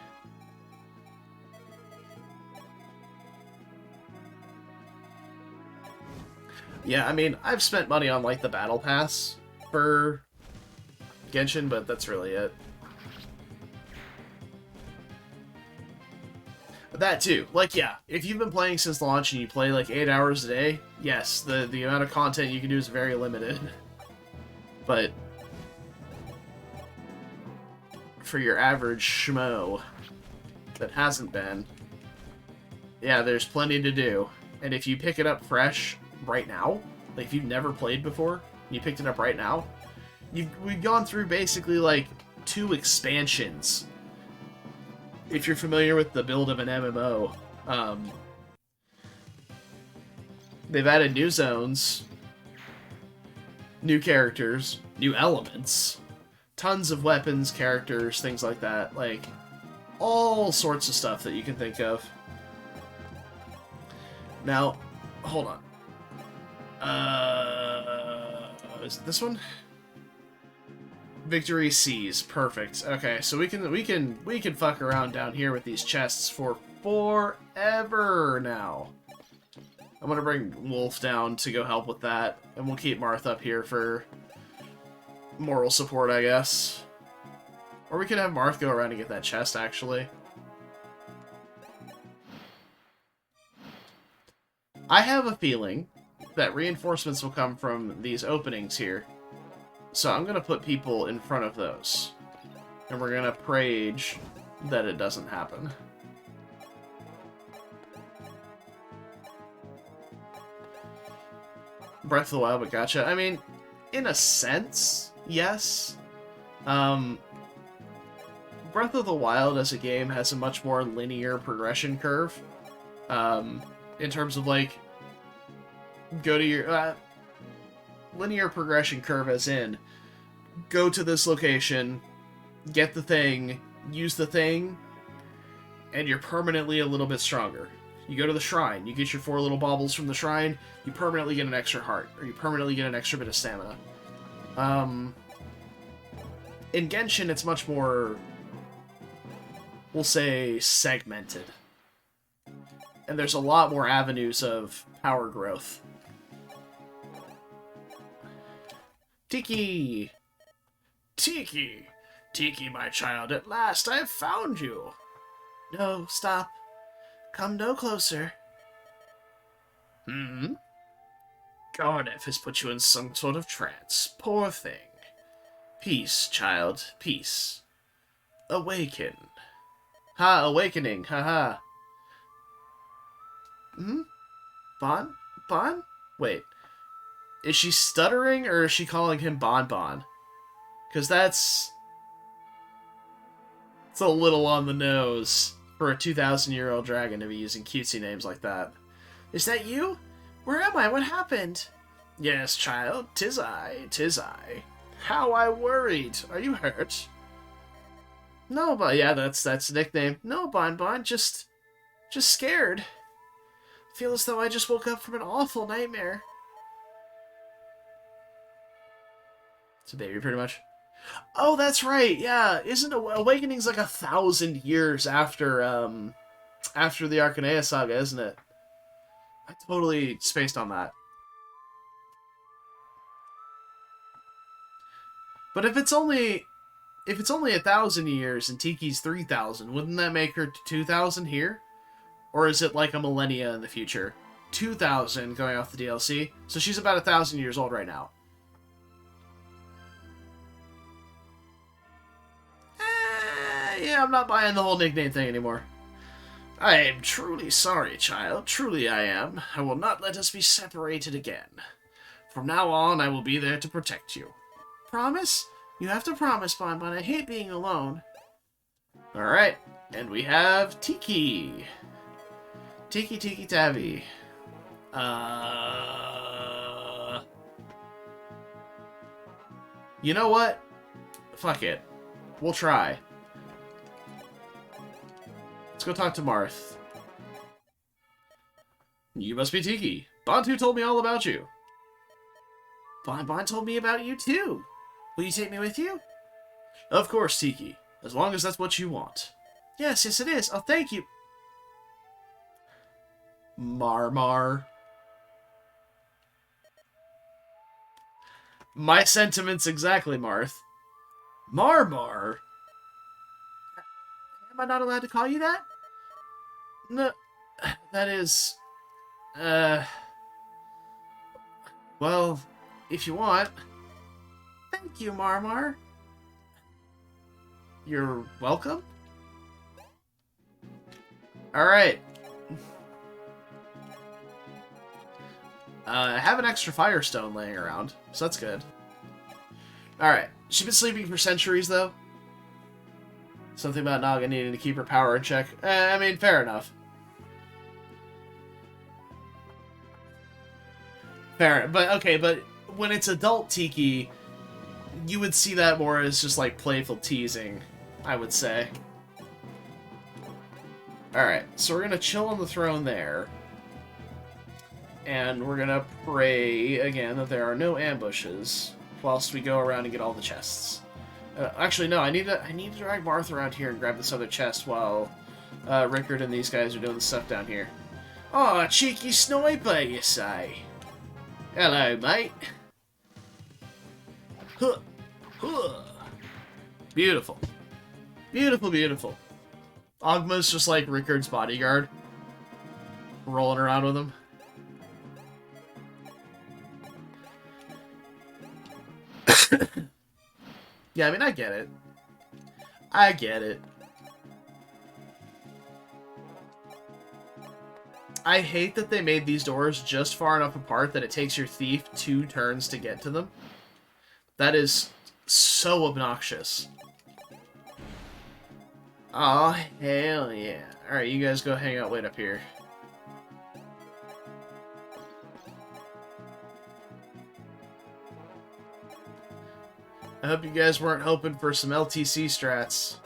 Yeah, I mean, I've spent money on, like, the Battle Pass for Genshin, but that's really it. That too. Like, yeah, if you've been playing since launch and you play like 8 hours a day, yes, the amount of content you can do is very limited. But for your average schmo that hasn't been, yeah, there's plenty to do. And if you pick it up fresh right now, like if you've never played before, and you picked it up right now, we've gone through basically like 2 expansions. If you're familiar with the build of an MMO, they've added new zones, new characters, new elements, tons of weapons, characters, things like that. Like, all sorts of stuff that you can think of. Now, hold on. Is it this one? Victory Seas. Perfect. Okay, so we can fuck around down here with these chests for forever now. I'm gonna bring Wolf down to go help with that, and we'll keep Marth up here for moral support, I guess. Or we could have Marth go around and get that chest, actually. I have a feeling that reinforcements will come from these openings here. So I'm going to put people in front of those. And we're going to prage that it doesn't happen. Breath of the Wild, but gotcha. I mean, in a sense, yes. Breath of the Wild as a game has a much more linear progression curve. In terms of, like, go to your... linear progression curve as in, go to this location, get the thing, use the thing, and you're permanently a little bit stronger. You go to the shrine, you get your 4 little baubles from the shrine, you permanently get an extra heart, or you permanently get an extra bit of stamina. In Genshin, it's much more, we'll say, segmented. And there's a lot more avenues of power growth. Tiki! Tiki! Tiki, my child, at last I have found you! No, stop. Come no closer. Hmm? Gardev has put you in some sort of trance. Poor thing. Peace, child, peace. Awaken. Ha, awakening, haha. Hmm? Bon? Bon? Wait. Is she stuttering, or is she calling him Bon Bon? Because it's a little on the nose for a 2,000-year-old dragon to be using cutesy names like that. Is that you? Where am I? What happened? Yes, child, 'tis I, 'tis I. How I worried. Are you hurt? No, but yeah, that's the nickname. No, Bon Bon, just scared. Feel as though I just woke up from an awful nightmare. It's a baby, pretty much. Oh, that's right. Yeah, isn't Awakening's like 1,000 years after the Arcanea saga, isn't it? I totally spaced on that. But if it's only 1,000 years and Tiki's 3,000, wouldn't that make her 2,000 here? Or is it like a millennia in the future? 2,000 going off the DLC, so she's about 1,000 years old right now. Yeah, I'm not buying the whole nickname thing anymore. I am truly sorry, child. Truly I am. I will not let us be separated again. From now on, I will be there to protect you. Promise? You have to promise, Bon Bon. I hate being alone. Alright, and we have Tiki. Tiki Tiki Tavi. You know what? Fuck it. We'll try. Let's go talk to Marth. You must be Tiki. Bantu told me all about you. Bon Bon told me about you too. Will you take me with you? Of course, Tiki. As long as that's what you want. Yes, yes it is. Oh, thank you. Marmar. My sentiments exactly, Marth. Marmar? Am I not allowed to call you that? No, that is... Uh... Well, if you want... Thank you, Marmar. You're welcome? Alright. I have an extra firestone laying around, so that's good. Alright. She's been sleeping for centuries, though. Something about Naga needing to keep her power in check. I mean, fair enough. Fair, but okay, but when it's adult Tiki, you would see that more as just like playful teasing, I would say. Alright, so we're gonna chill on the throne there. And we're gonna pray again that there are no ambushes whilst we go around and get all the chests. Actually, no, I need to drag Martha around here and grab this other chest while Rickard and these guys are doing the stuff down here. Oh, a cheeky sniper, you say? Hello, mate. Huh. Huh. Beautiful. Beautiful, beautiful. Ogma's just like Rickard's bodyguard. Rolling around with him. Yeah, I mean, I get it. I get it. I hate that they made these doors just far enough apart that it takes your thief 2 turns to get to them. That is so obnoxious. Oh, hell yeah. Alright, you guys go hang out, wait up here. I hope you guys weren't hoping for some LTC strats.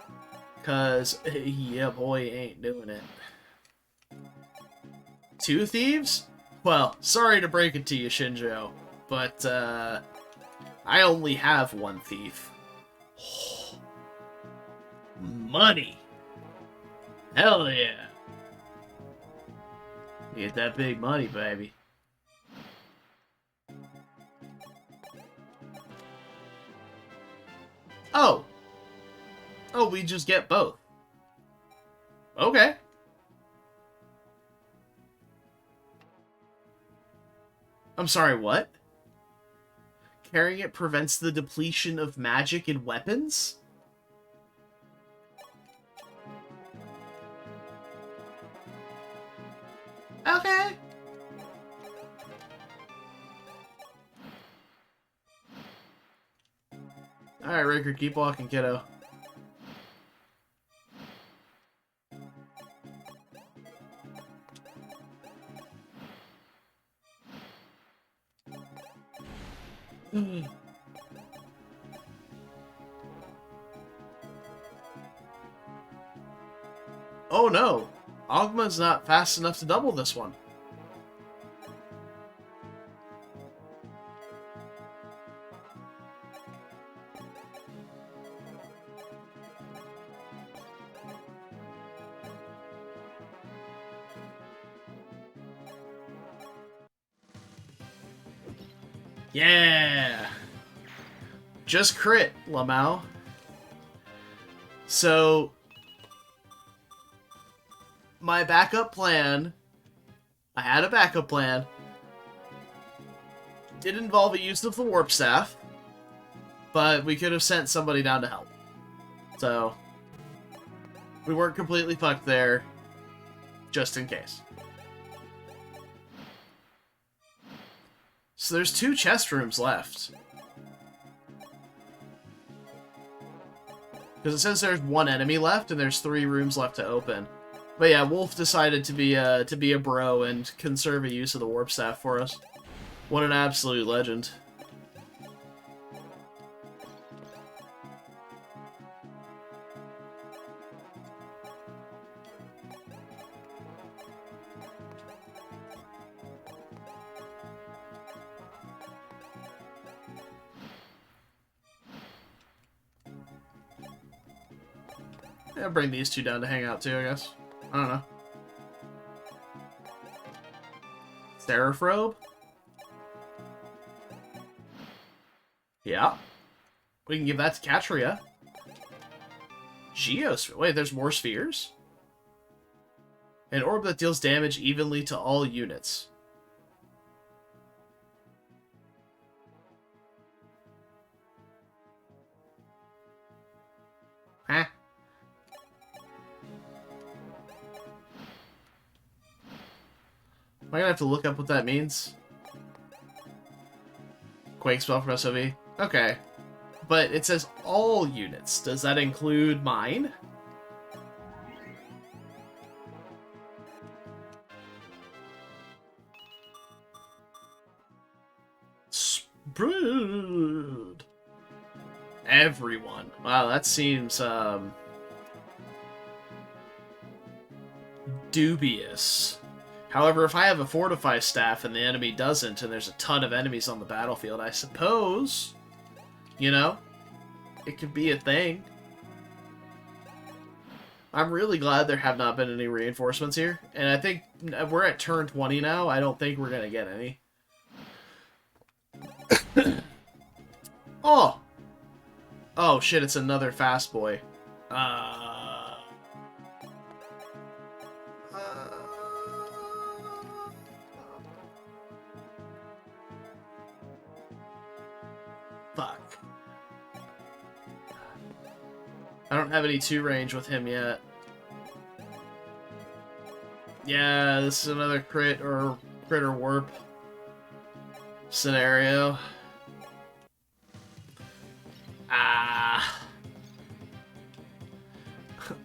Cause, yeah, boy, ain't doing it. 2 thieves? Well, sorry to break it to you, Shinjo, but, I only have 1 thief. Money! Hell yeah! Get that big money, baby. Oh! Oh, we just get both. Okay. I'm sorry, what? Carrying it prevents the depletion of magic and weapons? Okay. Alright, Rickard, keep walking, kiddo. Oh no! Ogma's not fast enough to double this one. Yeah! Just crit, Lamau. So, my backup plan, I had a backup plan, did involve a use of the warp staff, but we could have sent somebody down to help. So, we weren't completely fucked there, just in case. So there's 2 chest rooms left. Because it says there's 1 enemy left, and there's 3 rooms left to open. But yeah, Wolf decided to be a bro and conserve a use of the warp staff for us. What an absolute legend. I'll bring these 2 down to hang out too, I guess. I don't know. Seraph Robe? Yeah. We can give that to Catria. Geosphere. Wait, there's more spheres? An orb that deals damage evenly to all units. Huh? Am I gonna have to look up what that means? Quake spell from SOV? Okay. But it says all units. Does that include mine? Brood. Everyone. Wow, that seems dubious. However, if I have a Fortify staff and the enemy doesn't, and there's a ton of enemies on the battlefield, I suppose, you know, it could be a thing. I'm really glad there have not been any reinforcements here, and I think we're at turn 20 now. I don't think we're going to get any. Oh! Oh shit, it's another fast boy. Fuck. I don't have any 2 range with him yet. Yeah, this is another crit or warp scenario.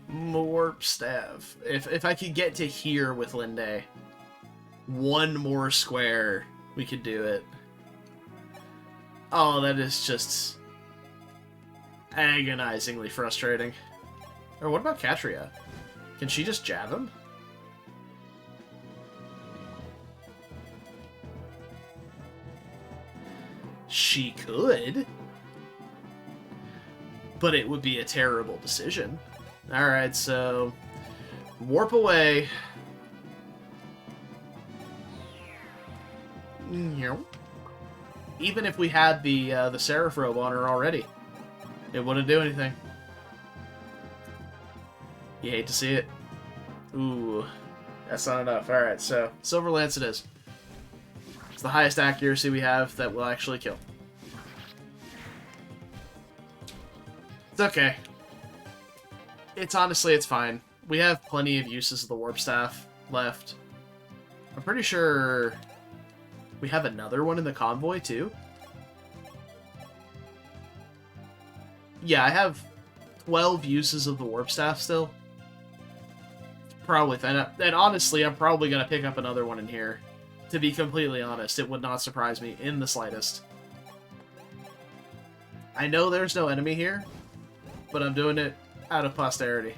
Warp staff. If I could get to here with Linde, one more square, we could do it. Oh, that is just agonizingly frustrating. Or what about Catria? Can she just jab him? She could. But it would be a terrible decision. Alright, so warp away. Even if we had the Seraph robe on her already, it wouldn't do anything. You hate to see it. Ooh, that's not enough. Alright, so Silver Lance it is. It's the highest accuracy we have that will actually kill. It's okay. It's fine. We have plenty of uses of the Warp Staff left. I'm pretty sure we have another one in the convoy, too. Yeah, I have 12 uses of the Warp Staff still. Probably. And honestly, I'm probably going to pick up another one in here. To be completely honest, it would not surprise me in the slightest. I know there's no enemy here, but I'm doing it out of posterity.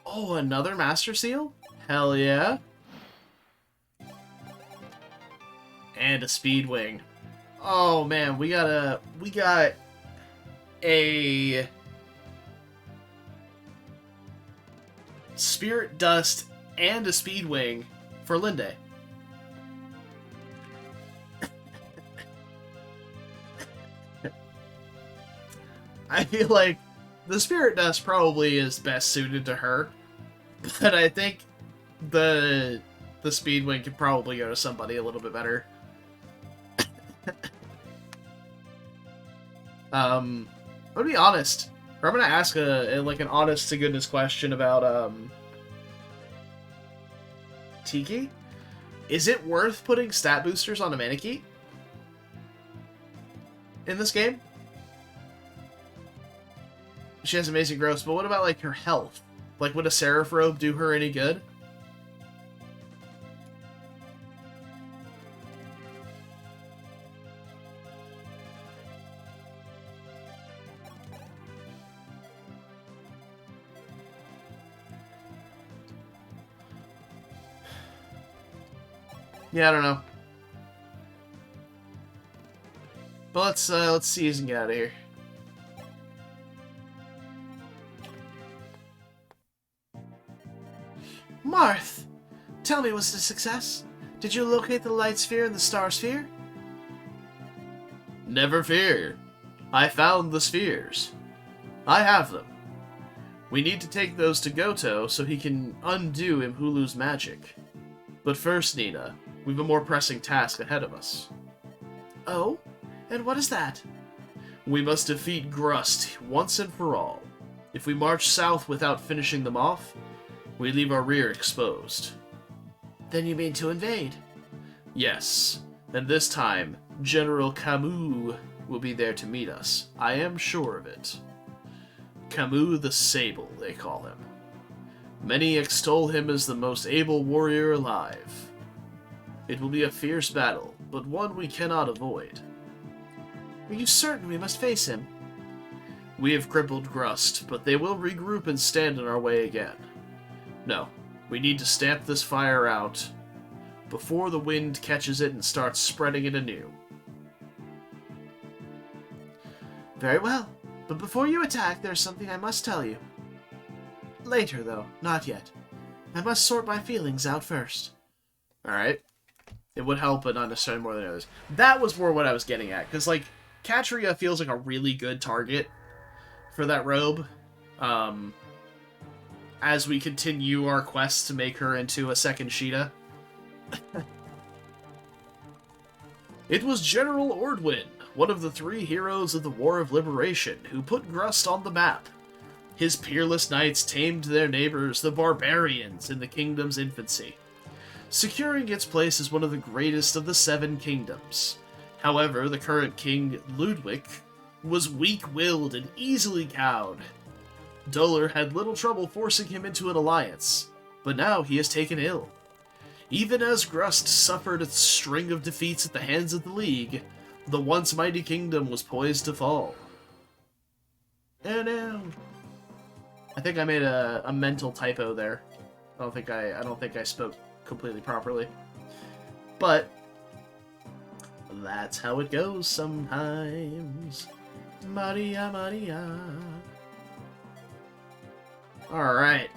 Oh, another Master Seal? Hell yeah. And a Speed Wing. Oh man, we got a Spirit Dust and a Speed Wing for Linde. I feel like the Spirit Dust probably is best suited to her, but I think the Speed Wing could probably go to somebody a little bit better. I'm gonna be honest. Or I'm gonna ask an honest to goodness question about Tiki. Is it worth putting stat boosters on a Manakee in this game? She has amazing growth, but what about like her health? Like, would a Seraph robe do her any good? Yeah, I don't know. But let's see and get out of here. Marth! Tell me, was it a success? Did you locate the light sphere and the star sphere? Never fear. I found the spheres. I have them. We need to take those to Goto so he can undo Imhulu's magic. But first, Nina, we've a more pressing task ahead of us. Oh? And what is that? We must defeat Grust once and for all. If we march south without finishing them off, we leave our rear exposed. Then you mean to invade? Yes, and this time, General Camus will be there to meet us. I am sure of it. Camus the Sable, they call him. Many extol him as the most able warrior alive. It will be a fierce battle, but one we cannot avoid. Are you certain we must face him? We have crippled Grust, but they will regroup and stand in our way again. No, we need to stamp this fire out before the wind catches it and starts spreading it anew. Very well, but before you attack, there's something I must tell you. Later, though, not yet. I must sort my feelings out first. Alright. It would help, but not necessarily more than others. That was more what I was getting at, because, like, Catria feels like a really good target for that robe. As we continue our quest to make her into a second Sheeta. It was General Ordwin, one of the 3 heroes of the War of Liberation, who put Grust on the map. His peerless knights tamed their neighbors, the barbarians, in the kingdom's infancy, securing its place as one of the greatest of the 7 kingdoms. However, the current king, Ludwig, was weak-willed and easily cowed. Dolar had little trouble forcing him into an alliance, but now he is taken ill. Even as Grust suffered a string of defeats at the hands of the League, the once mighty kingdom was poised to fall. Oh no. I think I made a mental typo there. I don't think I spoke completely properly. But that's how it goes sometimes. Maria, Maria. Alright.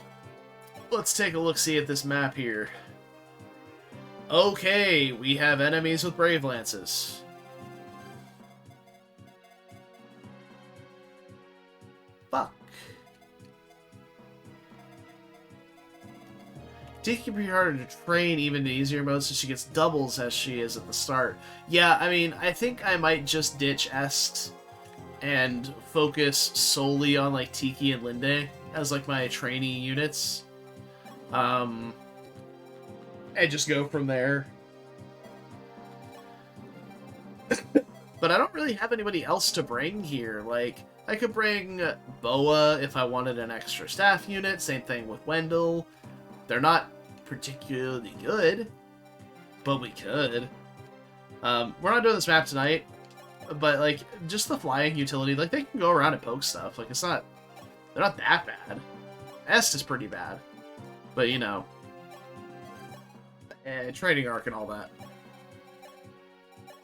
Let's take a look-see at this map here. Okay, we have enemies with Brave Lances. Fuck. It can be harder to train even in easier modes so she gets doubles as she is at the start. Yeah, I mean, I think I might just ditch Est and focus solely on, like, Tiki and Linde as, like, my trainee units. And just go from there. But I don't really have anybody else to bring here. Like, I could bring Boa if I wanted an extra staff unit. Same thing with Wendell. They're not particularly good, but we could. We're not doing this map tonight, but, like, just the flying utility, like, they can go around and poke stuff. Like, they're not that bad. Est is pretty bad, but, you know, trading arc and all that.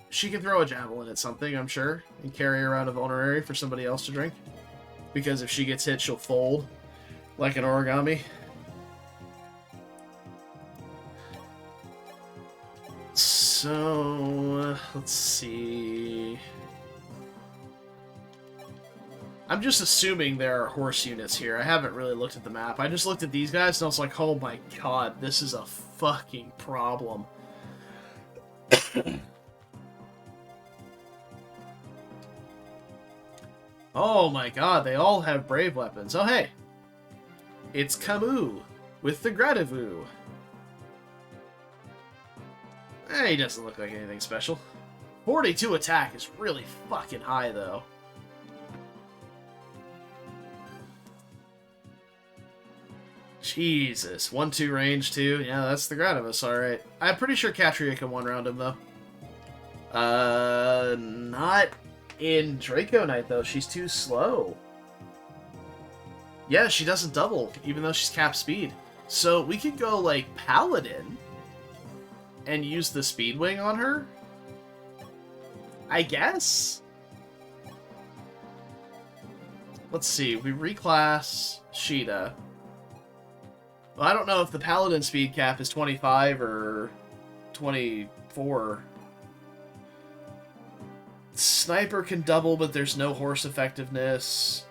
She can throw a javelin at something, I'm sure, and carry around a vulnerary for somebody else to drink. Because if she gets hit, she'll fold like an origami. So, let's see. I'm just assuming there are horse units here. I haven't really looked at the map. I just looked at these guys and I was like, oh my god, this is a fucking problem. Oh my god, they all have brave weapons. Oh hey, it's Camus with the Gradivu. He doesn't look like anything special. 42 attack is really fucking high though. Jesus, 1-2 range too. Yeah, that's the Gradivus, alright. I'm pretty sure Catria can one-round him though. Not in Draco Knight though. She's too slow. Yeah, she doesn't double, even though she's cap speed. So we could go like Paladin and use the Speed Wing on her? I guess? Let's see, we reclass Sheeta. Well, I don't know if the Paladin speed cap is 25 or 24. Sniper can double, but there's no horse effectiveness.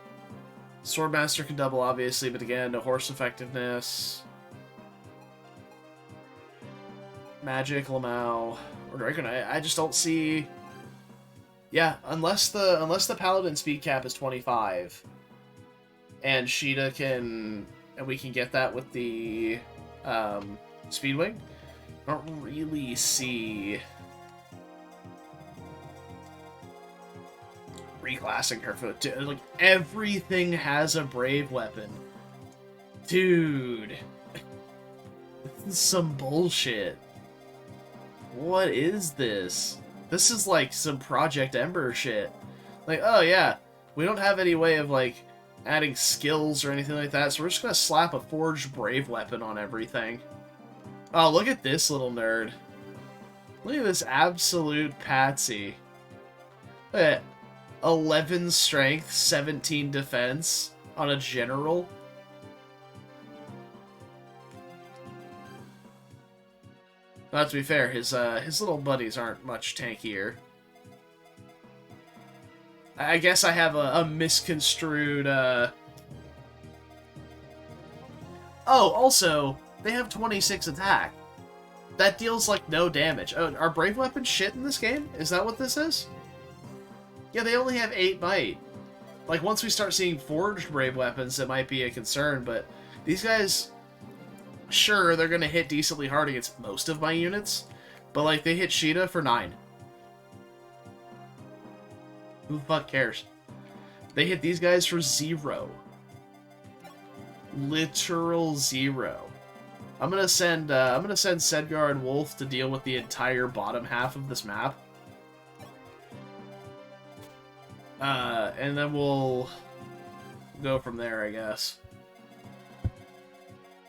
Swordmaster can double, obviously, but again, no horse effectiveness. Magic, Lamau, or Dragonite. I just don't see... Yeah, unless the Paladin speed cap is 25, and Sheeta can... And we can get that with the Speedwing, I don't really see... reclassing her foot. Like, everything has a brave weapon. Dude. This is some bullshit. What is this? This is like some Project Ember shit. Like, oh yeah, we don't have any way of like adding skills or anything like that, so we're just gonna slap a forged brave weapon on everything. Oh, look at this little nerd. Look at this absolute patsy. Look at 11 strength, 17 defense on a general. Not to be fair, his little buddies aren't much tankier. I guess I have a misconstrued, Oh, also, they have 26 attack. That deals, like, no damage. Oh, are brave weapons shit in this game? Is that what this is? Yeah, they only have 8 might. Like, once we start seeing forged brave weapons, it might be a concern, but these guys... Sure, they're gonna hit decently hard against most of my units, but, like, they hit Sheeta for 9. Who the fuck cares? They hit these guys for 0. Literal 0. I'm gonna send Sedgar and Wolf to deal with the entire bottom half of this map. And then we'll go from there, I guess.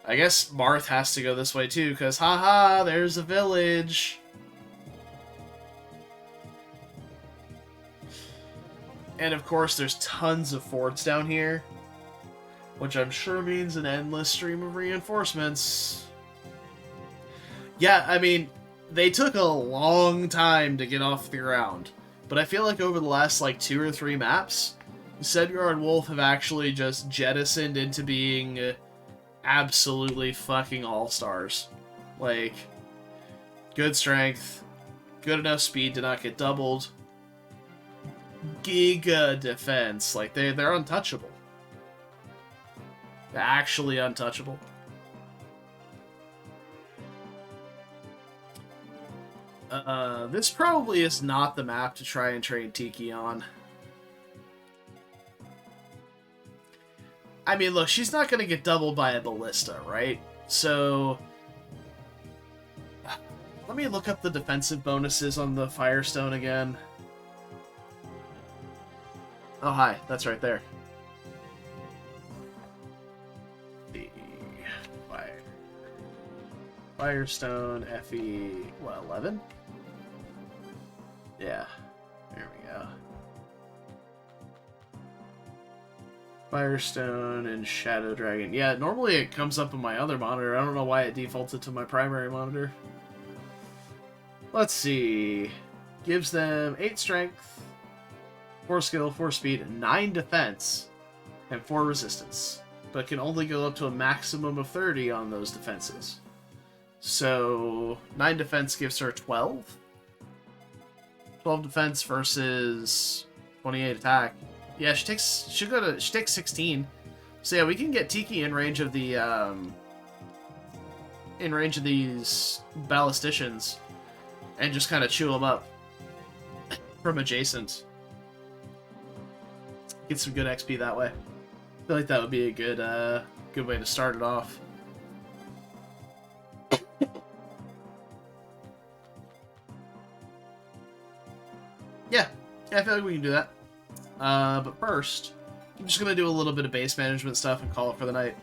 I guess Marth has to go this way too, because haha, there's a village. And of course, there's tons of forts down here, which I'm sure means an endless stream of reinforcements. Yeah, I mean, they took a long time to get off the ground, but I feel like over the last, like, 2 or 3 maps, Sedgar and Wolf have actually just jettisoned into being absolutely fucking all-stars. Like, good strength, good enough speed to not get doubled, giga defense. Like, they're untouchable. They're actually untouchable. This probably is not the map to try and train Tiki on. I mean, look, she's not going to get doubled by a ballista, right? So, let me look up the defensive bonuses on the Firestone again. Oh, hi. That's right there. The Firestone FE, what, 11? Yeah. There we go. Firestone and Shadow Dragon. Yeah, normally it comes up on my other monitor. I don't know why it defaulted to my primary monitor. Let's see. Gives them 8 strength, 4 skill, 4 speed, 9 defense, and 4 resistance. But can only go up to a maximum of 30 on those defenses. So, 9 defense gives her 12. 12 defense versus 28 attack. Yeah, she takes 16. So yeah, we can get Tiki in range of the in range of these ballisticians and just kind of chew them up from adjacent. Get some good XP that way. I feel like that would be a good way to start it off. Yeah, I feel like we can do that. But first, I'm just going to do a little bit of base management stuff and call it for the night.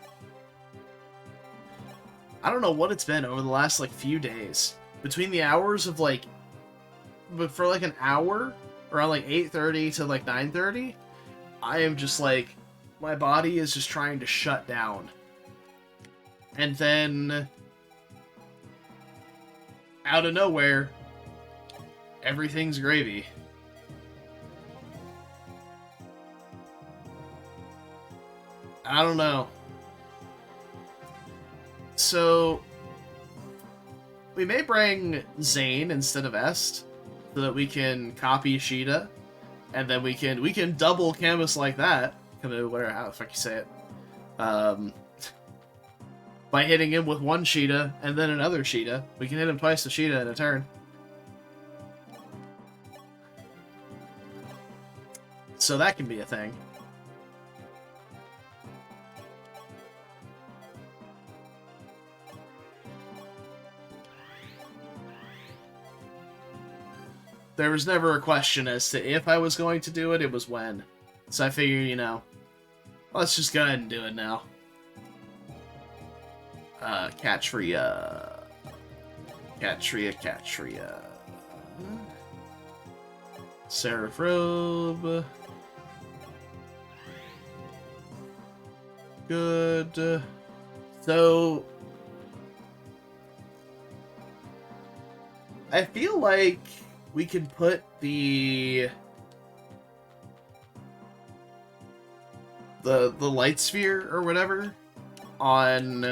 I don't know what it's been over the last, like, few days. Between the hours of, like... But for, like, an hour, around, like, 8:30 to, like, 9:30, I am just, like... My body is just trying to shut down. And then... Out of nowhere, everything's gravy. I don't know. So we may bring Zane instead of Est, so that we can copy Sheeta, and then we can double Camus like that. Whatever, how the fuck you say it? By hitting him with one Sheeta and then another Sheeta, we can hit him twice with Sheeta in a turn. So that can be a thing. There was never a question as to if I was going to do it, it was when. So I figure, you know, let's just go ahead and do it now. Catria. Seraph Robe. Good. So I feel like we can put the light sphere or whatever on,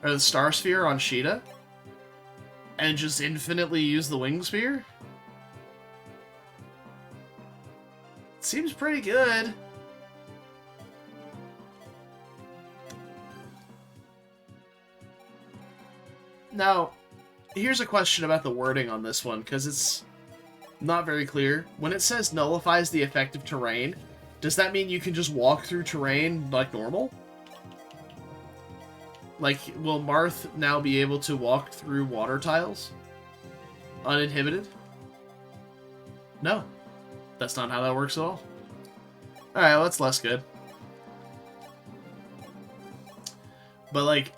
or the star sphere on Sheeta, and just infinitely use the wing sphere. Seems pretty good. Now, here's a question about the wording on this one, because it's not very clear. When it says nullifies the effect of terrain, does that mean you can just walk through terrain like normal? Like, will Marth now be able to walk through water tiles? Uninhibited? No. That's not how that works at all. Alright, well, that's less good. But, like,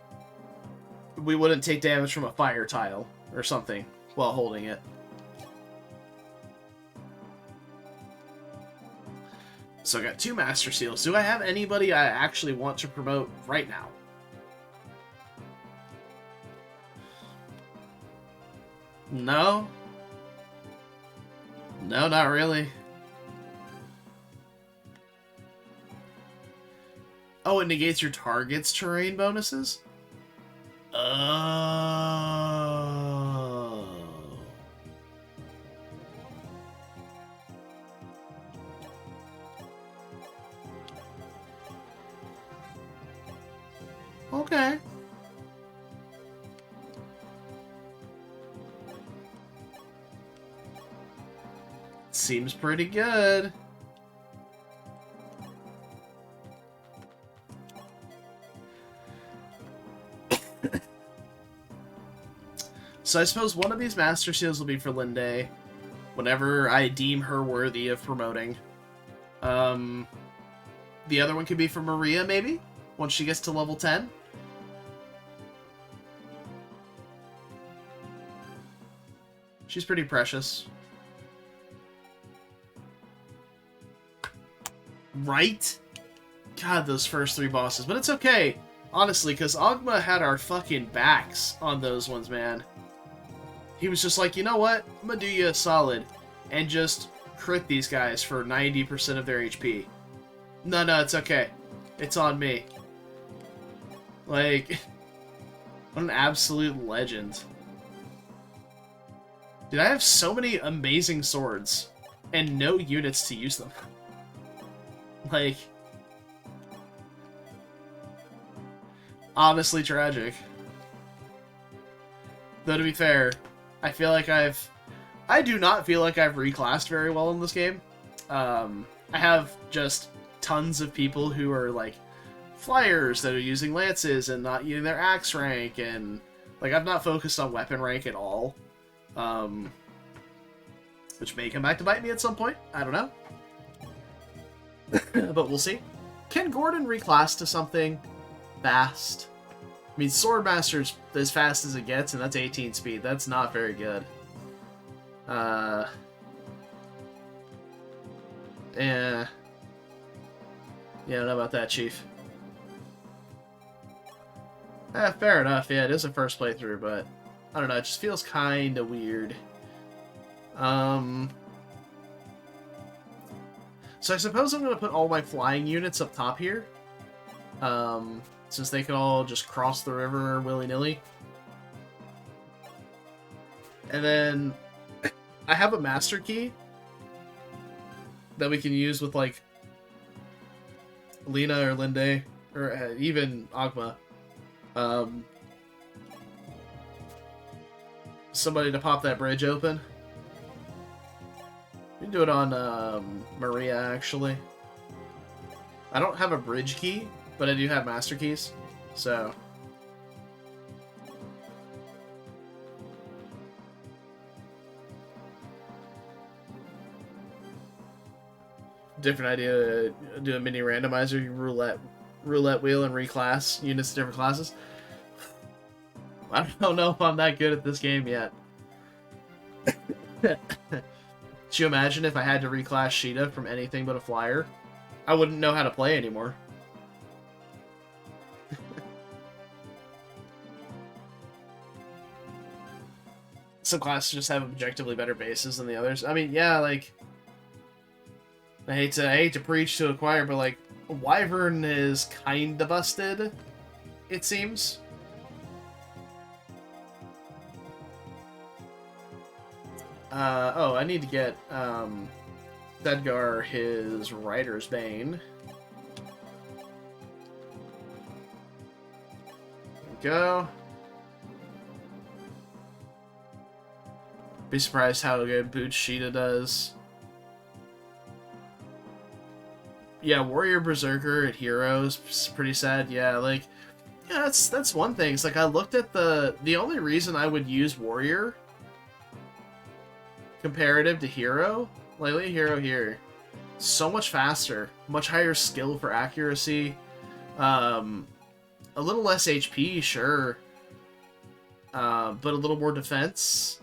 we wouldn't take damage from a fire tile or something while holding it. So I got 2 Master Seals. Do I have anybody I actually want to promote right now? No? No, not really. Oh, it negates your target's terrain bonuses? Oh. Okay. Seems pretty good. So I suppose one of these Master Seals will be for Linde, whenever I deem her worthy of promoting. The other one could be for Maria, maybe? Once she gets to level 10? She's pretty precious. Right? God, those first 3 bosses. But it's okay, honestly, because Ogma had our fucking backs on those ones, man. He was just like, you know what? I'm gonna do you a solid and just crit these guys for 90% of their HP. No, it's okay. It's on me. Like, what an absolute legend. Dude, I have so many amazing swords and no units to use them. Like, honestly tragic. Though, to be fair, I feel like I do not feel like I've reclassed very well in this game. I have just tons of people who are, like, flyers that are using lances and not using their axe rank, and, like, I've not focused on weapon rank at all. Which may come back to bite me at some point. I don't know. But we'll see. Can Gordon reclass to something fast? I mean, Swordmaster's as fast as it gets, and that's 18 speed. That's not very good. Yeah. Yeah, I don't know about that, Chief. Fair enough. Yeah, it is a first playthrough, but I don't know. It just feels kind of weird. So I suppose I'm going to put all my flying units up top here. Since they can all just cross the river willy-nilly. And then I have a master key that we can use with, like, Lena or Linde, or even Agma. Somebody to pop that bridge open. We can do it on Maria, actually. I don't have a bridge key, but I do have master keys, so... Different idea to do a mini randomizer, roulette wheel, and reclass units to different classes. I don't know if I'm that good at this game yet. Could you imagine if I had to reclass Sheeta from anything but a flyer? I wouldn't know how to play anymore. Some classes just have objectively better bases than the others. I mean, yeah, like... I hate to preach to a choir, but, like, Wyvern is kinda busted, it seems. Oh, I need to get, Sedgar his Rider's Bane. There we go. Be surprised how good Boots Sheeta does. Yeah, Warrior Berserker at Heroes is pretty sad. Yeah, like, yeah, that's one thing. It's like I looked at the only reason I would use Warrior comparative to Hero, like look at Hero here, so much faster, much higher skill for accuracy, a little less HP, sure, but a little more defense.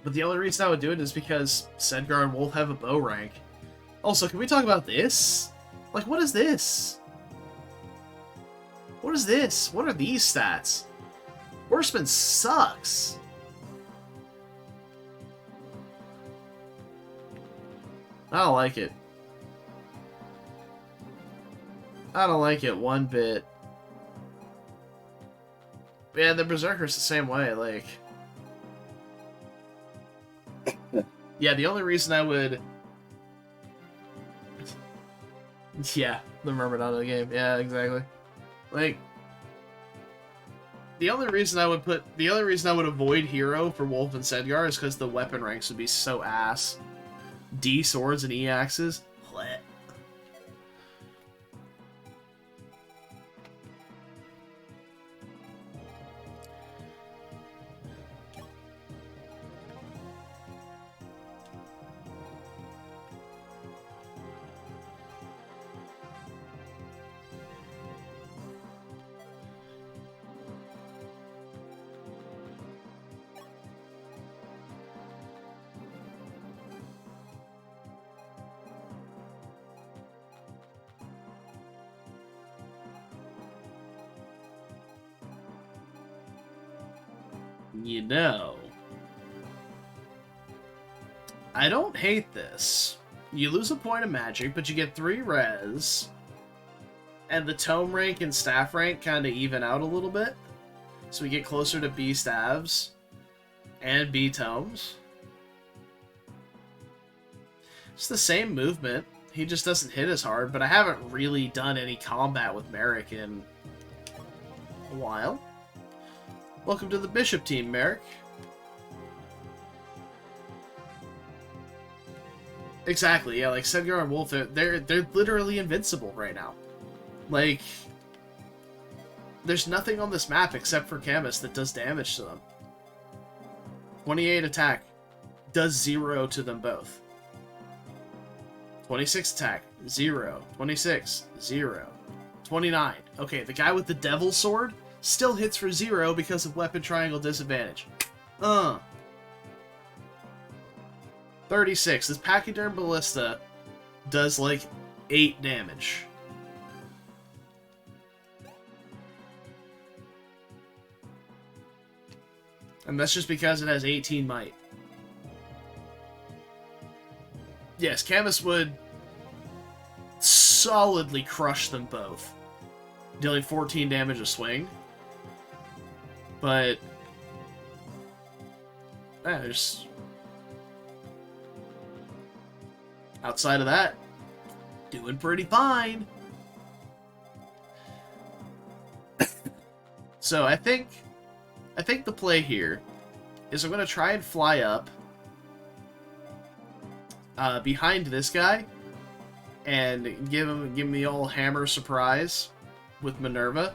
But the only reason I would do it is because Sedgar and Wolf have a bow rank. Also, can we talk about this? Like, what is this? What is this? What are these stats? Horseman sucks. I don't like it. I don't like it one bit. Yeah, the Berserker's the same way, like... Yeah, the only reason I would... Yeah, the Myrmidon game. Yeah, exactly. Like, the only reason I would avoid Hero for Wolf and Sedgar is because the weapon ranks would be so ass. D swords and E axes. Blech. You know, I don't hate this. You lose a point of magic, but you get 3 res, and the tome rank and staff rank kind of even out a little bit, so we get closer to B staves and B tomes. It's the same movement. He just doesn't hit as hard, but I haven't really done any combat with Merrick in a while. Welcome to the Bishop team, Merrick. Exactly, yeah, like Sedgar and Wolf, they're literally invincible right now. Like, there's nothing on this map except for Camus that does damage to them. 28 attack does 0 to them both. 26 attack, 0. 26, 0. 29. Okay, the guy with the Devil Sword still hits for 0 because of weapon triangle disadvantage. 36. This Pachyderm Ballista does like 8 damage. And that's just because it has 18 might. Yes, Camus would solidly crush them both, dealing 14 damage a swing. But just outside of that, doing pretty fine. So I think the play here is I'm going to try and fly up behind this guy and give him the old hammer surprise with Minerva.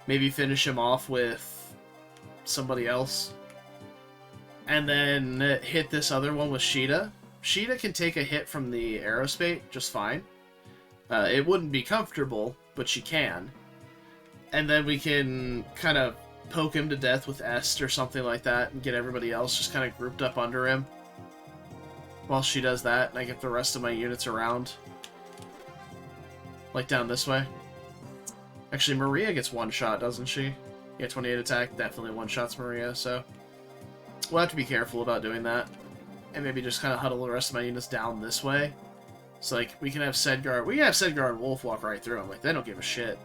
Maybe finish him off with somebody else. And then hit this other one with Sheeta. Sheeta can take a hit from the aerospate just fine. It wouldn't be comfortable, but she can. And then we can kind of poke him to death with Est or something like that and get everybody else just kind of grouped up under him while she does that, and I get the rest of my units around. Like down this way. Actually, Maria gets one shot, doesn't she? Yeah, 28 attack, definitely one-shots Maria, so we'll have to be careful about doing that. And maybe just kind of huddle the rest of my units down this way. So, like, we can have Sedgar and Wolf walk right through them. Like, they don't give a shit.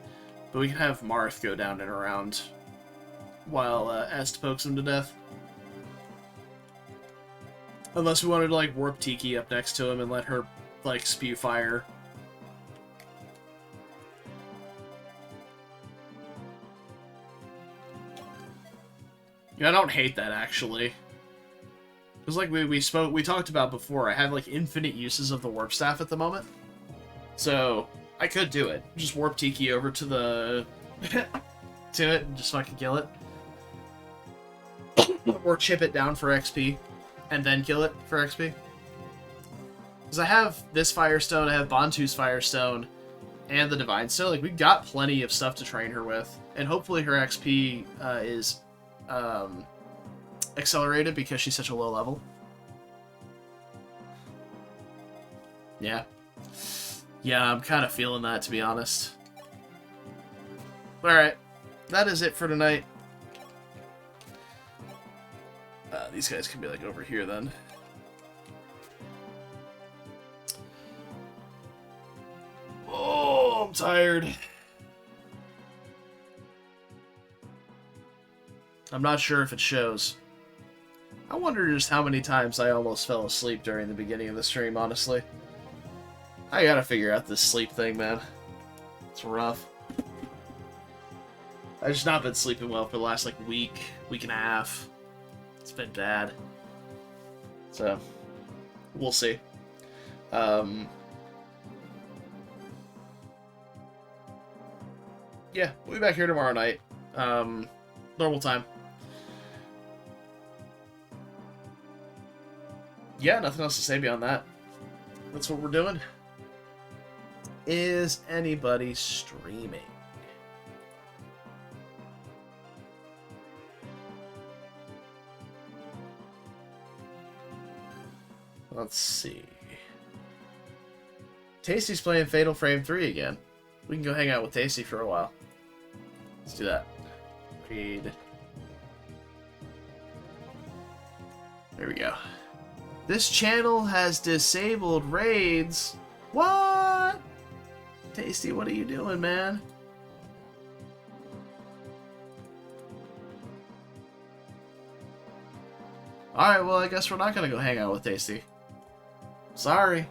But we can have Marth go down and around while Est pokes him to death. Unless we wanted to, like, warp Tiki up next to him and let her, like, spew fire. Yeah, I don't hate that, actually. Because, like we talked about before, I have, like, infinite uses of the warp staff at the moment. So, I could do it. Just warp Tiki over to the... to it and just fucking kill it. Or chip it down for XP, and then kill it for XP. Because I have this Firestone, I have Bantu's Firestone, and the Divine Stone. Like, we've got plenty of stuff to train her with. And hopefully her XP is... accelerated because she's such a low level. Yeah. Yeah, I'm kind of feeling that, to be honest. Alright. That is it for tonight. These guys can be, like, over here, then. Oh, I'm tired. I'm not sure if it shows. I wonder just how many times I almost fell asleep during the beginning of the stream, honestly. I gotta figure out this sleep thing, man. It's rough. I've just not been sleeping well for the last, like, week and a half. It's been bad. So, we'll see. Yeah, we'll be back here tomorrow night. Normal time. Yeah, nothing else to say beyond that. That's what we're doing. Is anybody streaming? Let's see. Tasty's playing Fatal Frame 3 again. We can go hang out with Tasty for a while. Let's do that. Read. There we go. This channel has disabled raids. What? Tasty, what are you doing, man? Alright, well, I guess we're not gonna go hang out with Tasty. Sorry.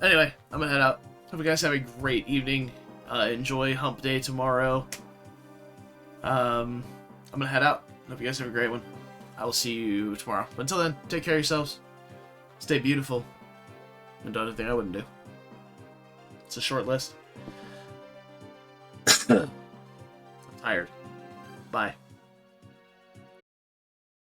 Anyway, I'm gonna head out. Hope you guys have a great evening. Enjoy Hump Day tomorrow. I'm gonna head out. Hope you guys have a great one. I will see you tomorrow. But until then, take care of yourselves. Stay beautiful. And do anything I wouldn't do. It's a short list. I'm tired. Bye.